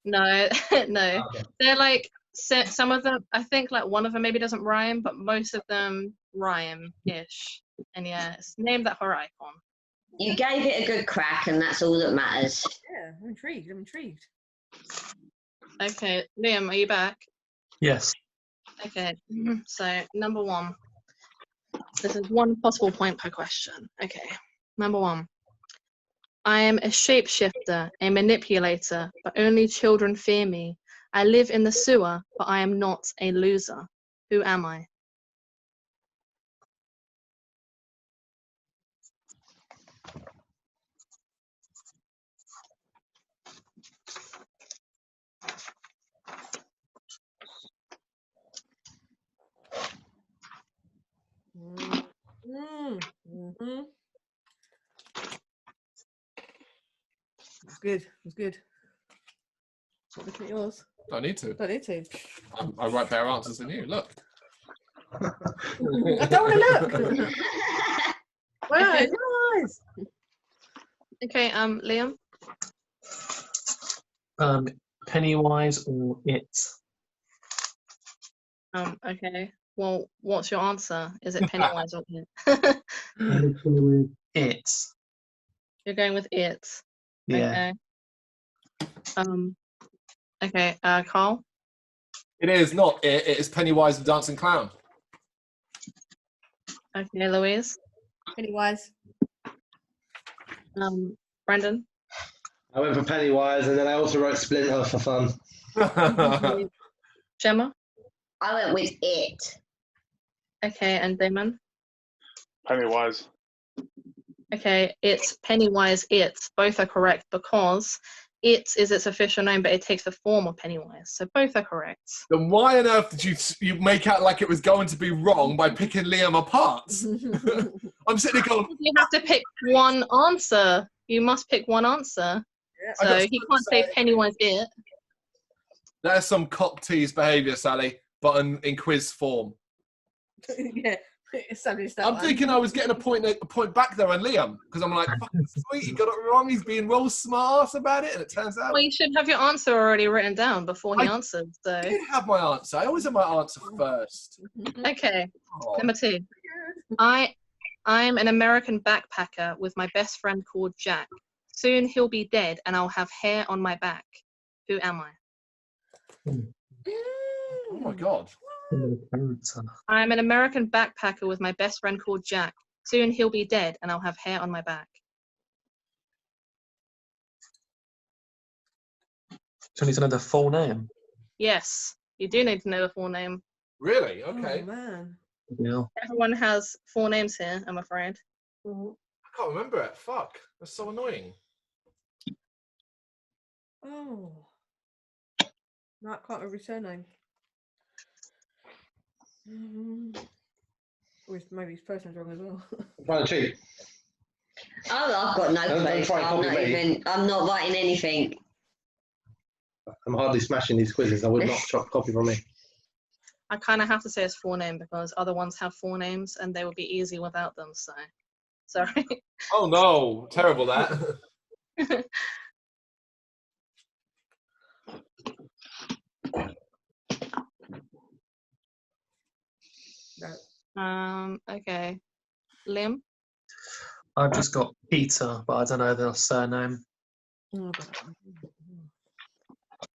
No, no. Okay. They're like, some of them, I think like one of them maybe doesn't rhyme, but most of them rhyme-ish. And yeah, it's Name That Horror Icon. You gave it a good crack, and that's all that matters. Yeah, I'm intrigued. Okay, Liam, are you back? Yes. Okay, so number one. This is one possible point per question. Okay, number one. I am a shapeshifter, a manipulator, but only children fear me. I live in the sewer, but I am not a loser. Who am I? Mm. It's good. It's good. Look at yours. Don't need to. Don't need to. I write better answers than you. Look. I don't want to look. Well, Okay. nice. Okay, Liam. Pennywise or it? Okay. Well, what's your answer? Is it Pennywise or it? It. You're going with it. Yeah. Okay. Okay, Carl. It is not it. It is Pennywise the Dancing Clown. Okay, Louise. Pennywise. Brendan. I went for Pennywise, and then I also wrote Splinter for fun. Gemma. I went with it. Okay, and Damon. Pennywise. Okay, it's Pennywise. It's both are correct because it is its official name, but it takes the form of Pennywise. So both are correct. Then why on earth did you make out like it was going to be wrong by picking Liam apart? I'm sitting there going, You have to pick one answer. You must pick one answer. Yeah. So he can't say Pennywise it. that's some cock tease behaviour, Sally, but in quiz form. Yeah. It's something I'm thinking I was getting a point back there on Liam because I'm like, fucking sweet, he got it wrong. He's being real smart about it, and it turns out Well, you should have your answer already written down before he answered. So I did have my answer. I always have my answer first. okay, Oh. number 2. I'm an American backpacker with my best friend called Jack. Soon he'll be dead, and I'll have hair on my back. Who am I? Oh my god. I'm an American backpacker with my best friend called Jack. Soon he'll be dead, and I'll have hair on my back. So you need to know the full name. Yes, you do need to know the full name. Really? Okay. Oh, man. Yeah. Everyone has full names here, I'm afraid. I can't remember it. Fuck. That's so annoying. Oh. No, I can't remember his surname. Or maybe his first name's wrong as well. I'm trying to cheat. Oh, I've got no Don't clue. try and I'm copy not me. even. I'm not writing anything. I'm hardly smashing these quizzes. I would not copy from me. I kind of have to say his full name because other ones have full names and they would be easy without them. So, sorry. Oh no. Terrible that. Okay. Liam? I've just got Peter, but I don't know the surname.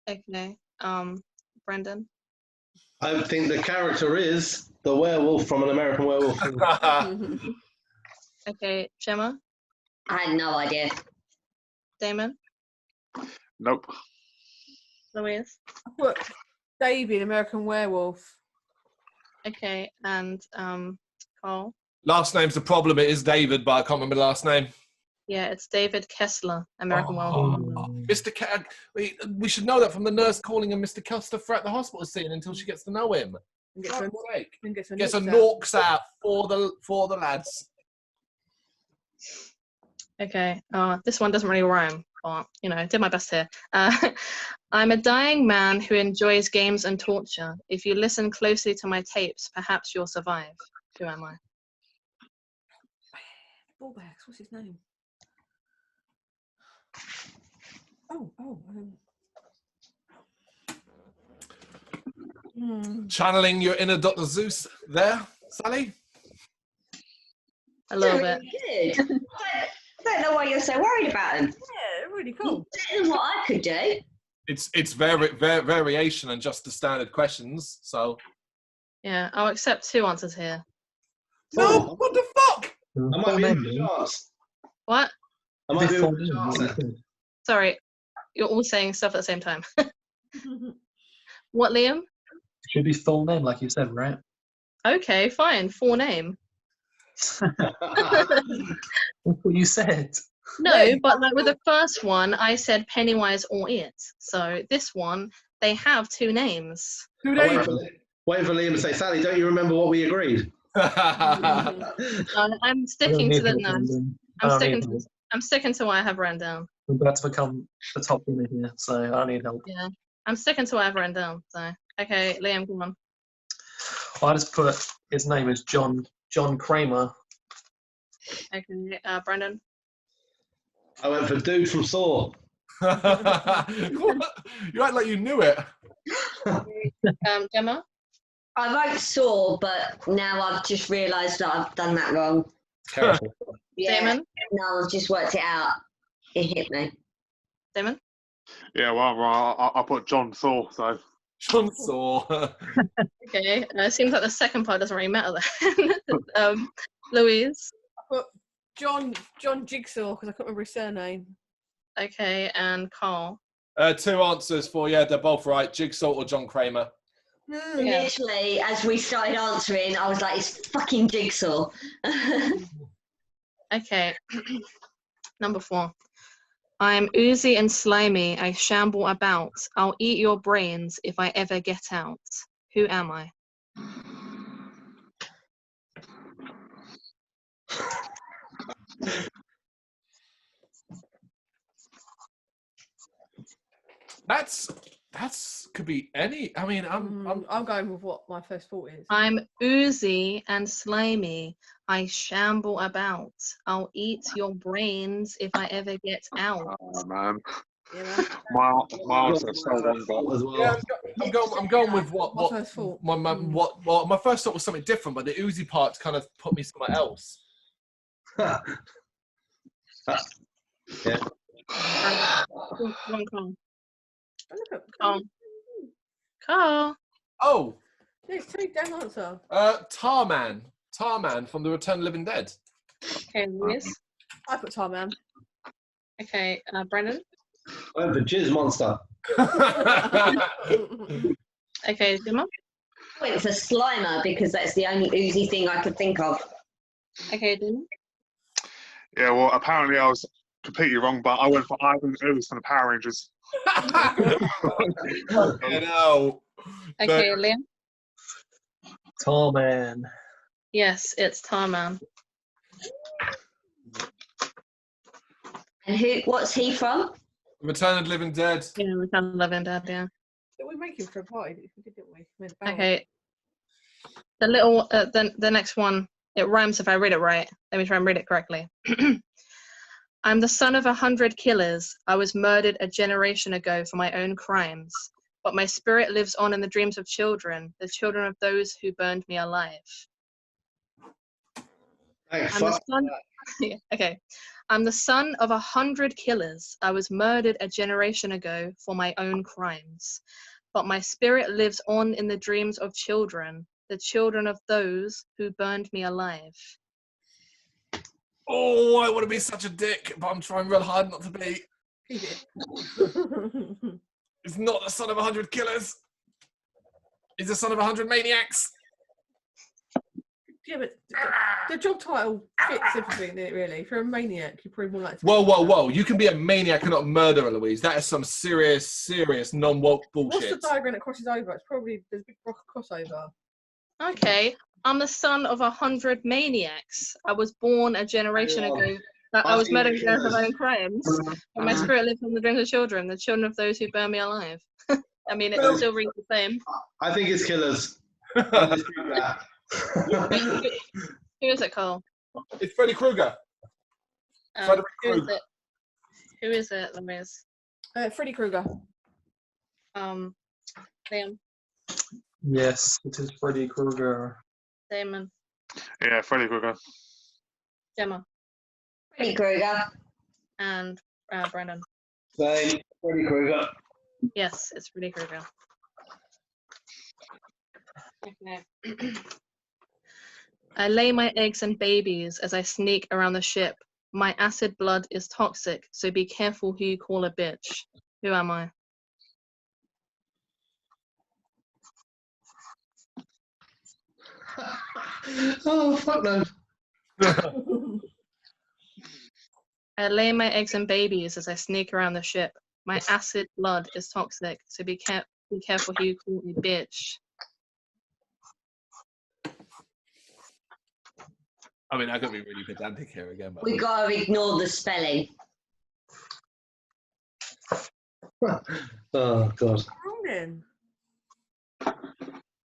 Okay. Brendan? I think the character is the werewolf from An American Werewolf. Okay. Gemma? I had no idea. Damon? Nope. Louise? I put David, American Werewolf. Okay. And Carl? Last name's the problem. It is David, but I can't remember the last name. Yeah, it's David Kessler, American Werewolf. Mr. We should know that from the nurse calling him Mr. Kessler throughout the hospital scene until she gets to know him. And gets some Get some norks out for the lads. Okay. This one doesn't really rhyme, but did my best here. I'm a dying man who enjoys games and torture. If you listen closely to my tapes, perhaps you'll survive. Who am I? Ballbacks, what's his name? Channeling your inner Dr. Zeus there, Sally? A little They're bit. really good. I don't know why you're so worried about them. Yeah, really cool. Better than what I could do. It's variation and just the standard questions. So Yeah, I'll accept 2 answers here. no, what the fuck? I might be in for a chance. What? I might be in for a chance. Sorry, you're all saying stuff at the same time. What, Liam? Should be full name, like you said, right? Okay, fine. Full name. That's what you said. No, but like with the first one, I said Pennywise or it. So this one, they have 2 names. Wait for Liam to say, Sally, don't you remember what we agreed? I'm sticking to the nose. I'm sticking help. I'm sticking to what I have written down. I'm about to become the top winner here, so I need help. Yeah, I'm sticking to what I've written down. So, okay, Liam, come on. I just put his name is John Kramer. Okay, Brendan. I went for dude from Saw. You act like you knew it. Gemma. I wrote Saw, but now I've just realised that I've done that wrong. Terrible. Yeah, Damon. no, I've just worked it out. It hit me. Damon. Yeah, well, I put John Saw, so. John Saw. Okay, seems like the second part doesn't really matter then. Louise. But John Jigsaw, because I can't remember his surname. Okay, and Carl. 2 answers for you. They're both right. Jigsaw or John Kramer. Yeah. Literally, as we started answering, I was like, it's fucking Jigsaw. Okay, number 4. I'm oozy and slimy. I shamble about. I'll eat your brains if I ever get out. Who am I? That's could be any. I mean, I'm going with what my first thought is. I'm oozy and slimy. I shamble about. I'll eat your brains if I ever get out. Oh, man. Yeah, My answer is so wrong, but. As well. yeah, I'm going with my first thought. my first thought was something different, but the oozy part kind of put me somewhere else. Yeah. Come on, Carl. Carl. Oh, It's too damn answer. Tarman from the Return of the Living Dead. Okay, Louise. I put Tarman. Okay, Brendan. I went for Jizz Monster. Okay, Gemma. I went for Slimer because that's the only oozy thing I could think of. Okay, Gemma. Yeah, well, apparently I was completely wrong, but I went for Ivan Ooze from the Power Rangers. You know. Okay, Liam. Tarman. Yes, it's Tarman. And what's he from? Return of the Living Dead. Yeah, Return of the Living Dead, yeah. Did we make him for a party? Didn't we? Okay. The little, the next one, it rhymes if I read it right. Let me try and read it correctly. I'm the son of 100 killers. I was murdered a generation ago for my own crimes. But my spirit lives on in the dreams of children, the children of those who burned me alive. Thanks, I'm the son. Yeah, okay. I'm the son of 100 killers. I was murdered a generation ago for my own crimes. But my spirit lives on in the dreams of children, the children of those who burned me alive. Oh, I want to be such a dick, but I'm trying real hard not to be. It's not the son of 100 killers. He's the son of 100 maniacs. Yeah, but the job title fits everything, doesn't it, really? If you're a maniac, you're probably more likely to be Whoa. You can be a maniac and not a murderer, Louise. That is some serious non-woke bullshit. What's the diagram that crosses over? It's probably, there's a big crossover. Okay. I'm the son of 100 maniacs. I was born a generation ago. I was murdered for my own crimes. But my spirit lives in the dreams of children, the children of those who burn me alive. I mean, it still reads the same. I think it's killers. Who is it, Carl? It's Freddy Krueger. Who is it, Louise? Freddy Krueger. Liam. Yes, it is Freddy Krueger. Damon. Yeah, Freddy Krueger. Gemma. Freddy Krueger. And Brendan. Same. Freddy Krueger. Yes, it's Freddy Krueger. Okay. I lay my eggs and babies as I sneak around the ship. My acid blood is toxic, so be careful who you call a bitch. Who am I? Oh, fuck no. I lay my eggs and babies as I sneak around the ship. My acid blood is toxic, so be careful who you call a bitch. I mean, I could be really pedantic here again, but We got to ignore the spelling. Oh God. Wrong then.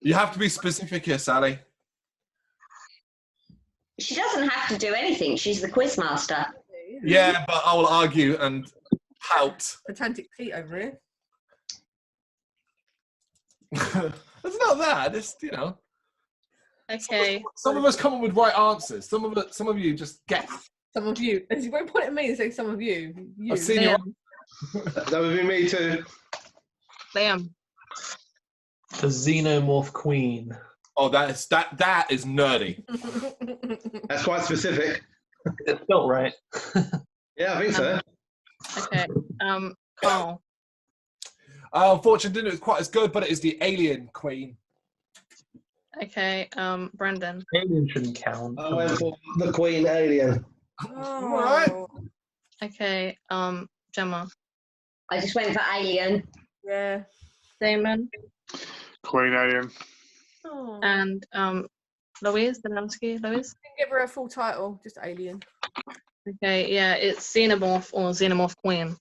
you have to be specific here, Sally. She doesn't have to do anything. She's the quiz master. Yeah, but I will argue and pout. Pedantic Pete over here. It's not that. It's Okay. Some of us come up with right answers. Some of you just get. Some of you. You won't point at me and say some of you. I've seen you. That would be me too. Liam. The Xenomorph Queen. Oh, that is nerdy. That's quite specific. It's spelled right. Yeah, I think so. Okay. Carl. Unfortunately, didn't look quite as good, but it is the Alien Queen. Okay. Brendan. Alien shouldn't count. I went for the Queen Alien. Oh. Right. Okay. Gemma. I just went for Alien. Yeah. Damon. Queen Alien. Oh. And Louise. Louise. Didn't give her a full title, just Alien. Okay. Yeah, it's Xenomorph or Xenomorph Queen.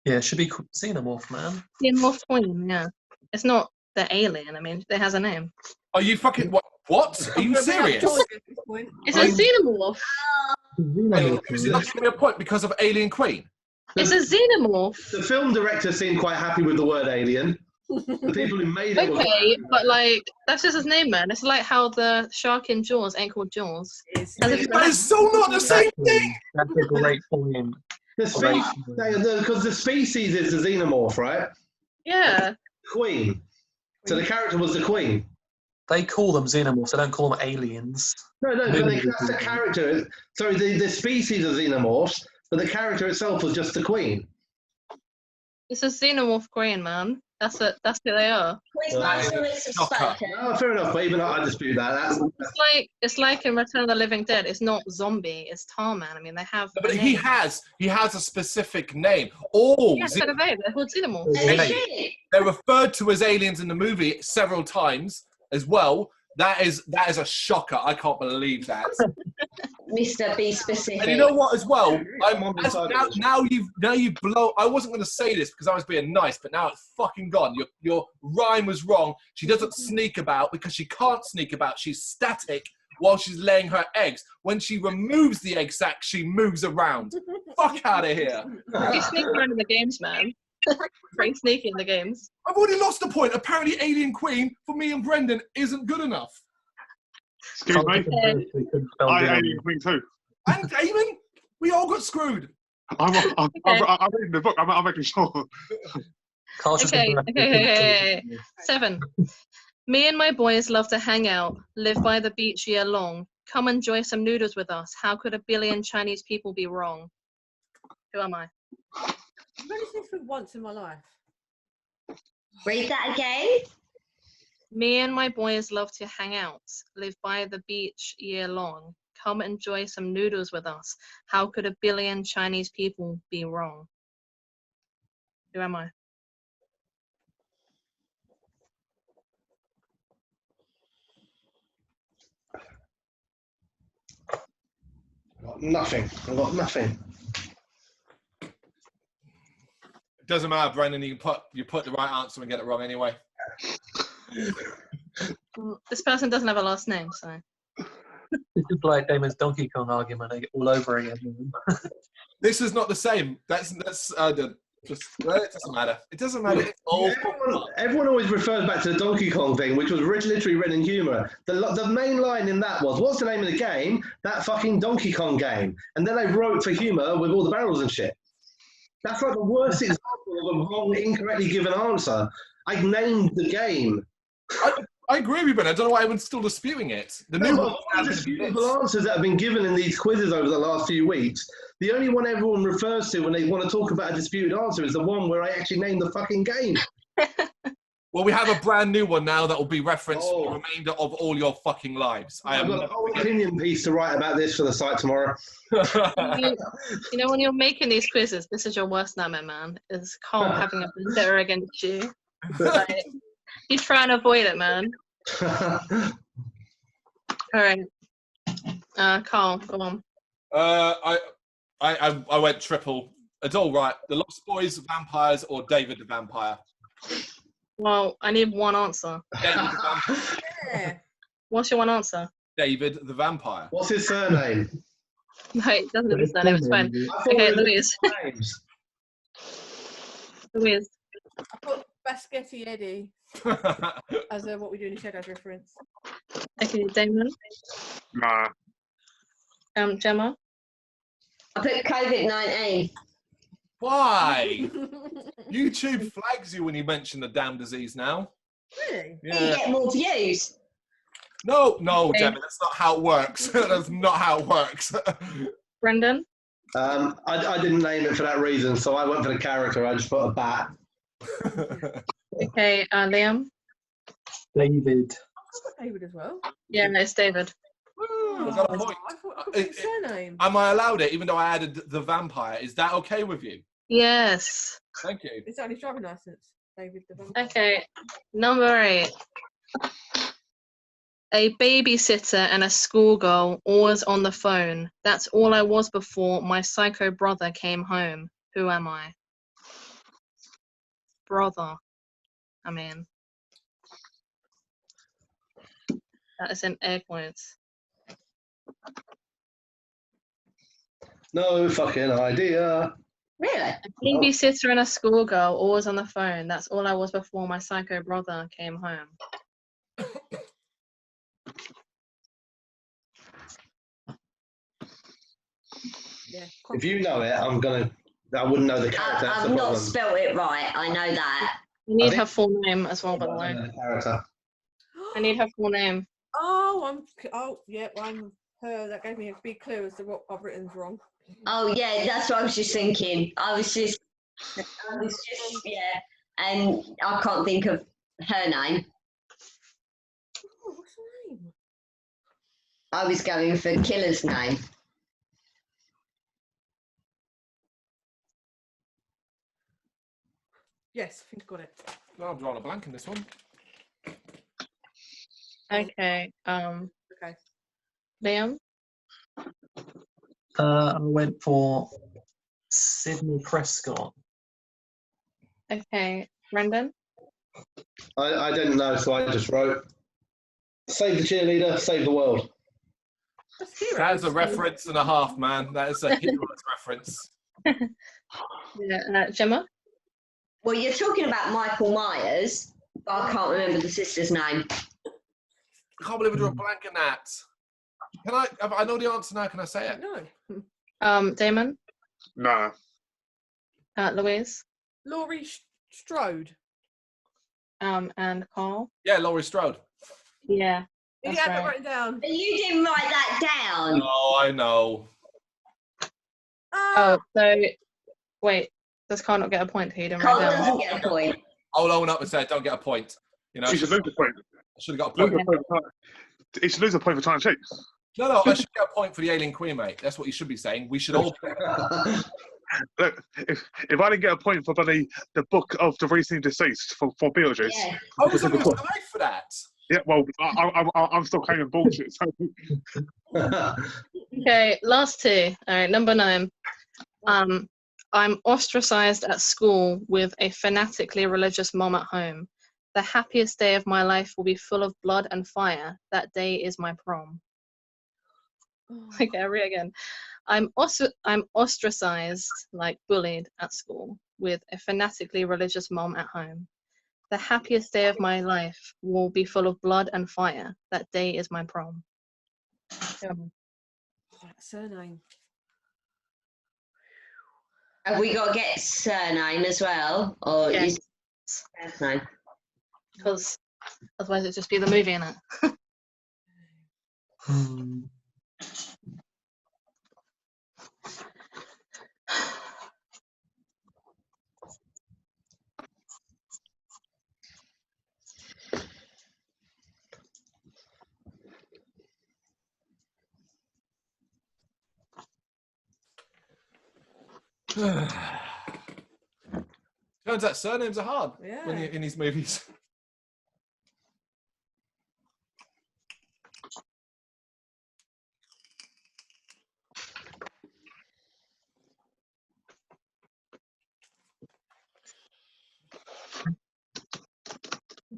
Yeah, it should be Xenomorph, man. Xenomorph Queen. Yeah. It's not the alien. I mean, it has a name. Are you fucking what? Are you serious? It's a Xenomorph. Is it not giving me a point because of Alien Queen? It's a Xenomorph. The film director seemed quite happy with the word alien. The people who made it. Okay, but like that's just his name, man. It's like how the shark in Jaws ain't called Jaws. That is so not the same thing. That's a great point. Because the species is the xenomorph, right? Yeah. Queen. So the character was the queen. They call them xenomorphs. They don't call them aliens. No, but that's the character. Sorry, the species of xenomorphs, but the character itself was just the queen. It's a Xenomorph Queen, man. That's who they are. Quiz master is spoken. Oh, fair enough, but even I dispute that. It's like in Return of the Living Dead. It's not zombie. It's Tarman. I mean, they have. No, but he has a specific name. All yeah, they're called Xenomorphs. they're referred to as aliens in the movie several times as well. That is a shocker. I can't believe that. Mr. Be specific. And you know what as well? Now you've blown. I wasn't going to say this because I was being nice, but now it's fucking gone. Your rhyme was wrong. She doesn't sneak about because she can't sneak about. She's static while she's laying her eggs. When she removes the egg sac, she moves around. Fuck out of here. You sneak around in the games, man. Pretty sneaky in the games. I've already lost a point. Apparently, Alien Queen for me and Brendan isn't good enough. Excuse me. I Alien Queen too. And Damon, we all got screwed. I'm reading the book. I'm making sure. Okay. 7. Me and my boys love to hang out, live by the beach year long. Come enjoy some noodles with us. How could a billion Chinese people be wrong? Who am I? I've only seen this once in my life. Read that again. Me and my boys love to hang out, live by the beach year long. Come enjoy some noodles with us. How could a billion Chinese people be wrong? Who am I? I got nothing. It doesn't matter, Brendan. You put the right answer and get it wrong anyway. This person doesn't have a last name, so. This is like Damon's Donkey Kong argument all over again. This is not the same. That's it doesn't matter. It doesn't matter. It's all Everyone always refers back to the Donkey Kong thing, which was literally written in humour. The main line in that was, what's the name of the game? That fucking Donkey Kong game. And then they wrote for humour with all the barrels and shit. That's like the worst example of a wrong, incorrectly given answer. I named the game. I agree with you, Ben. I don't know why everyone's still disputing it. The disputable answers that have been given in these quizzes over the last few weeks, the only one everyone refers to when they want to talk about a disputed answer is the one where I actually named the fucking game. Well, we have a brand new one now that will be referenced for the remainder of all your fucking lives. I've got a whole opinion piece to write about this for the site tomorrow. You know, when you're making these quizzes, this is your worst nightmare, man. Is Carl having a vendetta against you? Like, he's trying to avoid it, man. All right. Carl, go on. I went triple. It's all right. The Lost Boys, vampires, or David the Vampire. Well, I need one answer. David the Vampire. Yeah. What's your one answer? David the Vampire. What's his surname? No, it doesn't have a surname. It's fine. I thought Okay, it was Louise. names. Louise. I put Baschetti Eddie as a What We Do in the Shadows reference. Okay, Damon. Nah. Gemma. I put COVID-19. Why? YouTube flags you when you mention the damn disease now. Really? You get more views. No, Okay. Gemma, that's not how it works. That's not how it works. Brendan. I didn't name it for that reason, so I went for the character. I just put a bat. Okay, Liam. David. I put David as well. Yeah, no, it's David. I've got a point. I thought I put his surname. Am I allowed it, even though I added the vampire? Is that okay with you? Yes. Thank you. It's on his driving license. David the Vampire. Okay, number 8. A babysitter and a schoolgirl, always on the phone. That's all I was before my psycho brother came home. Who am I? Brother. I mean. That is in air quotes. No fucking idea. Really? A babysitter and a schoolgirl, always on the phone. That's all I was before my psycho brother came home. Yeah. If you know it, I wouldn't know the character. That's I've the not problem. spelt it right. I know that. You need her full name as well, by the I way. don't know the character. I need her full name. Oh, I'm her. That gave me a big clue as to what I've written's wrong. Oh yeah, that's what I was just thinking. Yeah, and I can't think of her name. Oh, what's her name? I was going for Killer's name. Yes, I think I got it. No, I'm drawing a blank in this one. Okay. Okay. Liam. I went for Sydney Prescott. Okay. Brendan. I didn't know, so I just wrote, save the cheerleader, save the world. That's Heroes. That is a reference and a half, man. That is a Heroes reference. Yeah, Gemma. Well, you're talking about Michael Myers, but I can't remember the sister's name. I can't believe I drew a blank in that. Can I know the answer now, can I say it? No. Damon. Nah. Louise. Laurie Strode. And Carl. Yeah, Laurie Strode. Yeah. You That's had that right. written down. But you didn't write that down. Oh, I know. Oh, so wait. Does Carl not get a point here? Carl doesn't get a point. I'll own up and say I don't get a point. You know, She should lose a point. I should have got a point. He should lose a point for time sheets. No, I should get a point for the alien queen, mate. That's what you should be saying. We should all. Look, if I didn't get a point for the book of the recently deceased for Beetlejuice, Yeah. I was only tied for that. yeah, well, I'm still claiming bullshit. So. Okay, last 2. All right, number 9. I'm ostracized at school with a fanatically religious mom at home. The happiest day of my life will be full of blood and fire. That day is my prom. Okay, I'll read again. I'm ostracized, like bullied at school, with a fanatically religious mom at home. The happiest day of my life will be full of blood and fire. That day is my prom. That surname. Have we got to get surname as well? Or Yes. is first name? Because otherwise it'd just be the movie in it. Turns out surnames are hard Yeah. when you're in these movies.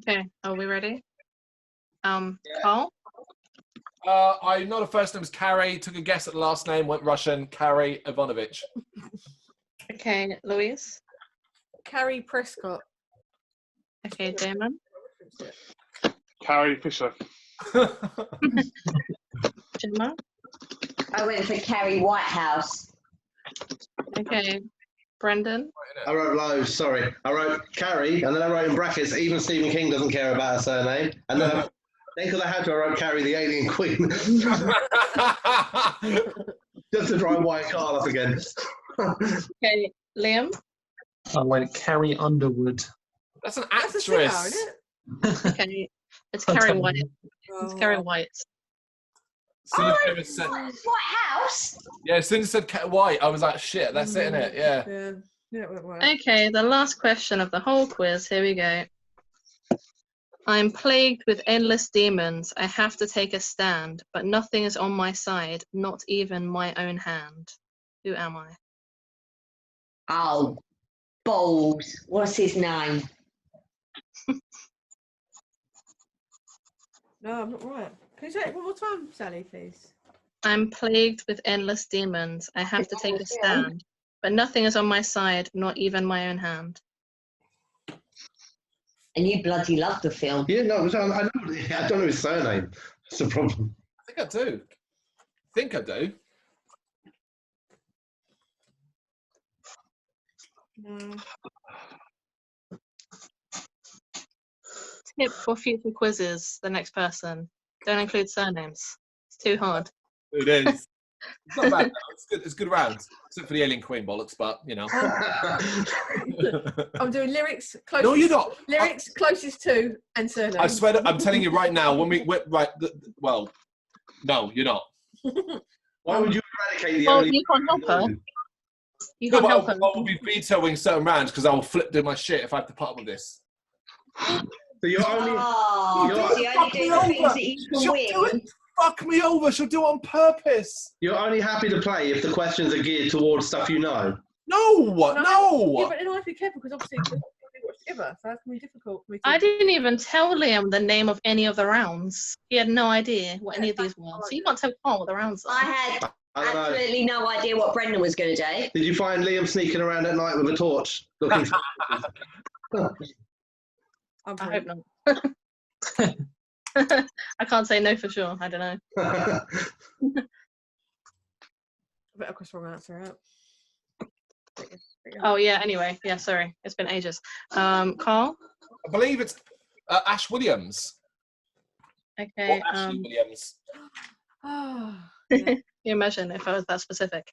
Okay, are we ready? Carl? I know the first name is Carrie. Took a guess at the last name. Went Russian. Carrie Ivanovich. Okay, Louise? Carrie Prescott. Okay, Damon? Carrie Fisher. Gemma? I went for Carrie Whitehouse. Okay, Brendan? I wrote loads, sorry. I wrote Carrie, and then I wrote in brackets, even Stephen King doesn't care about her surname. And then because I had to, I wrote Carrie the Alien Queen. Just to try and white Carl up again. Okay, Liam? I went Carrie Underwood. That's an That's a singer, actress. isn't it? Okay, it's Carrie White. It's Carrie White. Whitehouse? Yeah, as soon as it said White, I was like, shit, that's it, innit? Yeah. Yeah, it went well. Okay, the last question of the whole quiz. Here we go. I'm plagued with endless demons. I have to take a stand, but nothing is on my side, not even my own hand. Who am I? Oh, balls. What's his name? No, I'm not right. Can you say it one more time, Sally, please? I'm plagued with endless demons. I have to take a stand, but nothing is on my side, not even my own hand. And you bloody love the film. Yeah, no, I don't know his surname. That's the problem. I think I do. No. Tip for future quizzes, the next person. Don't include surnames. It's too hard. It is. It's not bad. No. It's good. It's good rounds, except for the Alien Queen bollocks. But you know. I'm doing lyrics closest. No, you're not. Lyrics closest to and surname. I swear, I'm telling you right now. When we're right, well, no, you're not. Why would you eradicate the Well, only... you can't help her. You No, can't but help her. I will be vetoing certain rounds because I will flip through my shit if I have to put up with this. So you're only... Oh, You're- so you only do the things that you can She'll win. do it. Fuck me over. She'll do it on purpose. You're only happy to play if the questions are geared towards stuff you know. No. Yeah, but then I have to be careful because obviously we watch together, so that's going to be difficult for me to... I didn't even tell Liam the name of any of the rounds. He had no idea what any of these were. So you can't tell Carl what the rounds are. I had I don't know. absolutely no idea what Brendan was going to do. Did you find Liam sneaking around at night with a torch? Looking for... I'm I sorry. hope not. I can't say no for sure. I don't know. I better cross the wrong answer out. Oh yeah. Anyway, yeah. Sorry, it's been ages. Carl. I believe it's Ash Williams. Okay. Or Ashley Williams. Oh, Can you imagine if I was that specific?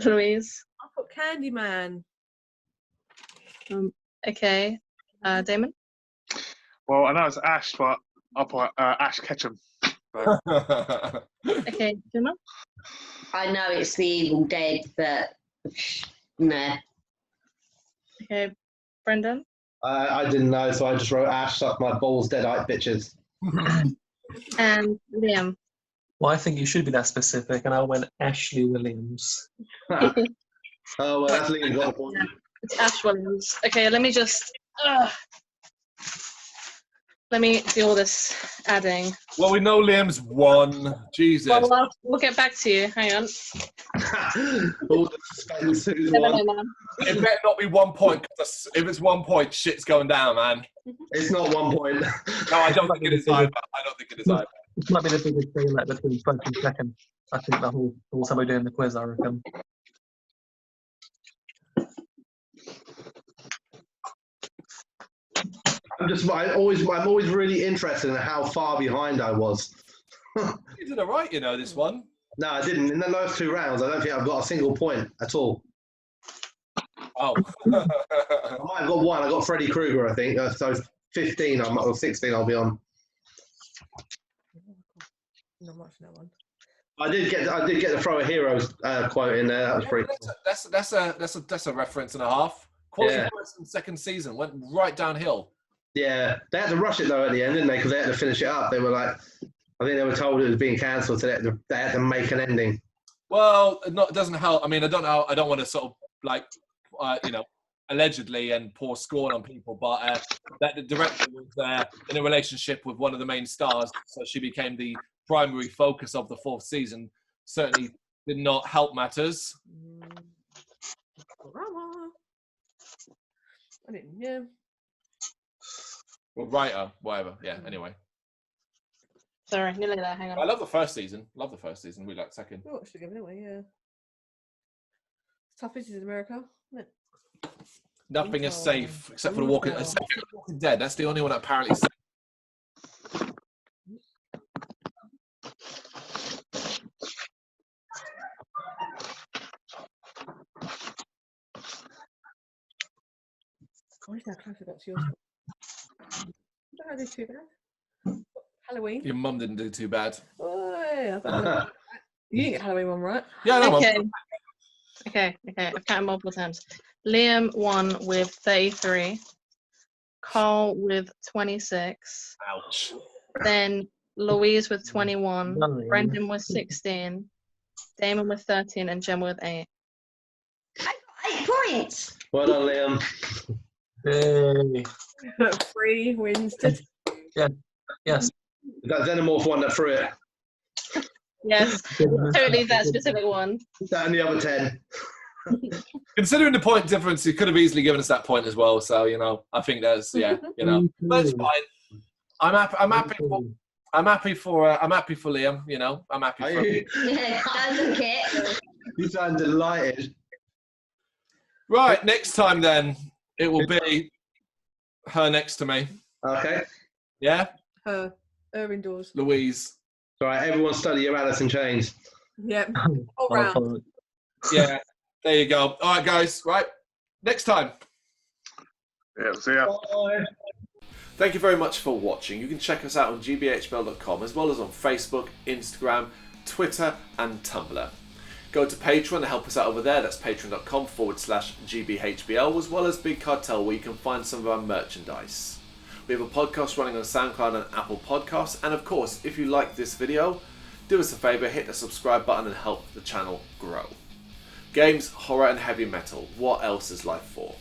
Louise. I put Candyman. Okay. Damon. Well, I know it's Ash, but I'll put Ash Ketchum. So, Okay. Gemma. I know it's the Evil Dead, but nah. Okay. Brendan. I didn't know, so I just wrote Ash, suck my balls, deadite bitches. And Liam. Well, I think you should be that specific, and I went Ashley Williams. Oh, well, that's Liam got a point. It's Ash Williams. Okay. Let me just. Let me do all this adding. Well, we know Liam's won. Jesus. Well, we'll get back to you. Hang on. All the suspense, who's No, no, won. no, no. It better not be 1 point. Cause if it's 1 point, shit's going down, man. It's not 1 point. No, I don't think it is either. I don't think it is either. This might be the biggest daylight between first and second. I think the whole time we're doing the quiz, I reckon. I'm always really interested in how far behind I was. You did all right, you know, this one. No, I didn't. In the last 2 rounds, I don't think I've got a single point at all. Oh. I might have got 1. I got Freddy Krueger, I think. So 15, or 16, I'll be on. Not much that one. I did get the Throw a Heroes quote in there. That was pretty cool. That's a reference and a half. Quality Yeah. first and second season went right downhill. Yeah, they had to rush it though at the end, didn't they? Because they had to finish it up. They were like, I think they were told it was being cancelled, so they had to make an ending. Well, it doesn't help. I mean, I don't know. I don't want to sort of like, you know, allegedly and pour scorn on people, but that the director was in a relationship with one of the main stars, so she became the primary focus of the 4th season. Certainly did not help matters. Drama. I didn't. Yeah. Well, writer, whatever. Yeah. Anyway. Sorry, nearly there. Hang on. I love the first season. We like second. We watched it anyway. Yeah. It's tough as in America, isn't it? Nothing is safe except for the Walking Dead. That's the only one that apparently is safe. I wish how close I got to yours. I don't do too bad. Halloween. Your mum didn't do too bad. Oh, yeah. You didn't get Halloween one, right? Yeah, no, Okay. I've counted multiple times. Liam won with 33. Carl with 26. Ouch. Then Louise with 21. Brendan with 16. Damon with 13. And Gemma with 8. I got 8 points. Well done, Liam. Yay. 3 wins. Yeah. Yes. That Xenomorph one that threw it. Yes, totally that specific one. That and the other 10. Considering the point difference, you could have easily given us that point as well. So, I think that's, but it's fine. I'm happy for Liam, I'm happy for him. Yeah, doesn't care. You sound delighted. Right, next time then, it will be her next to me. Okay. Yeah? Her indoors. Louise. All right, everyone study your Alice in Chains. Yep. All round. Yeah, there you go. All right, guys. Right, next time. Yeah, see ya. Bye. Thank you very much for watching. You can check us out on gbhbl.com as well as on Facebook, Instagram, Twitter and Tumblr. Go to Patreon to help us out over there. That's patreon.com/GBHBL, as well as Big Cartel, where you can find some of our merchandise. We have a podcast running on SoundCloud and Apple Podcasts. And of course, if you like this video, do us a favour, hit the subscribe button and help the channel grow. Games, horror and heavy metal. What else is life for?